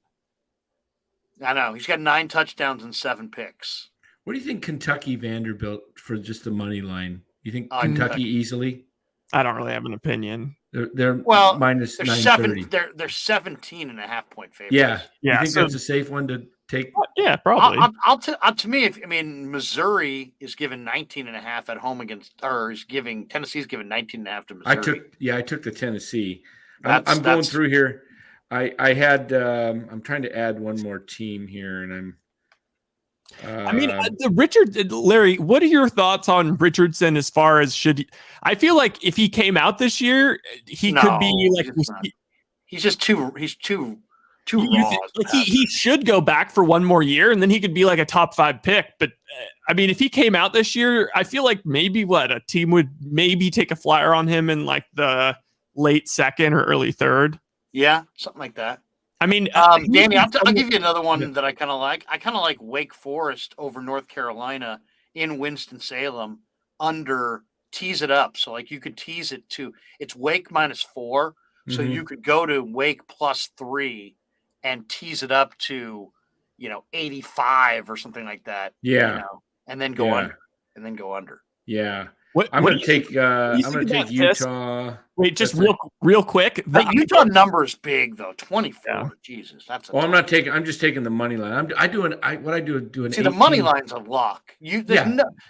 I know. He's got 9 touchdowns and 7 picks. What do you think Kentucky Vanderbilt for just the money line? You think Kentucky easily? I don't really have an opinion. They're minus 930. They're 17.5 point favorites. Yeah. You think that's a safe one to take? Yeah, probably. To me, Missouri is given 19.5 at home Tennessee's given 19.5 to Missouri. I took the Tennessee. I'm going through here. I had I'm trying to add one more team here, and I'm. Larry, what are your thoughts on Richardson as far as I feel like if he came out this year, he could be like he's too raw. He should go back for one more year and then he could be like a top 5 pick. But if he came out this year, I feel like maybe a team would maybe take a flyer on him in like the late 2nd or early 3rd. Yeah, something like that. Danny, I'll give you another one that I kind of like. I kind of like Wake Forest over North Carolina in Winston-Salem under tease it up. So like you could tease it to it's Wake -4. So you could go to Wake +3 and tease it up to, 85 or something like that. Yeah. And then go under. Yeah. I'm going to take Utah. Wait, just real quick. The Utah number is big though. 24. Yeah. Jesus, that's. I'm just taking the money line. See, the money line's a lock.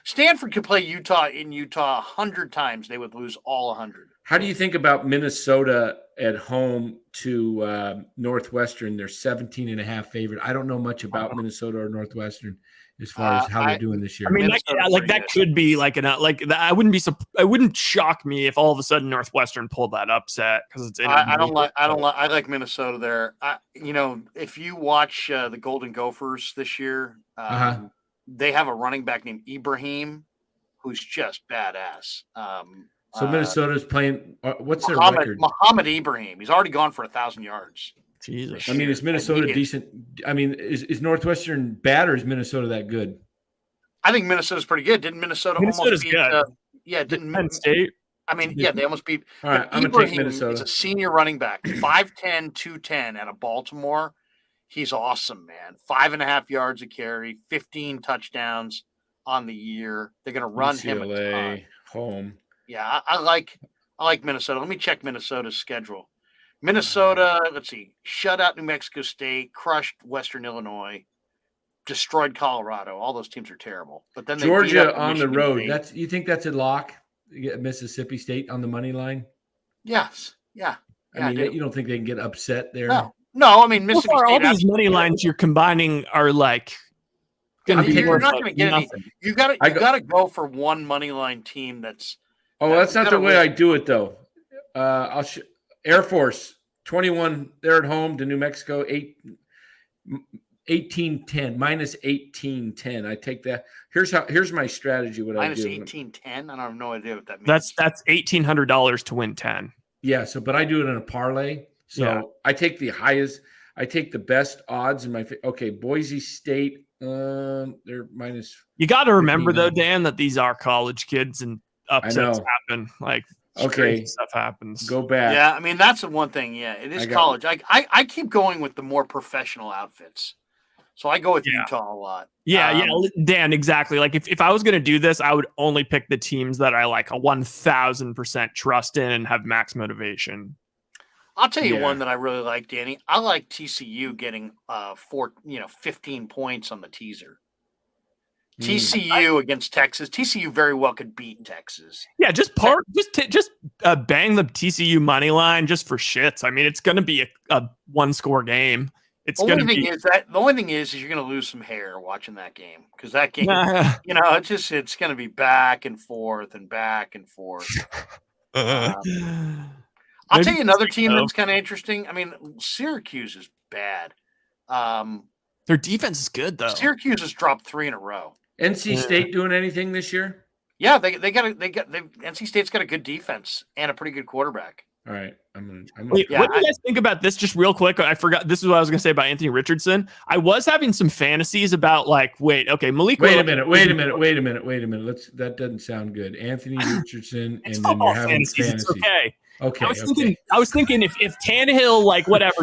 Stanford could play Utah in Utah 100 times. They would lose all 100. How do you think about Minnesota at home to Northwestern? They're 17.5 favorite. I don't know much about Minnesota or Northwestern as far as how they're doing this year. That could be I wouldn't shock me if all of a sudden Northwestern pulled that upset because it's. I like Minnesota there. If you watch the Golden Gophers this year, they have a running back named Ibrahim, who's just badass. So Minnesota's playing. What's their record? Muhammad Ibrahim. He's already gone for 1,000 yards. Jesus. Is Minnesota decent? Is Northwestern bad or is Minnesota that good? I think Minnesota's pretty good. Didn't Minnesota's almost beat? Didn't Penn State? They almost beat. All right, I'm going to take Minnesota. He's a senior running back, 5'10", 210 out of Baltimore. He's awesome, man. 5.5 yards a carry, 15 touchdowns on the year. They're going to run him a ton. Home. Yeah, I like Minnesota. Let me check Minnesota's schedule. Minnesota, let's see, shut out New Mexico State, crushed Western Illinois, destroyed Colorado. All those teams are terrible. But then Georgia on the road. State. You think that's a lock? You get Mississippi State on the money line? Yes. Yeah. You don't think they can get upset there? No. Mississippi State. All these money lines you're combining are like going to be. You're not going to get any. You got to go for one money line team that's. Oh, that's not the way I do it though. Air Force 21. They're at home to New Mexico. 18-10 minus 18-10. I take that. Here's my strategy. What minus I do 18-10. I have no idea what that means. That's $1,800 to win 10. Yeah. But I do it in a parlay. So I take the highest. I take the best odds in my. Okay, Boise State. They're minus. You got to remember though, Dan, that these are college kids and upsets happen. Like. Okay, stuff happens. Go back. Yeah, that's the one thing. Yeah, it is college. I keep going with the more professional outfits. So I go with Utah a lot. Yeah, Dan, exactly. Like if I was going to do this, I would only pick the teams that I like a 1000% trust in and have max motivation. I'll tell you one that I really like, Danny. I like TCU getting 15 points on the teaser. TCU against Texas. TCU very well could beat Texas. Yeah, just bang the TCU money line just for shits. I mean, it's going to be a one-score game. It's the going to be the only thing is you're going to lose some hair watching that game because that game, it's going to be back and forth and back and forth. I'll tell you another team that's kind of interesting. I mean, Syracuse is bad. Their defense is good though. Syracuse has dropped 3 in a row. NC State doing anything this year? Yeah, NC State's got a good defense and a pretty good quarterback. All right. What do you guys think about this? Just real quick. I forgot. This is what I was going to say about Anthony Richardson. I was having some fantasies about Malik. Wait a minute. That doesn't sound good. Anthony Richardson, and then you're having fantasies. It's okay. Okay. I was thinking if Tannehill,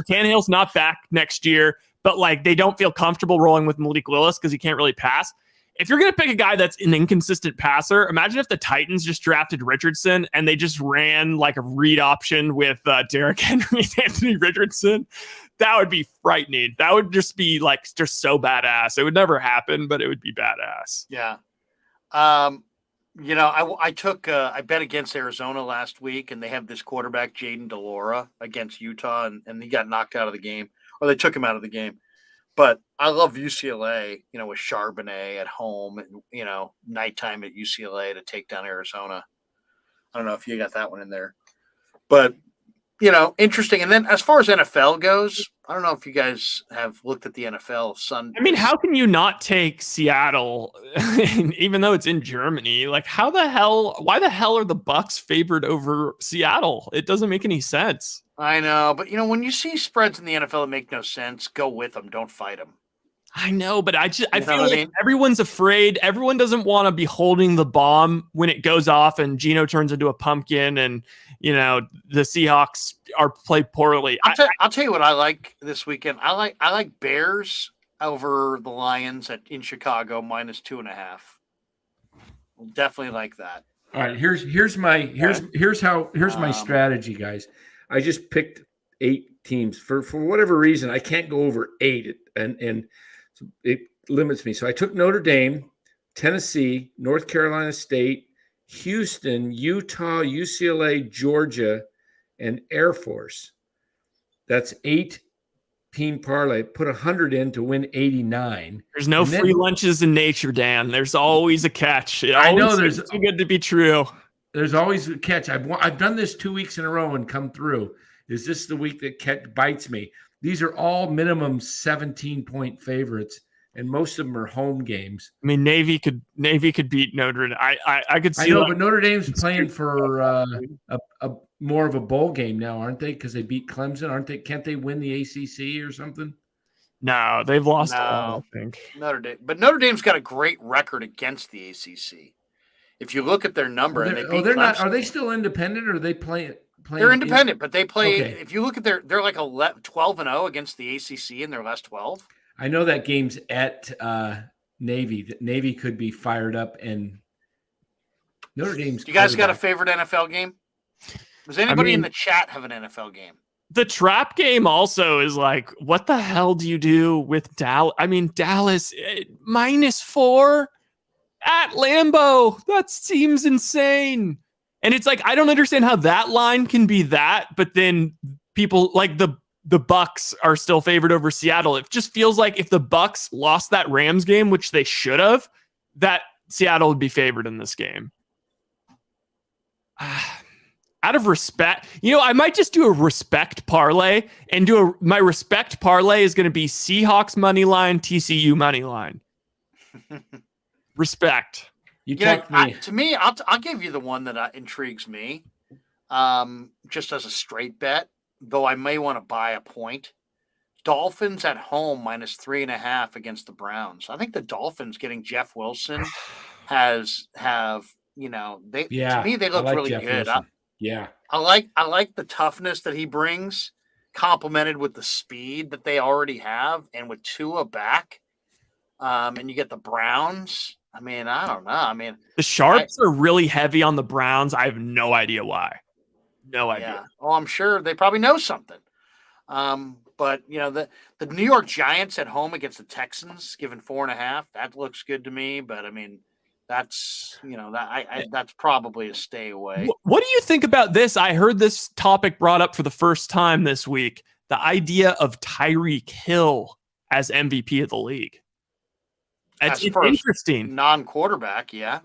Tannehill's not back next year, but they don't feel comfortable rolling with Malik Willis because he can't really pass. If you're going to pick a guy that's an inconsistent passer, imagine if the Titans just drafted Richardson and they just ran a read option with Derrick Henry and Anthony Richardson. That would be frightening. That would just be just so badass. It would never happen, but it would be badass. Yeah. I bet against Arizona last week, and they have this quarterback, Jaden DeLora, against Utah, and he got knocked out of the game, or they took him out of the game. But I love UCLA, with Charbonnet at home and, nighttime at UCLA to take down Arizona. I don't know if you got that one in there. But, interesting. And then as far as NFL goes, I don't know if you guys have looked at the NFL Sunday. I mean, how can you not take Seattle, even though it's in Germany? Why the hell are the Bucks favored over Seattle? It doesn't make any sense. I know, but when you see spreads in the NFL that make no sense, go with them. Don't fight them. I know, but I feel like everyone's afraid. Everyone doesn't want to be holding the bomb when it goes off and Geno turns into a pumpkin and, the Seahawks play poorly. I'll tell you what I like this weekend. I like Bears over the Lions in Chicago -2.5. Definitely like that. All right, here's my strategy, guys. I just picked 8 teams for whatever reason. I can't go over 8, and it limits me. So I took Notre Dame, Tennessee, North Carolina State, Houston, Utah, UCLA, Georgia, and Air Force. That's 8-team parlay. Put 100 in to win 89. There's no free lunches in nature, Dan. There's always a catch. I know there's too good to be true. There's always a catch. I've done this 2 weeks in a row and come through. Is this the week that bites me? These are all minimum 17-point favorites, and most of them are home games. I mean, Navy could beat Notre Dame. I could see. I know, but Notre Dame's playing for a more of a bowl game now, aren't they? Because they beat Clemson, aren't they? Can't they win the ACC or something? No, they've lost all, I think. Notre Dame's got a great record against the ACC. If you look at their number, they're not. Are they still independent, or are they playing? They're independent, but they play. Okay. If you look at they're 12-0 against the ACC in their last 12. I know that game's at Navy. That Navy could be fired up, and Notre Dame's. You guys got a favorite NFL game? Does anybody in the chat have an NFL game? The trap game also is what the hell do you do with Dallas? I mean, Dallas -4. At Lambeau, that seems insane. And it's I don't understand how that line can be that, but then people the Bucks are still favored over Seattle. It just feels like if the Bucks lost that Rams game, which they should have, that Seattle would be favored in this game. Out of respect, I might just do a respect parlay and my respect parlay is going to be Seahawks money line, TCU money line. Respect. To me, I'll give you the one that intrigues me, just as a straight bet. Though I may want to buy a point. Dolphins at home -3.5 against the Browns. I think the Dolphins getting Jeff Wilson to me they look really good. I like the toughness that he brings. complemented with the speed that they already have, and with Tua back, and you get the Browns. I mean, I don't know. I mean, The Sharps are really heavy on the Browns. I have no idea why. No idea. yeah. Oh, I'm sure they probably know something. But the New York Giants at home against the Texans, given 4.5, that looks good to me. But I mean, that's that's probably a stay away. What do you think about this? I heard this topic brought up for the first time this week. The idea of Tyreek Hill as MVP of the league. It's interesting. Non-quarterback, yeah.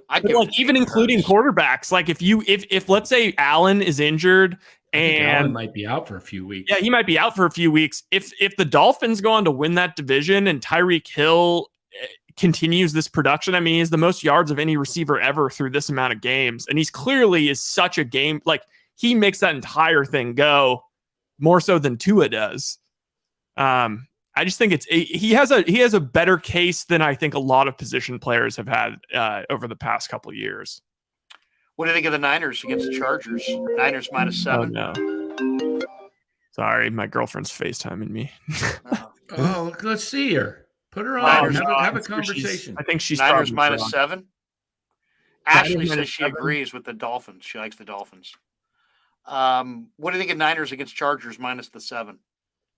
Even including quarterbacks, like if let's say Allen is injured and Allen might be out for a few weeks. Yeah, he might be out for a few weeks. If the Dolphins go on to win that division and Tyreek Hill continues this production, I mean, he's the most yards of any receiver ever through this amount of games, and he's clearly is such a game, like he makes that entire thing go more so than Tua does. I just think he has a better case than I think a lot of position players have had over the past couple of years. What do you think of the Niners against the Chargers? Niners -7. Oh, no. Sorry, my girlfriend's FaceTiming me. Oh, let's see her. Put her on. Have a conversation. I think she's Niners -7. Ashley says she agrees with the Dolphins. She likes the Dolphins. What do you think of Niners against Chargers -7?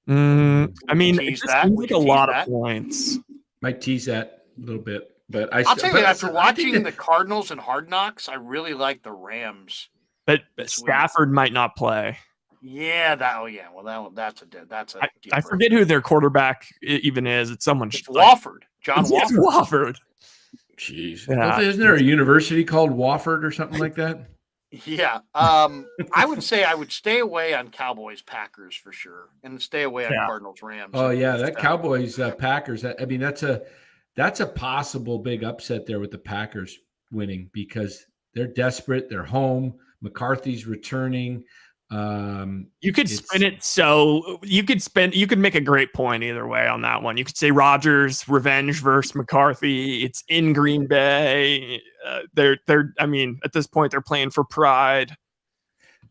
I mean, it just seems like a lot of points. Might tease that a little bit, but I'll tell you, after watching the Cardinals and Hard Knocks, I really like the Rams. But Stafford might not play. Yeah, that's a. I forget who their quarterback even is. It's someone. It's Wofford. John Wofford. Wofford. Jeez, isn't there a university called Wofford or something like that? Yeah. I would say I would stay away on Cowboys Packers for sure, and stay away on Cardinals Rams. Oh yeah, that Cowboys Packers. I mean, that's a possible big upset there with the Packers winning because they're desperate. They're home. McCarthy's returning. You could spin it so you could make a great point either way on that one. You could say Rodgers revenge versus McCarthy. It's in Green Bay. They're I mean, at this point they're playing for pride.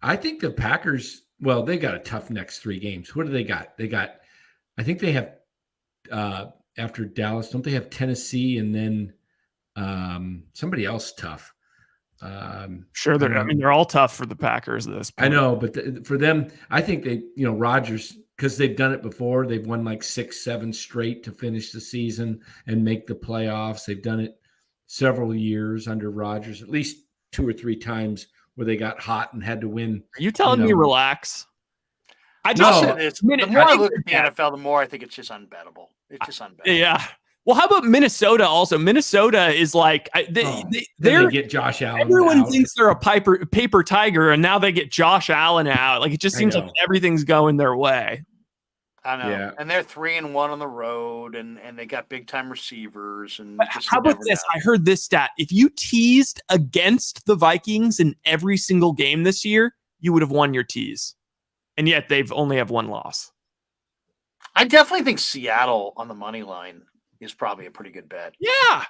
I think the Packers, well, they got a tough next 3 games. What do they got? I think they have after Dallas, don't they have Tennessee and then somebody else tough? Sure, they're all tough for the Packers at this point. I know, but for them, I think they, Rodgers, because they've done it before. They've won like 6-7 straight to finish the season and make the playoffs. They've done it several years under Rodgers, at least 2 or 3 times where they got hot and had to win. Are you telling me relax? The more I look at the NFL, the more I think it's just unbettable. It's just unbettable. Yeah. Well, how about Minnesota also? Minnesota is like they get Josh Allen. Everyone thinks they're a paper tiger, and now they get Josh Allen out. Like it just seems like everything's going their way. I know. Yeah. And they're 3-1 on the road, and they got big time receivers. And how about this? I heard this stat. If you teased against the Vikings in every single game this year, you would have won your tease. And yet they've only have 1 loss. I definitely think Seattle on the money line is probably a pretty good bet. Yeah.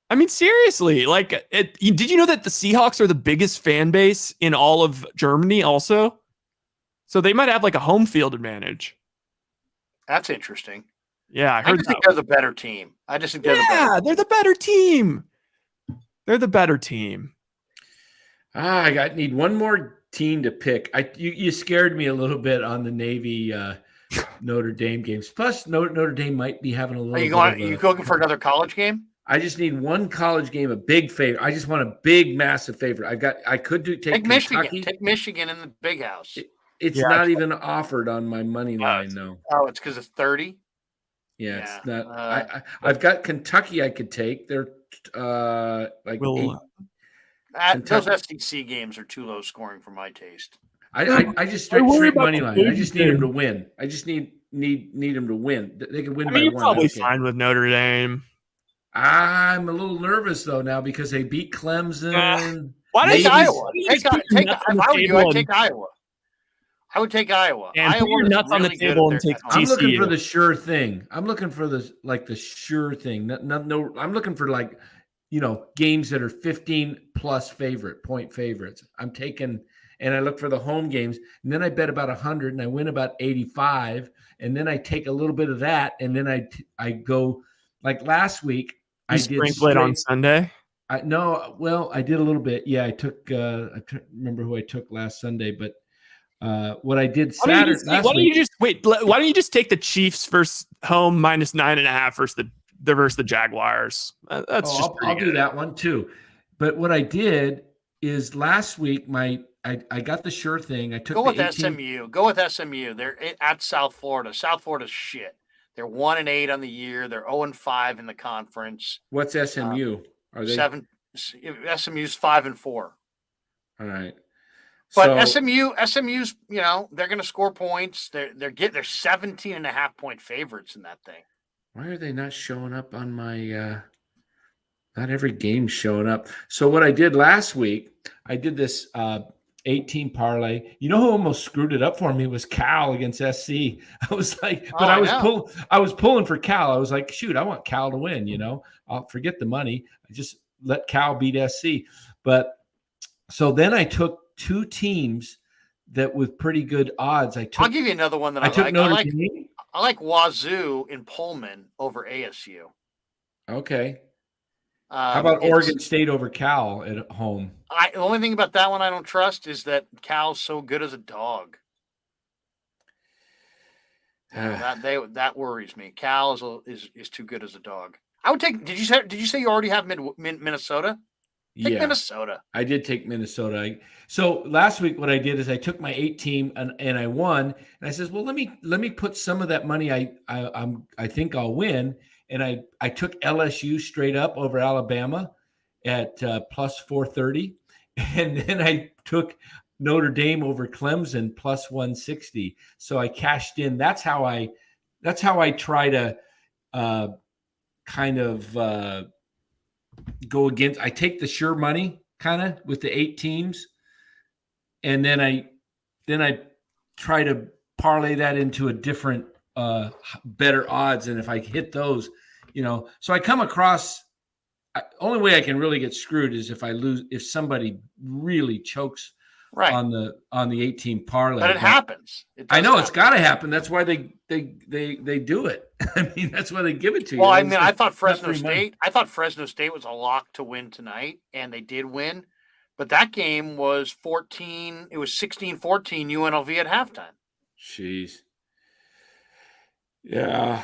I mean, seriously, did you know that the Seahawks are the biggest fan base in all of Germany also? So they might have like a home field advantage. That's interesting. Yeah, I heard think they're the better team. I just think they're the better team. They're the better team. I need one more team to pick. You scared me a little bit on the Navy Notre Dame games. Plus, Notre Dame might be having a little. Are you looking for another college game? I just need one college game, a big favorite. I just want a big, massive favorite. I could take Michigan. Take Michigan in the Big House. It's not even offered on my money line, though. Oh, it's because it's 30. Yeah, it's not. I've got Kentucky. I could take. They're like those SEC games are too low scoring for my taste. I just straight money line. I just need them to win. I just need them to win. They can win by you're 1. Probably fine with Notre Dame. I'm a little nervous though now because they beat Clemson. Why take Iowa? If I were you, I'd take Iowa. I would take Iowa. And put your nuts on the table and take TCU. I'm looking for the sure thing. I'm looking for the sure thing. No, I'm looking for games that are 15 plus point favorites. I'm taking and I look for the home games, and then I bet about 100 and I win about 85, and then I take a little bit of that, and then I go like last week. You sprinkle it on Sunday. I did a little bit. Yeah, I took. I can't remember who I took last Sunday, but what I did Saturday. Why don't you just take the Chiefs versus home minus 9.5 versus the Jaguars? I'll do that one too. But what I did is last week I got the sure thing. I took Go with SMU. Go with SMU. They're at South Florida. South Florida's shit. They're 1-8 on the year. They're 0-5 in the conference. What's SMU? Are they 7? SMU's 5-4. All right. But SMU's, they're going to score points. They're 17.5 point favorites in that thing. Why are they not showing up on my? Not every game's showing up. So what I did last week, I did this 18 parlay. You know who almost screwed it up for me was Cal against SC. I was like, but I was pulling for Cal. I was like, shoot, I want Cal to win. I'll forget the money. I just let Cal beat SC. But so then I took two teams that with pretty good odds. I'll give you another one that I took. I like Wazoo in Pullman over ASU. Okay. How about Oregon State over Cal at home? The only thing about that one I don't trust is that Cal's so good as a dog. That worries me. Cal is too good as a dog. I would take. Did you say you already have Minnesota? Take Minnesota. I did take Minnesota. So last week, what I did is I took my 8 team and I won. And I says, well, let me put some of that money I think I'll win. And I took LSU straight up over Alabama at plus 430. And then I took Notre Dame over Clemson plus 160. So I cashed in. That's how I try to kind of go against. I take the sure money kind of with the 8 teams. And then I try to parlay that into a different better odds. And if I hit those, so I come across only way I can really get screwed is if somebody really chokes on the 18 parlay. But it happens. I know it's got to happen. That's why they do it. I mean, that's why they give it to you. Well, I mean, I thought Fresno State was a lock to win tonight, and they did win. But that game was 14. It was 16-14 UNLV at halftime. Jeez. Yeah.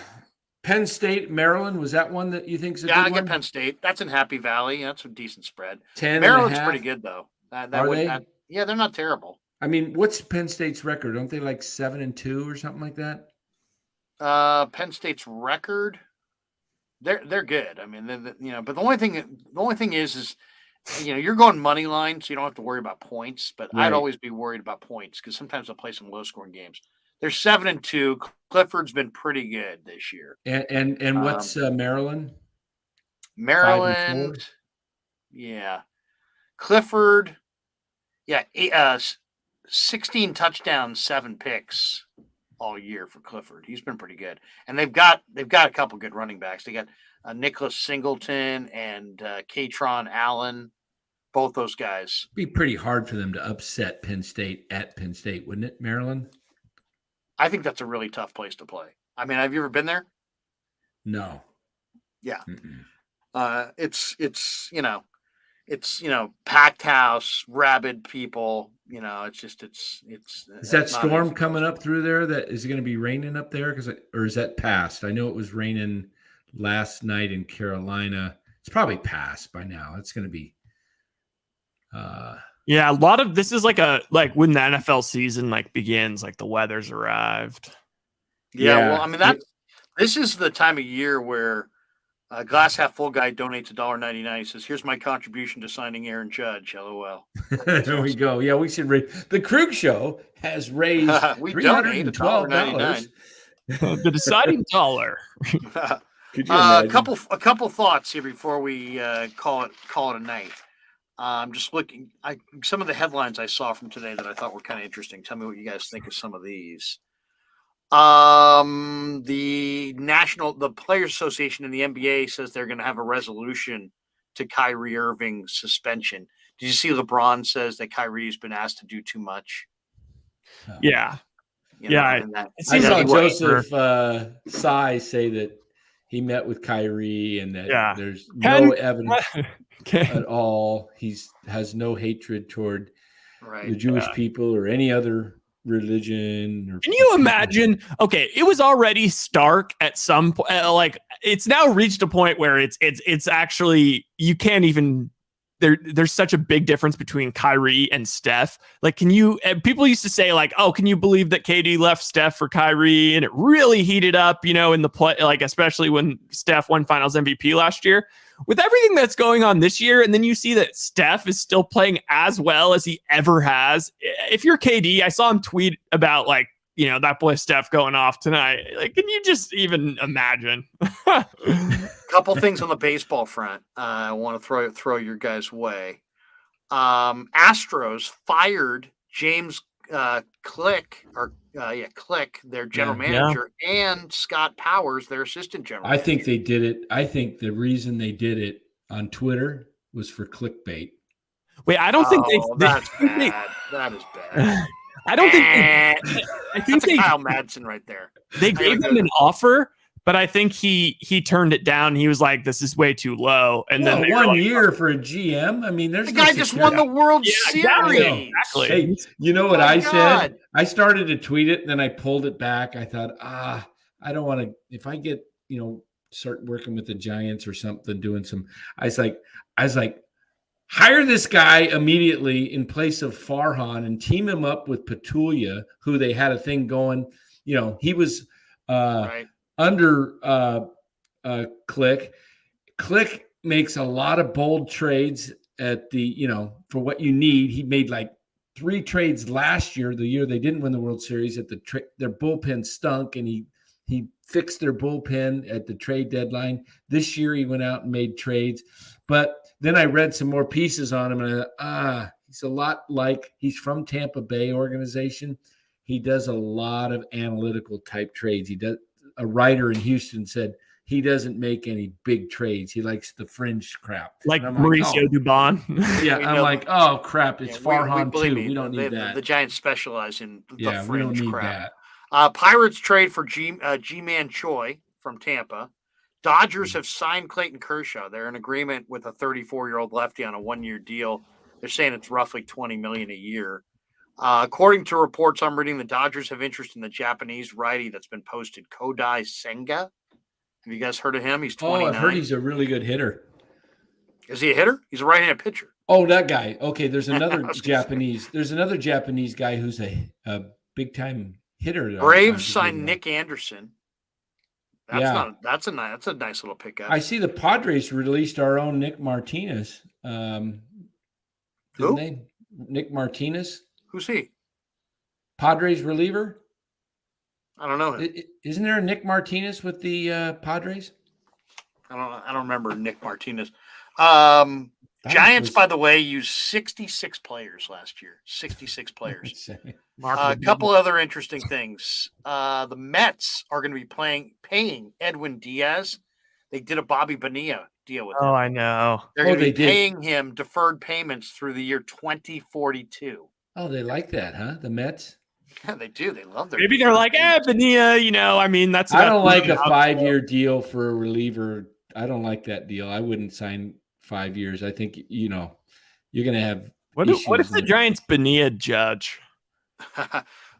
Penn State, Maryland, was that one that you think is a good one? Yeah, I get Penn State. That's in Happy Valley. That's a decent spread. 10 Maryland's pretty good, though. Are they? Yeah, they're not terrible. I mean, what's Penn State's record? Don't they like 7-2 or something like that? Penn State's record, they're good. I mean, but the only thing is you're going money line, so you don't have to worry about points. But right. I'd always be worried about points because sometimes they'll play some low scoring games. They're 7-2. Clifford's been pretty good this year. And what's Maryland? Maryland, yeah. Clifford, yeah. 16 touchdowns, 7 picks all year for Clifford. He's been pretty good, and they've got a couple good running backs. They got Nicholas Singleton and Katron Allen. Both those guys. It'd be pretty hard for them to upset Penn State at Penn State, wouldn't it, Maryland? I think that's a really tough place to play. I mean, have you ever been there? No. Yeah. It's packed house, rabid people. Is that storm coming up through there? That is it going to be raining up there? Or is that past? I know it was raining last night in Carolina. It's probably past by now. It's going to be. Yeah, a lot of this is like when the NFL season begins, the weather's arrived. Yeah. Well, I mean this is the time of year where a glass half full guy donates $1.99. He says, "Here's my contribution to signing Aaron Judge." LOL. There we go. Yeah, we should raise the Krueg Show has raised $312. The deciding dollar. A couple thoughts here before we call it a night. I'm just looking. Some of the headlines I saw from today that I thought were kind of interesting. Tell me what you guys think of some of these. The Players Association in the NBA says they're going to have a resolution to Kyrie Irving's suspension. Did you see LeBron says that Kyrie's been asked to do too much? Yeah. You know, Yeah, and that, it I seems saw like Joseph Tsai say that he met with Kyrie and that there's no evidence at all. He has no hatred toward the Jewish people or any other religion. Or can you imagine? Okay, it was already stark at some point. Like it's now reached a point where it's actually you can't even. There's such a big difference between Kyrie and Steph. Like, people used to say like, oh, can you believe that KD left Steph for Kyrie? And it really heated up, in the play, like, especially when Steph won finals MVP last year. With everything that's going on this year, and then you see that Steph is still playing as well as he ever has. If you're KD, I saw him tweet about like, that boy Steph going off tonight. Like, can you just even imagine? Couple things on the baseball front. I want to throw your guys' way. Astros fired James Click, their general manager, and Scott Powers, their assistant general manager. I think they did it. I think the reason they did it on Twitter was for clickbait. Wait, I don't think that's bad. That is bad. I don't think. I think that's Kyle Madsen right there. They gave him an offer, but I think he turned it down. He was like, "This is way too low." And then 1 year for a GM. I mean, there's the guy just won the World Series. Exactly. Hey, you know what I said? I started to tweet it, and then I pulled it back. I thought, I don't want to. If I get start working with the Giants or something, doing some. I was like. Hire this guy immediately in place of Farhan and team him up with Petulia, who they had a thing going. He was under Click. Click makes a lot of bold trades at the, for what you need. He made like 3 trades last year, the year they didn't win the World Series. Their bullpen stunk, and he fixed their bullpen at the trade deadline. This year he went out and made trades. But then I read some more pieces on him, and he's a lot like he's from Tampa Bay organization. He does a lot of analytical type trades. A writer in Houston said he doesn't make any big trades. He likes the fringe crap. Like Mauricio Dubon. Yeah, I'm like, oh, crap. It's Farhan, too. Me, we don't need that. The Giants specialize in the fringe we don't need crap. That. Pirates trade for G-Man Choi from Tampa. Dodgers have signed Clayton Kershaw. They're in agreement with a 34-year-old lefty on a 1-year deal. They're saying it's roughly $20 million a year. According to reports I'm reading, the Dodgers have interest in the Japanese righty that's been posted, Kodai Senga. Have you guys heard of him? He's 29. I've heard he's a really good hitter. Is he a hitter? He's a right-handed pitcher. Oh, that guy. Okay, there's another Japanese. There's another Japanese guy who's a big-time hitter. Braves signed Nick Anderson. That's a nice little pickup. I see the Padres released our own Nick Martinez. Didn't they? Nick Martinez. Who's he? Padres reliever. I don't know. Isn't there a Nick Martinez with the Padres? I don't remember Nick Martinez. Giants, by the way, used 66 players last year. 66 players. A couple other interesting things. The Mets are going to be paying Edwin Diaz. They did a Bobby Bonilla deal with him. Oh, I know. They're going to be paying him deferred payments through the year 2042. Oh, they like that, huh? The Mets? Yeah, they do. They love their. Maybe they're like, Bonilla, I mean, that's. I don't like a 5-year deal for a reliever. I don't like that deal. I wouldn't sign 5 years. I think, you're going to have. What if the Giants Bonilla judge?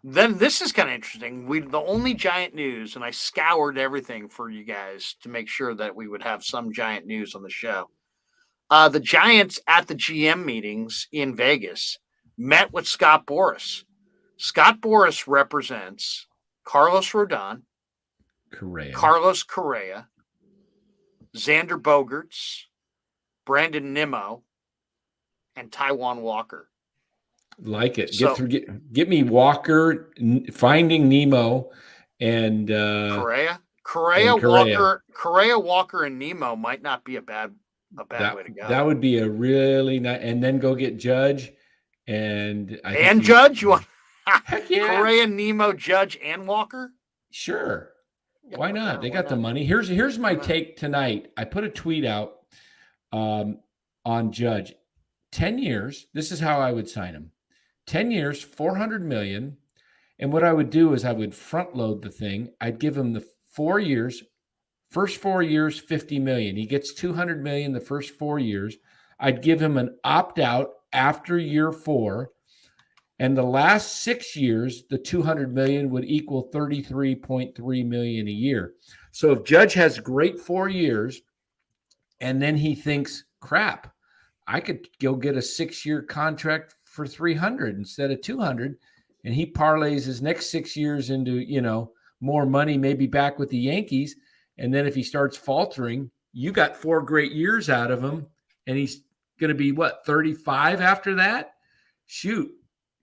Then this is kind of interesting. The only Giant news, and I scoured everything for you guys to make sure that we would have some Giant news on the show. The Giants at the GM meetings in Vegas met with Scott Boras. Scott Boras represents Carlos Rodon, Carlos Correa, Xander Bogaerts, Brandon Nimmo, and Taijuan Walker. Like it. Get me Walker, Finding Nemo, and Correa, Walker, and Nemo might not be a bad way to go. That would be a really nice. And then go get Judge, and Judge. You want heck yeah. Correa, Nemo, Judge, and Walker? Sure. Why not? They got the money. Here's my take tonight. I put a tweet out. on Judge. 10 years. This is how I would sign him. 10 years, $400 million. And what I would do is I would front load the thing. I'd give him the 4 years. First 4 years, $50 million. He gets $200 million the first 4 years. I'd give him an opt-out after year 4. And the last 6 years, the $200 million would equal $33.3 million a year. So if Judge has great 4 years, and then he thinks, crap, I could go get a 6-year contract for 300 instead of 200, and he parlays his next 6 years into, more money, maybe back with the Yankees. And then if he starts faltering, you got 4 great years out of him, and he's going to be 35 after that? Shoot.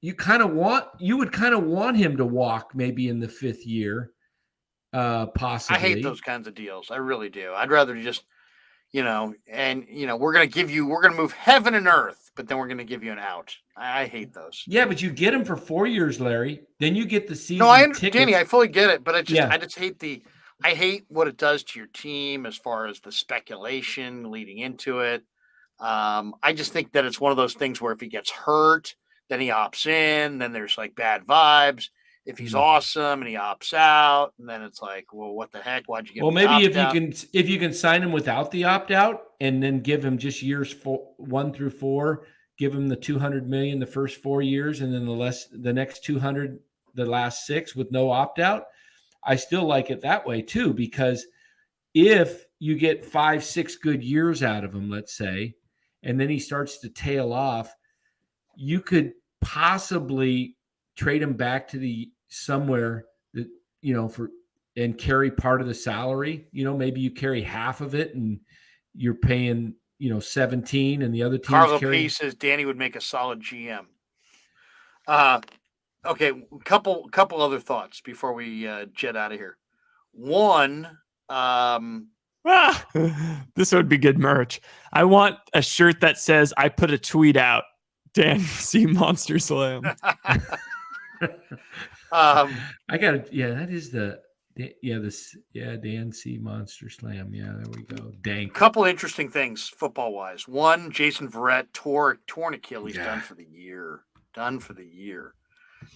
You would kind of want him to walk maybe in the 5th year, possibly. I hate those kinds of deals. I really do. I'd rather just, we're going to move heaven and earth, but then we're going to give you an out. I hate those. Yeah, but you get him for 4 years, Larry. Then you get the season. No, tickets. Danny, I fully get it, but I just hate what it does to your team as far as the speculation leading into it. I just think that it's one of those things where if he gets hurt, then he opts in, then there's like bad vibes. If he's awesome and he opts out, and then it's like, well, what the heck? Why'd you get him? Well, maybe if you can sign him without the opt out, and then give him just years 1 through 4, give him the $200 million the first 4 years, and then the next 200 the last 6 with no opt out. I still like it that way too, because if you get 5-6 good years out of him, let's say, and then he starts to tail off, you could possibly trade him back to somewhere that, and carry part of the salary. Maybe you carry half of it and you're paying, 17, and the other teams Carlo carry. P says Danny would make a solid GM. Okay, couple other thoughts before we jet out of here. One, this would be good merch. I want a shirt that says I put a tweet out. Dan C. Monster Slam. I got it. Yeah, that is Dan C. Monster Slam. Yeah, there we go. Dank. Couple interesting things football wise. One, Jason Verrett torn Achilles, done for the year.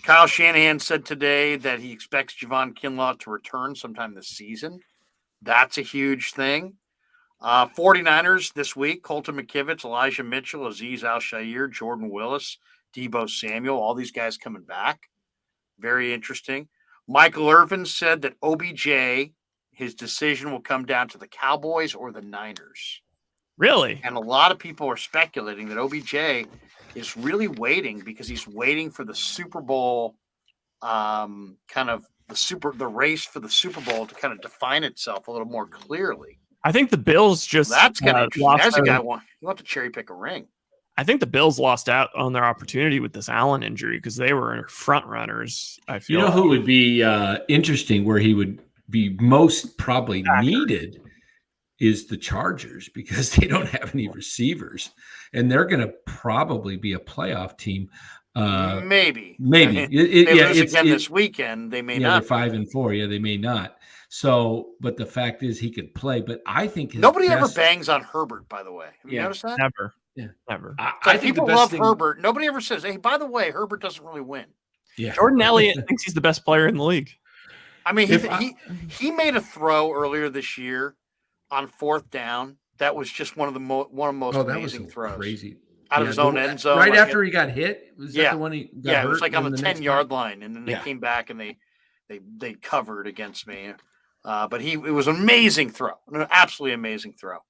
Kyle Shanahan said today that he expects Javon Kinlaw to return sometime this season. That's a huge thing. 49ers this week, Colton McKivitz, Elijah Mitchell, Azeez Al-Shaair, Jordan Willis, Deebo Samuel, all these guys coming back. Very interesting. Michael Irvin said that OBJ, his decision will come down to the Cowboys or the Niners. Really? And a lot of people are speculating that OBJ is really waiting because he's waiting for the Super Bowl, the race for the Super Bowl to kind of define itself a little more clearly. I think the Bills just that's kind of interesting. As a guy, you want to cherry pick a ring. I think the Bills lost out on their opportunity with this Allen injury because they were front runners. I feel. Who would be interesting, where he would be most probably needed, is the Chargers, because they don't have any receivers, and they're going to probably be a playoff team. Maybe. I mean, they lose again this weekend. They may not. They're 5-4. Yeah, they may not. So, but the fact is, he could play. But I think nobody ever bangs on Herbert. By the way, have you noticed that? Never. Yeah, never. I think people love Herbert. Nobody ever says, "Hey, by the way, Herbert doesn't really win." Yeah, Jordan Elliott thinks he's the best player in the league. I mean, he made a throw earlier this year on 4th down. That was just one of the most amazing throws. Crazy. Out of his own end zone. Right after he got hit? Was that the one he got hurt? It was like on the 10-yard line, and then they came back and they covered against me. But it was an amazing throw, an absolutely amazing throw.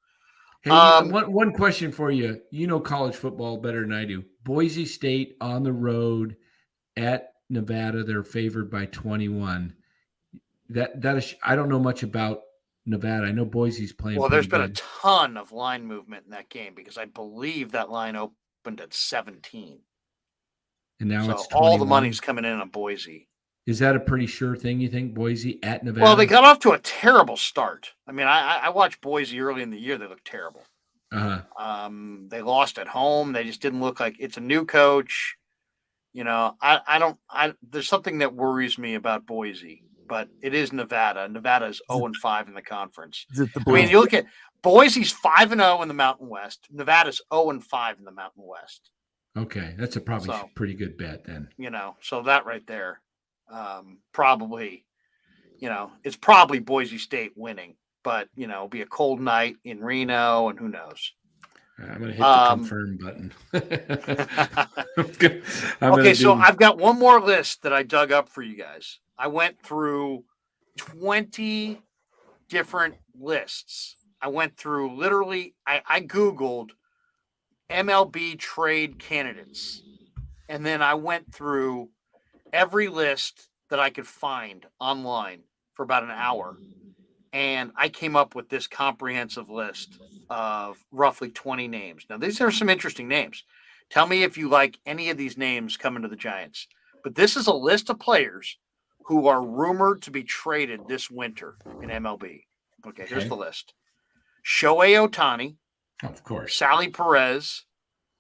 Hey, one question for you. You know college football better than I do. Boise State on the road at Nevada. They're favored by 21. That is, I don't know much about Nevada. I know Boise's playing. Well, there's been a ton of line movement in that game because I believe that line opened at 17. And now it's 21. All the money's coming in on Boise. Is that a pretty sure thing, you think, Boise at Nevada? Well, they got off to a terrible start. I mean, I watched Boise early in the year. They looked terrible. Uh-huh. They lost at home. They just didn't look like it's a new coach. There's something that worries me about Boise, but it is Nevada. Nevada is 0-5 in the conference. Is it the I mean, you look at Boise's 5-0 in the Mountain West. Nevada's 0-5 in the Mountain West. Okay, that's a probably So, pretty good bet then. So that right there, probably, it's probably Boise State winning, but it'll be a cold night in Reno, and who knows. I'm going to hit the confirm button. Okay, so I've got one more list that I dug up for you guys. I went through 20 different lists. I went through literally, I Googled MLB trade candidates. And then I went through every list that I could find online for about an hour. And I came up with this comprehensive list of roughly 20 names. Now, these are some interesting names. Tell me if you like any of these names coming to the Giants. But this is a list of players who are rumored to be traded this winter in MLB. Okay, here's the list. Shohei Ohtani. Of course. Sally Perez.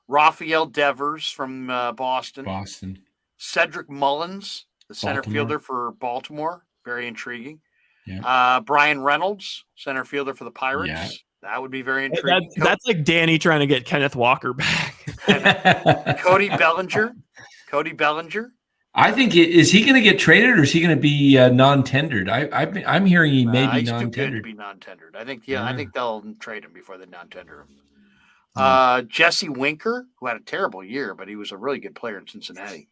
Rafael Devers from Boston. Cedric Mullins, the center fielder for Baltimore. Very intriguing. Yeah. Brian Reynolds, center fielder for the Pirates. Yeah. That would be very intriguing. That's like Danny trying to get Kenneth Walker back. Cody Bellinger. I think is he going to get traded or is he going to be non-tendered? I'm hearing he may be non-tendered. Too good to be non-tendered. I think they'll trade him before they non-tender him. Jesse Winker, who had a terrible year, but he was a really good player in Cincinnati.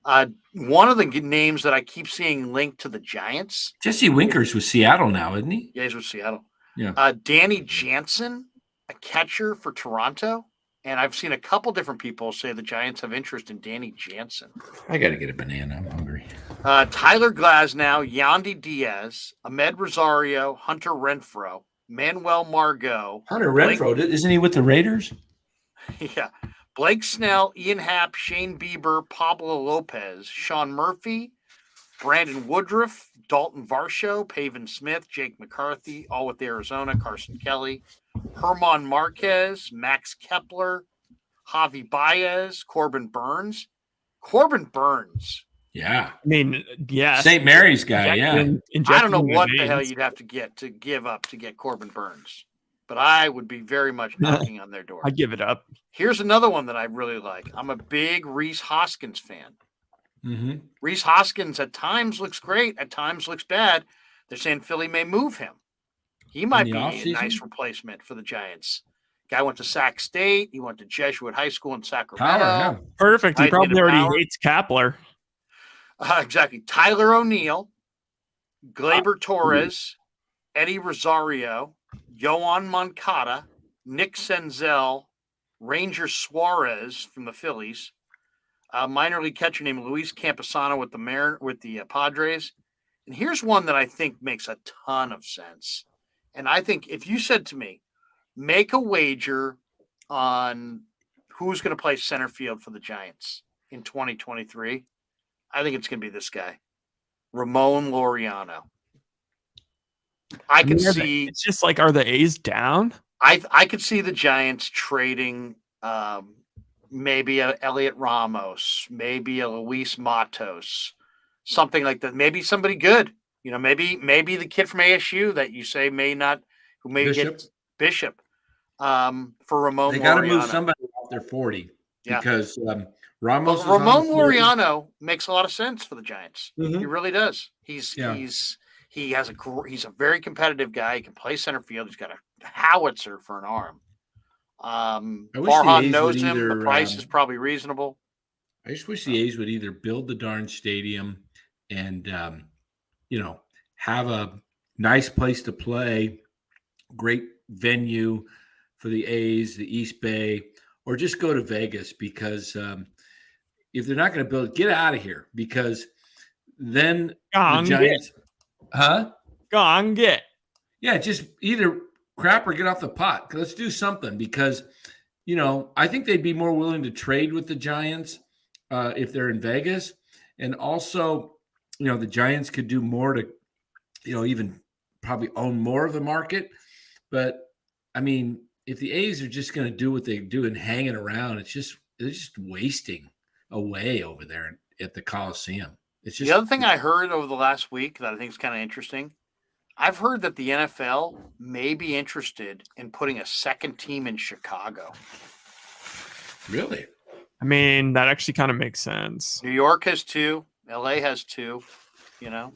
One of the names that I keep seeing linked to the Giants. Jesse Winker's with Seattle now, isn't he? Yeah, he's with Seattle. Yeah. Danny Jansen, a catcher for Toronto. And I've seen a couple different people say the Giants have interest in Danny Jansen. I got to get a banana. I'm hungry. Tyler Glasnow, Yandy Diaz, Ahmed Rosario, Hunter Renfroe, Manuel Margot. Hunter Renfroe, isn't he with the Raiders? Yeah. Blake Snell, Ian Happ, Shane Bieber, Pablo Lopez, Sean Murphy, Brandon Woodruff, Dalton Varsho, Pavin Smith, Jake McCarthy, all with Arizona, Carson Kelly, Herman Marquez, Max Kepler, Javi Baez, Corbin Burns. Yeah. I mean, yeah. St. Mary's guy, yeah. I don't know what the hell you'd have to give up to get Corbin Burns, but I would be very much knocking on their door. I give it up. Here's another one that I really like. I'm a big Rhys Hoskins fan. Mm-hmm. Rhys Hoskins at times looks great, at times looks bad. They're saying Philly may move him. He might be a nice replacement for the Giants. Guy went to Sac State. He went to Jesuit High School in Sacramento. Yeah. Perfect. He probably already hates Kapler. Exactly. Tyler O'Neill, Gleyber Torres, Eddie Rosario, Yohan Moncada, Nick Senzel, Ranger Suarez from the Phillies, a minor league catcher named Luis Camposano with the Padres. And here's one that I think makes a ton of sense. And I think if you said to me, make a wager on who's going to play center field for the Giants in 2023, I think it's going to be this guy, Ramon Laureano. I can see. It's just like, are the A's down? I could see the Giants trading maybe a Elliot Ramos, maybe a Luis Matos, something like that. Maybe somebody good. Maybe the kid from ASU that you say may not, who may get Bishop for Ramon Laureano. They got to move somebody off their 40 because Ramos. Ramon Laureano makes a lot of sense for the Giants. Mm-hmm. He really does. He's a very competitive guy. He can play center field. He's got a howitzer for an arm. Farhan knows him. The price is probably reasonable. I just wish the A's would either build the darn stadium and have a nice place to play, great venue for the A's, the East Bay, or just go to Vegas because if they're not going to build it, get out of here because then the Giants just either crap or get off the pot. Let's do something because, I think they'd be more willing to trade with the Giants if they're in Vegas. And also, the Giants could do more to, even probably own more of the market. But, I mean, if the A's are just going to do what they do and hanging around, they're just wasting away over there at the Coliseum. It's just the other thing I heard over the last week that I think is kind of interesting. I've heard that the NFL may be interested in putting a second team in Chicago. Really? I mean, that actually kind of makes sense. New York has 2. LA has 2. You know,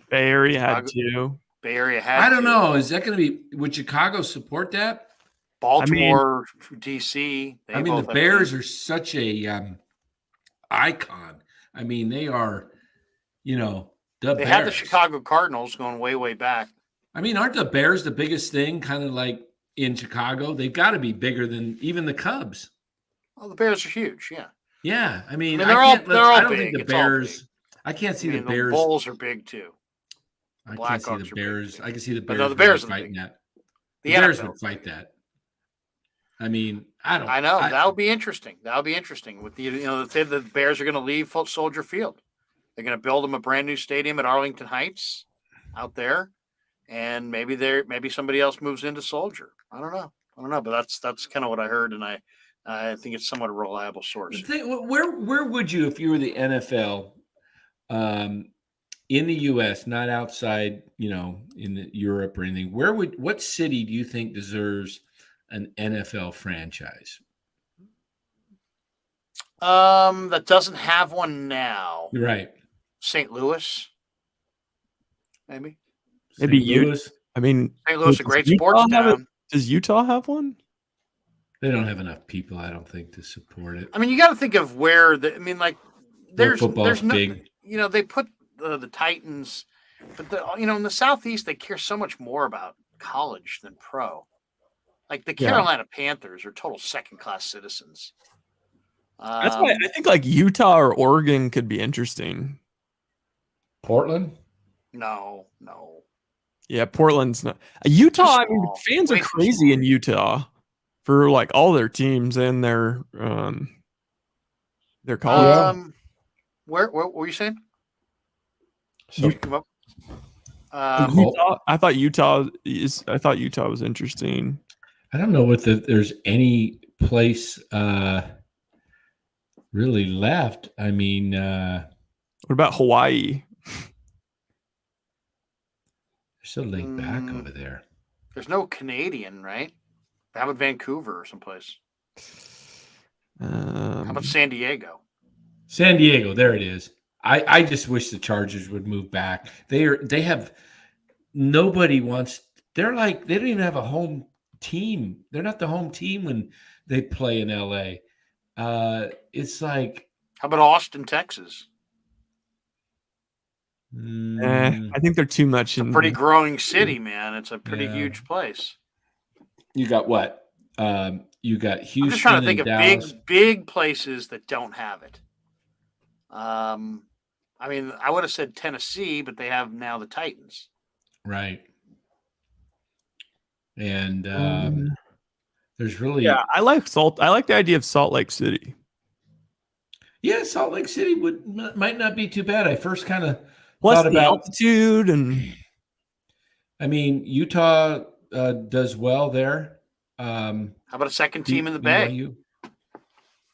Bay Area had Chicago- 2. Bay Area had I don't 2. know. Is that going to be? Would Chicago support that? Baltimore, DC. They I mean, the both have Bears teams. are such a icon. I mean, they are, the They Bears. had the Chicago Cardinals going way, way back. I mean, aren't the Bears the biggest thing kind of like in Chicago? They've got to be bigger than even the Cubs. Well, the Bears are huge. Yeah. Yeah. I mean, they're all I don't big. think the It's all Bears. I can't see the Bears. The Bulls are big too. I can't see the Blackhawks are big, Bears. too. I can see the But Bears. no, the Bears are fighting big. that. The The Bears NFL. would fight that. I mean, I don't. I know that would be interesting. That would be interesting. With the Bears are going to leave Soldier Field. They're going to build them a brand new stadium at Arlington Heights, out there, and maybe somebody else moves into Soldier. I don't know, but that's kind of what I heard, and I think it's somewhat a reliable source. Where would you, if you were the NFL, in the U.S., not outside, in Europe or anything? What city do you think deserves an NFL franchise? That doesn't have one now. Right. St. Louis, maybe. Maybe St. Louis. I mean, St. Louis, a great does sports Utah have town. Does Utah have one? They don't have enough people, I don't think, to support it. I mean, you got to think of where Their football's no, big. They put the Titans, but in the Southeast they care so much more about college than pro. Like the Carolina Panthers are total second-class citizens. That's why I think like Utah or Oregon could be interesting. Portland? No. Yeah, Portland's not. Utah, I mean, small. fans are Way too crazy small. in Utah for like all their teams and their college. Where what were you saying? So, Come up. Utah, I thought Utah was interesting. I don't know there's any place really left. I mean, What about Hawaii? they're so laid back over there. There's no Canadian, right? How about Vancouver or someplace? How about San Diego? San Diego, there it is. I just wish the Chargers would move back. They have nobody wants. They're like they don't even have a home team. They're not the home team when they play in LA. It's like How about Austin, Texas? I think they're too much. It's a pretty growing city, man. It's a pretty huge place. You got what? You got Houston. I'm just trying to think and of Dallas. big places that don't have it. I mean, I would have said Tennessee, but they have now the Titans. Right. And there's really I like the idea of Salt Lake City. Yeah, Salt Lake City might not be too bad. I first kind of Plus thought the about altitude and I mean, Utah does well there. How about a second team in the Bay? BYU?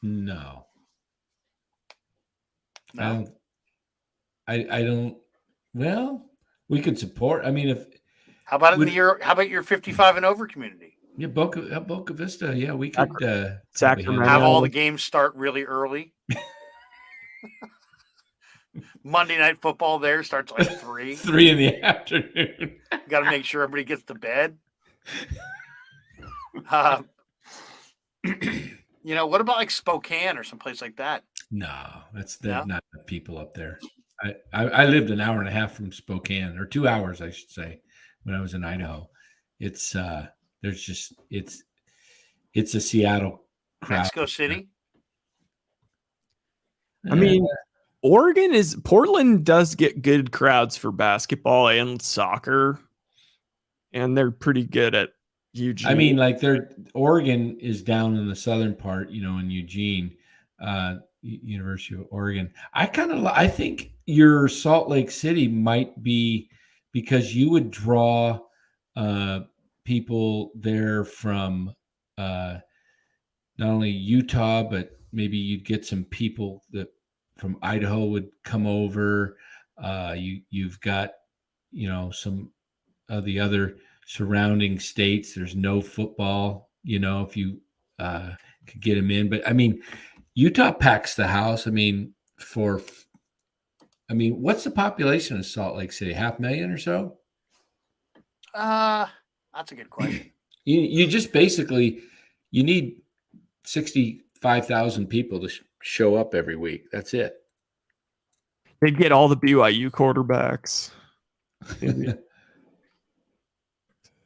No. No. I don't. Well, we could support. I mean, if How about how about your 55 and over community? yeah, Boca Vista, yeah, we could Sacramento. Have all the games start really early. Monday Night Football there starts like 3. 3 in the afternoon. Got to make sure everybody gets to bed. What about like Spokane or someplace like that? No, that's No? not the people up there. I lived an hour and a half from Spokane, or 2 hours, I should say, when I was in Idaho. It's there's just it's a Seattle crowd. Mexico City. I mean, Portland does get good crowds for basketball and soccer, and they're pretty good at Eugene. I mean, like Oregon is down in the southern part, in Eugene, University of Oregon. I think your Salt Lake City might be because you would draw people there from not only Utah, but maybe you'd get some people that from Idaho would come over. You've got, some the other surrounding states. There's no football, if you could get them in. But I mean, Utah packs the house. I mean, what's the population of Salt Lake City? 500,000 or so? That's a good question. You just basically you need 65,000 people to show up every week. That's it. They'd get all the BYU quarterbacks.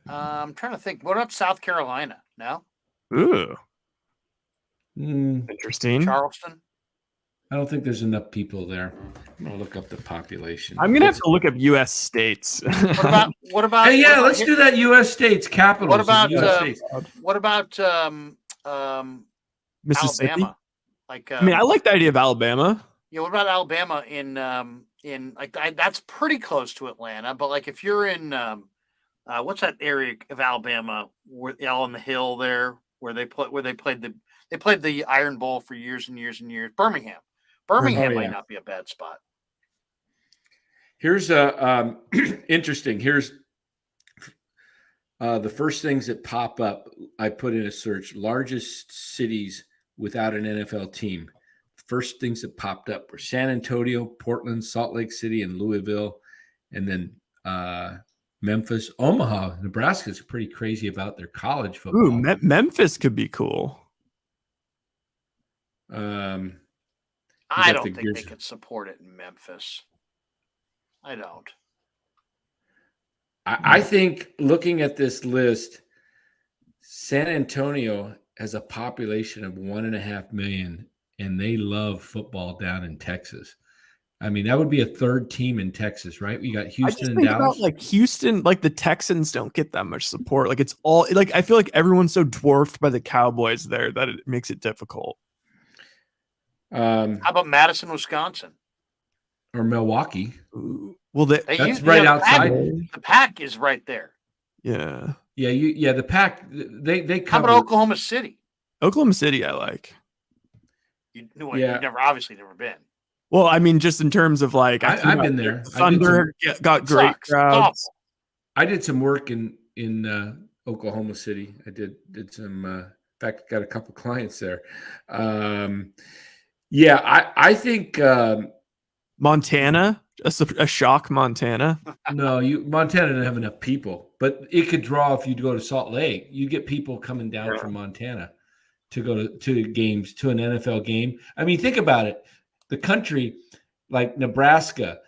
I'm trying to think. What about South Carolina? No? Ooh. Interesting. Charleston? I don't think there's enough people there. I'm gonna look up the population. I'm gonna have to look up U.S. states. What about? Hey, yeah, let's do that. U.S. states, capitals. What about? US states. What about Mississippi? Alabama? Like, I mean, I like the idea of Alabama. Yeah, what about Alabama in that's pretty close to Atlanta, but like if you're in what's that area of Alabama where on the hill there where they played the Iron Bowl for years and years and years? Birmingham might not be a bad spot. Here's interesting. Here's the first things that pop up. I put in a search: largest cities without an NFL team. First things that popped up were San Antonio, Portland, Salt Lake City, and Louisville, and then Memphis, Omaha. Nebraska's pretty crazy about their college football. Ooh, Memphis could be cool. I don't think they could support it in Memphis. I don't. I think looking at this list, San Antonio has a population of 1.5 million, and they love football down in Texas. I mean, that would be a third team in Texas, right? We got Houston and Dallas. Like Houston, like the Texans don't get that much support. Like it's all like I feel like everyone's so dwarfed by the Cowboys there that it makes it difficult. How about Madison, Wisconsin, or Milwaukee? Ooh. Well, that's right outside. The Pack is right there. Yeah. The Pack. They cover. How about Oklahoma City? Oklahoma City, I like. You've never been. Well, I mean, just in terms of like, I've been there. Thunder got great crowds. I did some work in Oklahoma City. I did some. In fact, got a couple clients there. I think Montana, a shock Montana. No, Montana doesn't have enough people, but it could draw if you go to Salt Lake. You get people coming down from Montana to go to games, to an NFL game. I mean, think about it. The country like Nebraska,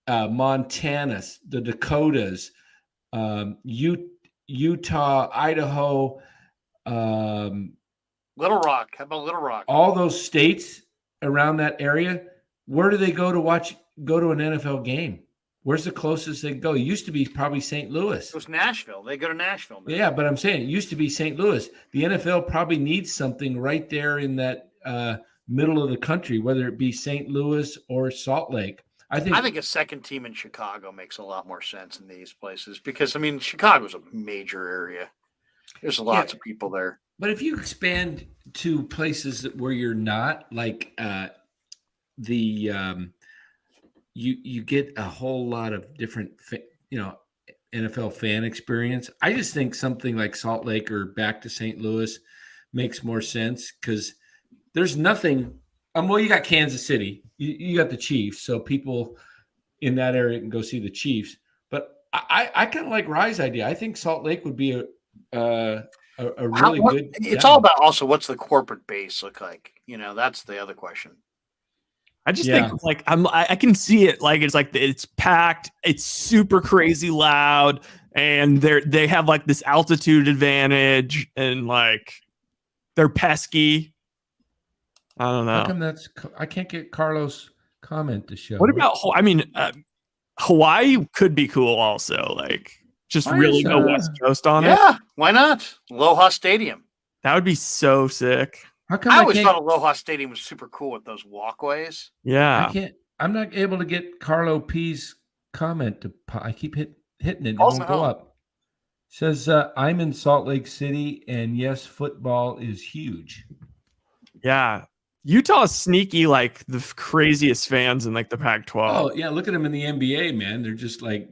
Montana, the Dakotas, Utah, Idaho, Little Rock. How about Little Rock? All those states around that area. Where do they go to an NFL game? Where's the closest they go? It used to be probably St. Louis. It was Nashville. They go to Nashville. Maybe. Yeah, but I'm saying it used to be St. Louis. The NFL probably needs something right there in that middle of the country, whether it be St. Louis or Salt Lake. I think a second team in Chicago makes a lot more sense in these places because, I mean, Chicago's a major area. There's lots of people there. But if you expand to places where you're not, like you get a whole lot of different, NFL fan experience. I just think something like Salt Lake or back to St. Louis makes more sense because there's nothing. Well, you got Kansas City, you got the Chiefs, so people in that area can go see the Chiefs. But I kind of like Rye's idea. I think Salt Lake would be a really good. It's all about also what's the corporate base look like. That's the other question. I just think like I can see it like it's packed, it's super crazy loud, and they have like this altitude advantage, and like they're pesky. I don't know. How come I can't get Carlos' comment to show? What about? I mean, Hawaii could be cool also. Like just really go West Coast on it. Yeah, why not? Aloha Stadium. That would be so sick. How come I always thought Aloha Stadium was super cool with those walkways. Yeah. I'm not able to get Carlo P's comment to. I keep hitting it. It won't go up. It says I'm in Salt Lake City, and yes, football is huge. Yeah. Utah is sneaky, like the craziest fans in like the Pac-12. Oh yeah, look at them in the NBA, man. They're just like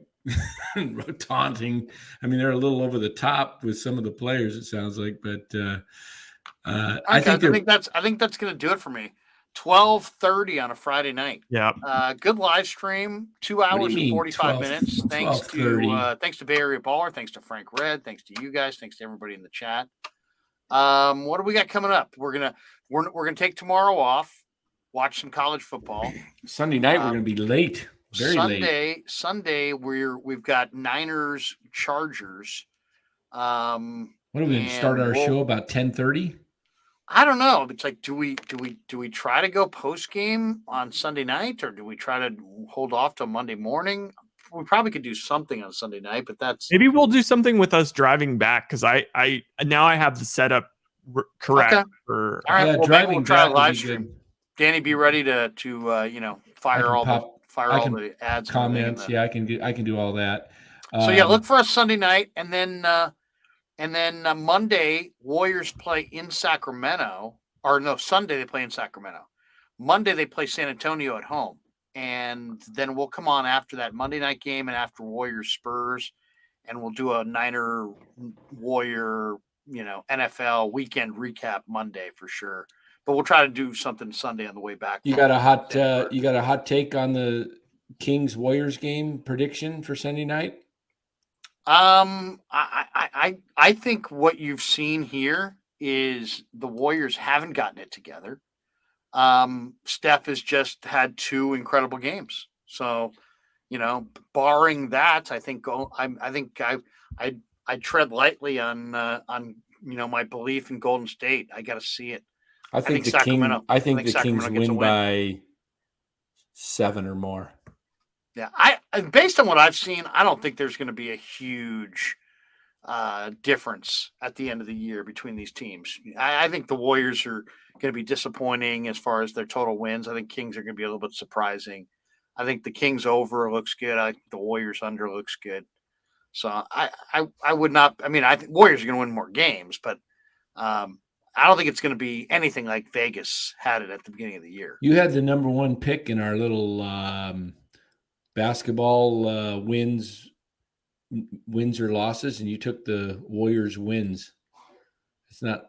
taunting. I mean, they're a little over the top with some of the players, it sounds like, but I think that's going to do it for me. 12:30 on a Friday night. Yeah. Good live stream, 2 What do hours you and mean, 45 12 minutes. Thanks to 12:30? thanks to BayareaBaller, thanks to Frank Red, thanks to you guys, thanks to everybody in the chat. What do we got coming up? We're gonna take tomorrow off, watch some college football. Sunday night we're gonna be late. Very late. Sunday we've got Niners Chargers. What are we gonna start our show about 10:30? I don't know. It's like, do we try to go post game on Sunday night, or do we try to hold off till Monday morning? We probably could do something on Sunday night, but maybe we'll do something with us driving back, because I now I have the setup correct. Okay. For all right, well, maybe we'll try a live stream. Good. Danny, be ready to fire all the ads, comments. Yeah, I can do all that. So look for us Sunday night, and then Monday, Warriors play in Sacramento. Or no, Sunday they play in Sacramento. Monday they play San Antonio at home. And then we'll come on after that Monday night game and after Warriors Spurs, and we'll do a Niner Warrior, NFL weekend recap Monday for sure. But we'll try to do something Sunday on the way back. You got a hot take on the Kings Warriors game prediction for Sunday night? I think what you've seen here is the Warriors haven't gotten it together. Steph has just had 2 incredible games. So, barring that, I think I tread lightly on my belief in Golden State. I got to see it. I think the Kings win by 7 or more. Yeah, based on what I've seen, I don't think there's going to be a huge difference at the end of the year between these teams. I think the Warriors are going to be disappointing as far as their total wins. I think Kings are going to be a little bit surprising. I think the Kings over looks good. I think the Warriors under looks good. So I would not. I mean, I think Warriors are going to win more games, but I don't think it's going to be anything like Vegas had it at the beginning of the year. You had the number 1 pick in our little basketball wins or losses, and you took the Warriors wins. It's not.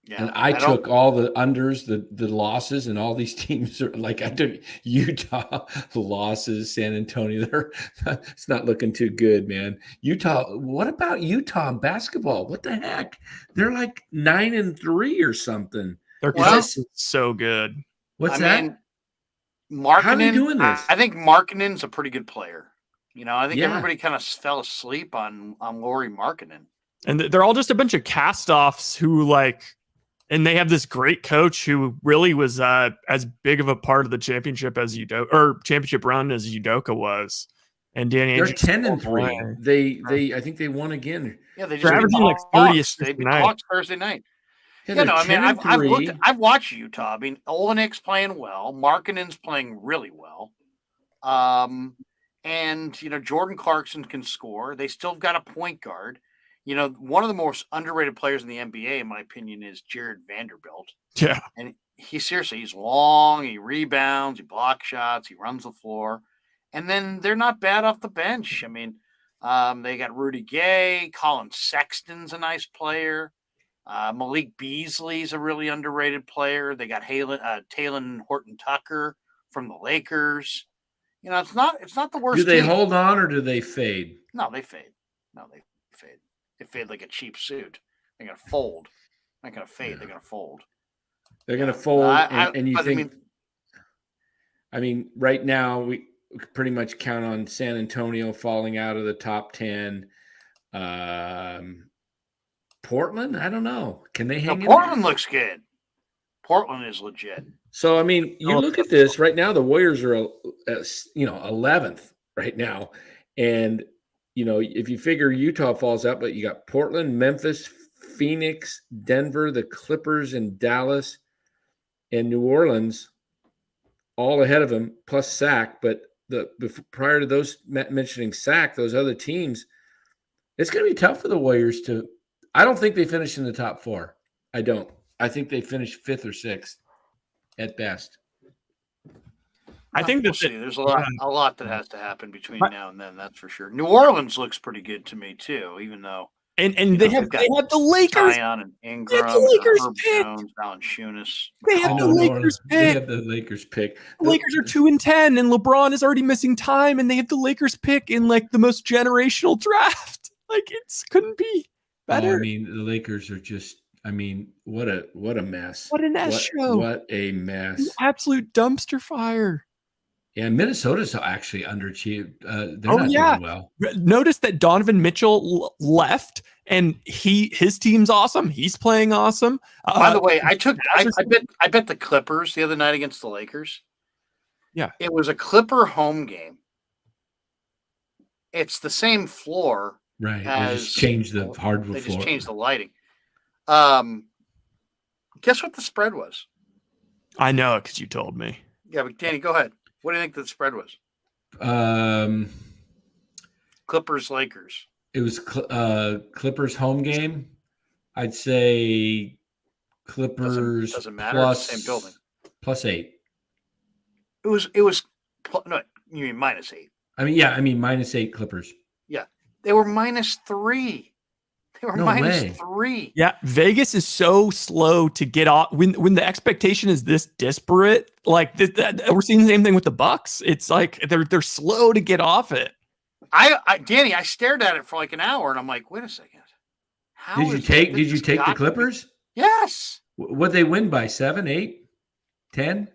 Yeah, and I took all the unders, the losses, and all these teams are like, I took Utah losses, San Antonio. It's not looking too good, man. Utah. What about Utah in basketball? What the heck? They're like 9-3 or something. Their class is so good. What's that? Markkanen, how are they doing this? I think Markkanen's a pretty good player. I think everybody kind of fell asleep on Lauri Markkanen. And they're all just a bunch of cast-offs who and they have this great coach who really was as big of a part of the championship as championship run as Udoka was. And Danny, they're 10-3. They I think they won again. Yeah, they just averaging like 30 Thursday night. Yeah, I've watched Utah. I mean, Olynyk's playing well. Markkanen's playing really well. And Jordan Clarkson can score. They still got a point guard. One of the most underrated players in the NBA, in my opinion, is Jared Vanderbilt. Yeah. And he's long, he rebounds, he blocks shots, he runs the floor. And then they're not bad off the bench. I mean, they got Rudy Gay, Colin Sexton's a nice player. Malik Beasley's a really underrated player. They got Talen Horton-Tucker from the Lakers. It's not the worst. Do they team. Hold on or do they fade? No, they fade. They fade like a cheap suit. They're gonna fold. They're not gonna fade. Yeah. They're gonna fold. They're gonna fold. And you think? I mean, right now we pretty much count on San Antonio falling out of the top 10. Portland, I don't know. Can they hang in? Portland looks good. Portland is legit. So I mean, you look at this right now. The Warriors are, 11th right now, and if you figure Utah falls out, but you got Portland, Memphis, Phoenix, Denver, the Clippers, and Dallas, and New Orleans, all ahead of them, plus Sac. But prior to those mentioning Sac, those other teams, it's going to be tough for the Warriors to. I don't think they finish in the top 4. I don't. I think they finish 5th or 6th at best. I think we'll that see. There's a lot that has to happen between now and then. That's for sure. New Orleans looks pretty good to me too, even though and they have the Lakers. Zion and They have Ingram, the Lakers Herb pick. Jones, Valanciunas. They have the Lakers pick. They have the Lakers pick. The Lakers are 2-10, and LeBron is already missing time, and they have the Lakers pick in like the most generational draft. Like it couldn't be better. I mean, the Lakers are just. I mean, what a mess. What an S show. What a mess. An absolute dumpster fire. Yeah, Minnesota's actually underachieved. They're not doing well. Notice that Donovan Mitchell left, and his team's awesome. He's playing awesome. By the way, I bet the Clippers the other night against the Lakers. Yeah, it was a Clipper home game. It's the same floor, right? They just changed the hardwood floor. They just changed the lighting. Guess what the spread was? I know it because you told me. Yeah, but Danny, go ahead. What do you think the spread was? Clippers Lakers. It was Clippers home game. I'd say Clippers doesn't matter. Plus, same building. +8. It was no, you mean -8. I mean -8 Clippers. Yeah, they were -3. They were -3. Yeah, Vegas is so slow to get off when the expectation is this disparate. Like we're seeing the same thing with the Bucks. It's like they're slow to get off it. Danny, I stared at it for like an hour, and I'm like, wait a second. Did you take the Clippers? Yes. Would they win by 7, 8, 10?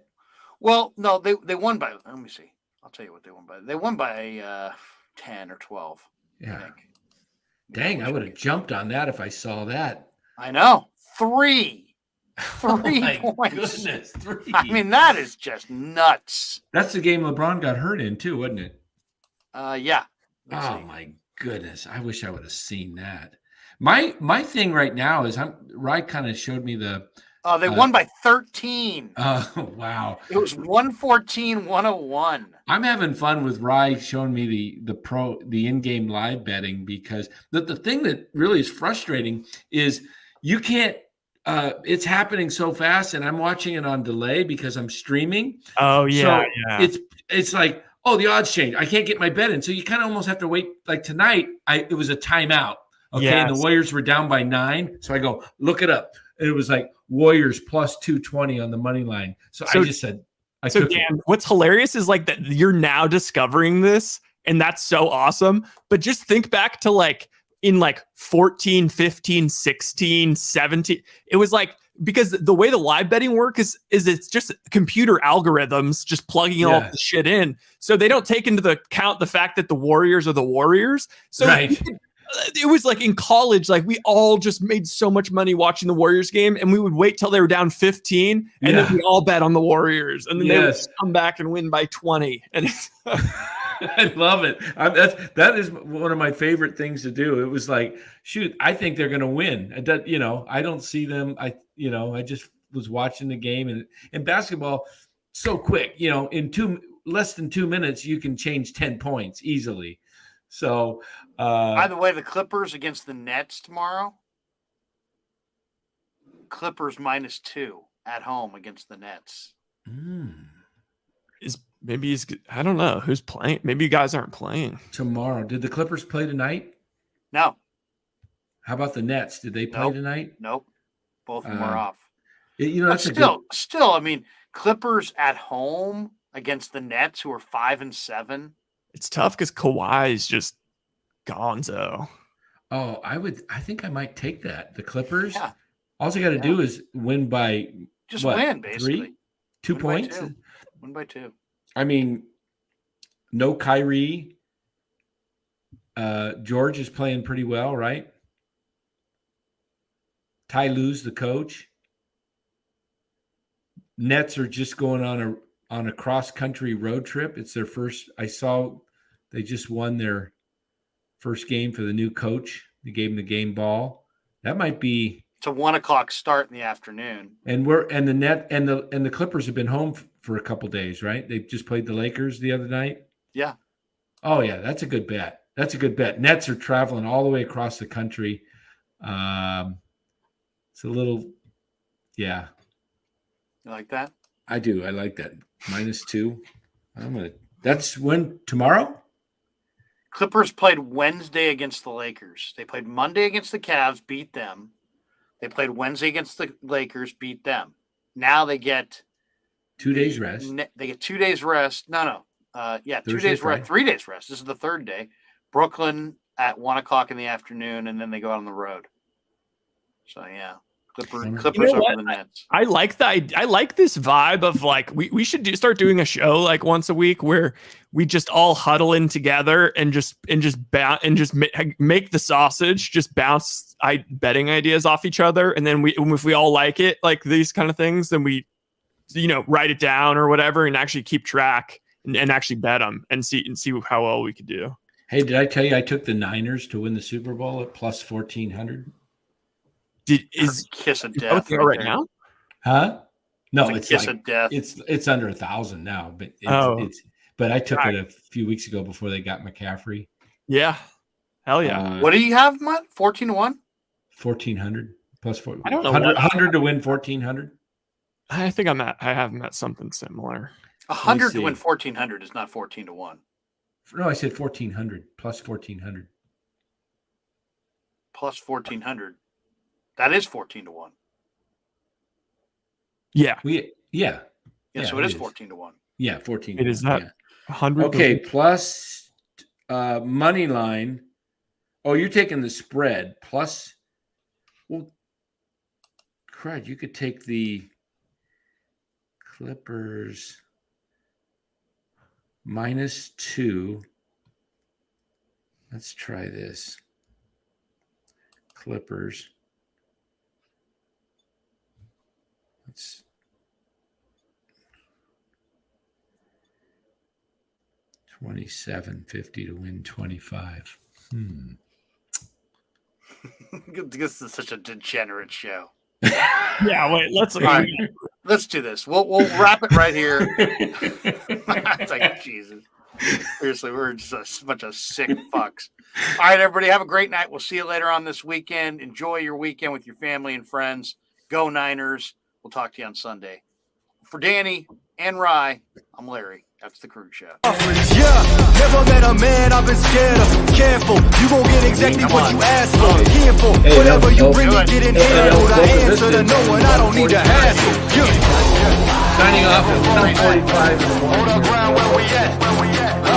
Well, no, they won by. Let me see. I'll tell you what they won by. They won by 10 or 12. Yeah. Dang, I would have jumped on that if I saw that. I know. 3 Oh my points. Goodness, 3. I mean, that is just nuts. That's the game LeBron got hurt in too, wasn't it? Yeah. Oh my goodness. I wish I would have seen that. My thing right now is Rye kind of showed me the they won by 13. Oh wow. It was 114-101. I'm having fun with Rye showing me the in-game live betting because the thing that really is frustrating is you can't it's happening so fast and I'm watching it on delay because I'm streaming. Oh yeah, so yeah. It's like, oh, the odds change. I can't get my bet in. So you kind of almost have to wait. Like tonight, it was a timeout. Okay. Yes. And the Warriors were down by 9. So I go, look it up. And it was like Warriors plus 220 on the money line. So I just said, Dan, what's hilarious is like that you're now discovering this, and that's so awesome. But just think back to like in like 14, 15, 16, 17. It was like, because the way the live betting work is it's just computer algorithms just plugging all the shit in. So they don't take into account the fact that the Warriors are the Warriors. So it was like in college, like we all just made so much money watching the Warriors game, and we would wait till they were down 15, and then we all bet on the Warriors, and then they would come back and win by 20. And I love it. That is one of my favorite things to do. It was like, shoot, I think they're going to win. I don't see them. I just was watching the game, and basketball so quick. In less than 2 minutes, you can change 10 points easily. So, by the way, the Clippers against the Nets tomorrow. Clippers -2 at home against the Nets. I don't know who's playing. Maybe you guys aren't playing tomorrow. Did the Clippers play tonight? No. How about the Nets? Did they play tonight? Nope. Both of them are off. That's still. I mean, Clippers at home against the Nets, who are 5-7. It's tough because Kawhi is just gonzo. Oh, I think I might take that. The Clippers. Yeah. All you got to do is win by win, basically. 2 points. Win by 2. I mean, no Kyrie. George is playing pretty well, right? Ty Lue's the coach. Nets are just going on a cross-country road trip. It's their first. I saw they just won their first game for the new coach. They gave him the game ball. That might be. It's a 1:00 start in the afternoon. And the Clippers have been home for a couple days, right? They just played the Lakers the other night. Yeah. Oh yeah, that's a good bet. Nets are traveling all the way across the country. It's a little, yeah. You like that? I do. I like that. -2. That's when tomorrow. Clippers played Wednesday against the Lakers. They played Monday against the Cavs, beat them. They played Wednesday against the Lakers, beat them. Now they get 2 days rest. They get 2 days rest. No. Thursday, 2 days Friday. rest, 3 days rest. This is the third day. Brooklyn at 1:00 in the afternoon, and then they go out on the road. So yeah, Clippers over the Nets. I like this vibe of like we should start doing a show like once a week where we just all huddle in together and just make the sausage, just bounce betting ideas off each other, and then if we all like it, like these kind of things, then we write it down or whatever and actually keep track and actually bet them and see how well we could do. Hey, did I tell you I took the Niners to win the Super Bowl at plus 1,400? Is kiss of death right now? Huh? No, it's kiss like, of death. It's under 1,000 now, but but I took it a few weeks ago before they got McCaffrey. Yeah, hell yeah. What do you have, Matt? 14-1? 1,400 plus 4. I don't know. 100 to win 1,400. I think I have them at something similar. 100 to win 1,400 is not 14-1. No, I said 1,400 plus 1,400. Plus 1,400. That is 14-1. Yeah. So it is 14-1. Yeah, 14. It is that 100. Okay, plus money line. Oh, you're taking the spread plus. Well, crud, you could take the Clippers -2. Let's try this. Clippers. It's 27.50 to win 25. This is such a degenerate show. Yeah, wait, let's do this. We'll wrap it right here. It's like, Jesus. Seriously, we're just a bunch of sick fucks. All right, everybody, have a great night. We'll see you later on this weekend. Enjoy your weekend with your family and friends. Go Niners. We'll talk to you on Sunday. For Danny and Rye, I'm Larry. That's the Krueg Show. Yeah, never met a man I've been scared of. Careful, you gon' get exactly what you asked for. Careful, whatever you bring it, get in handled. I answer to no one, I don't need to hassle. Signing off at 1:45 in the morning. Hold up, ground where we at?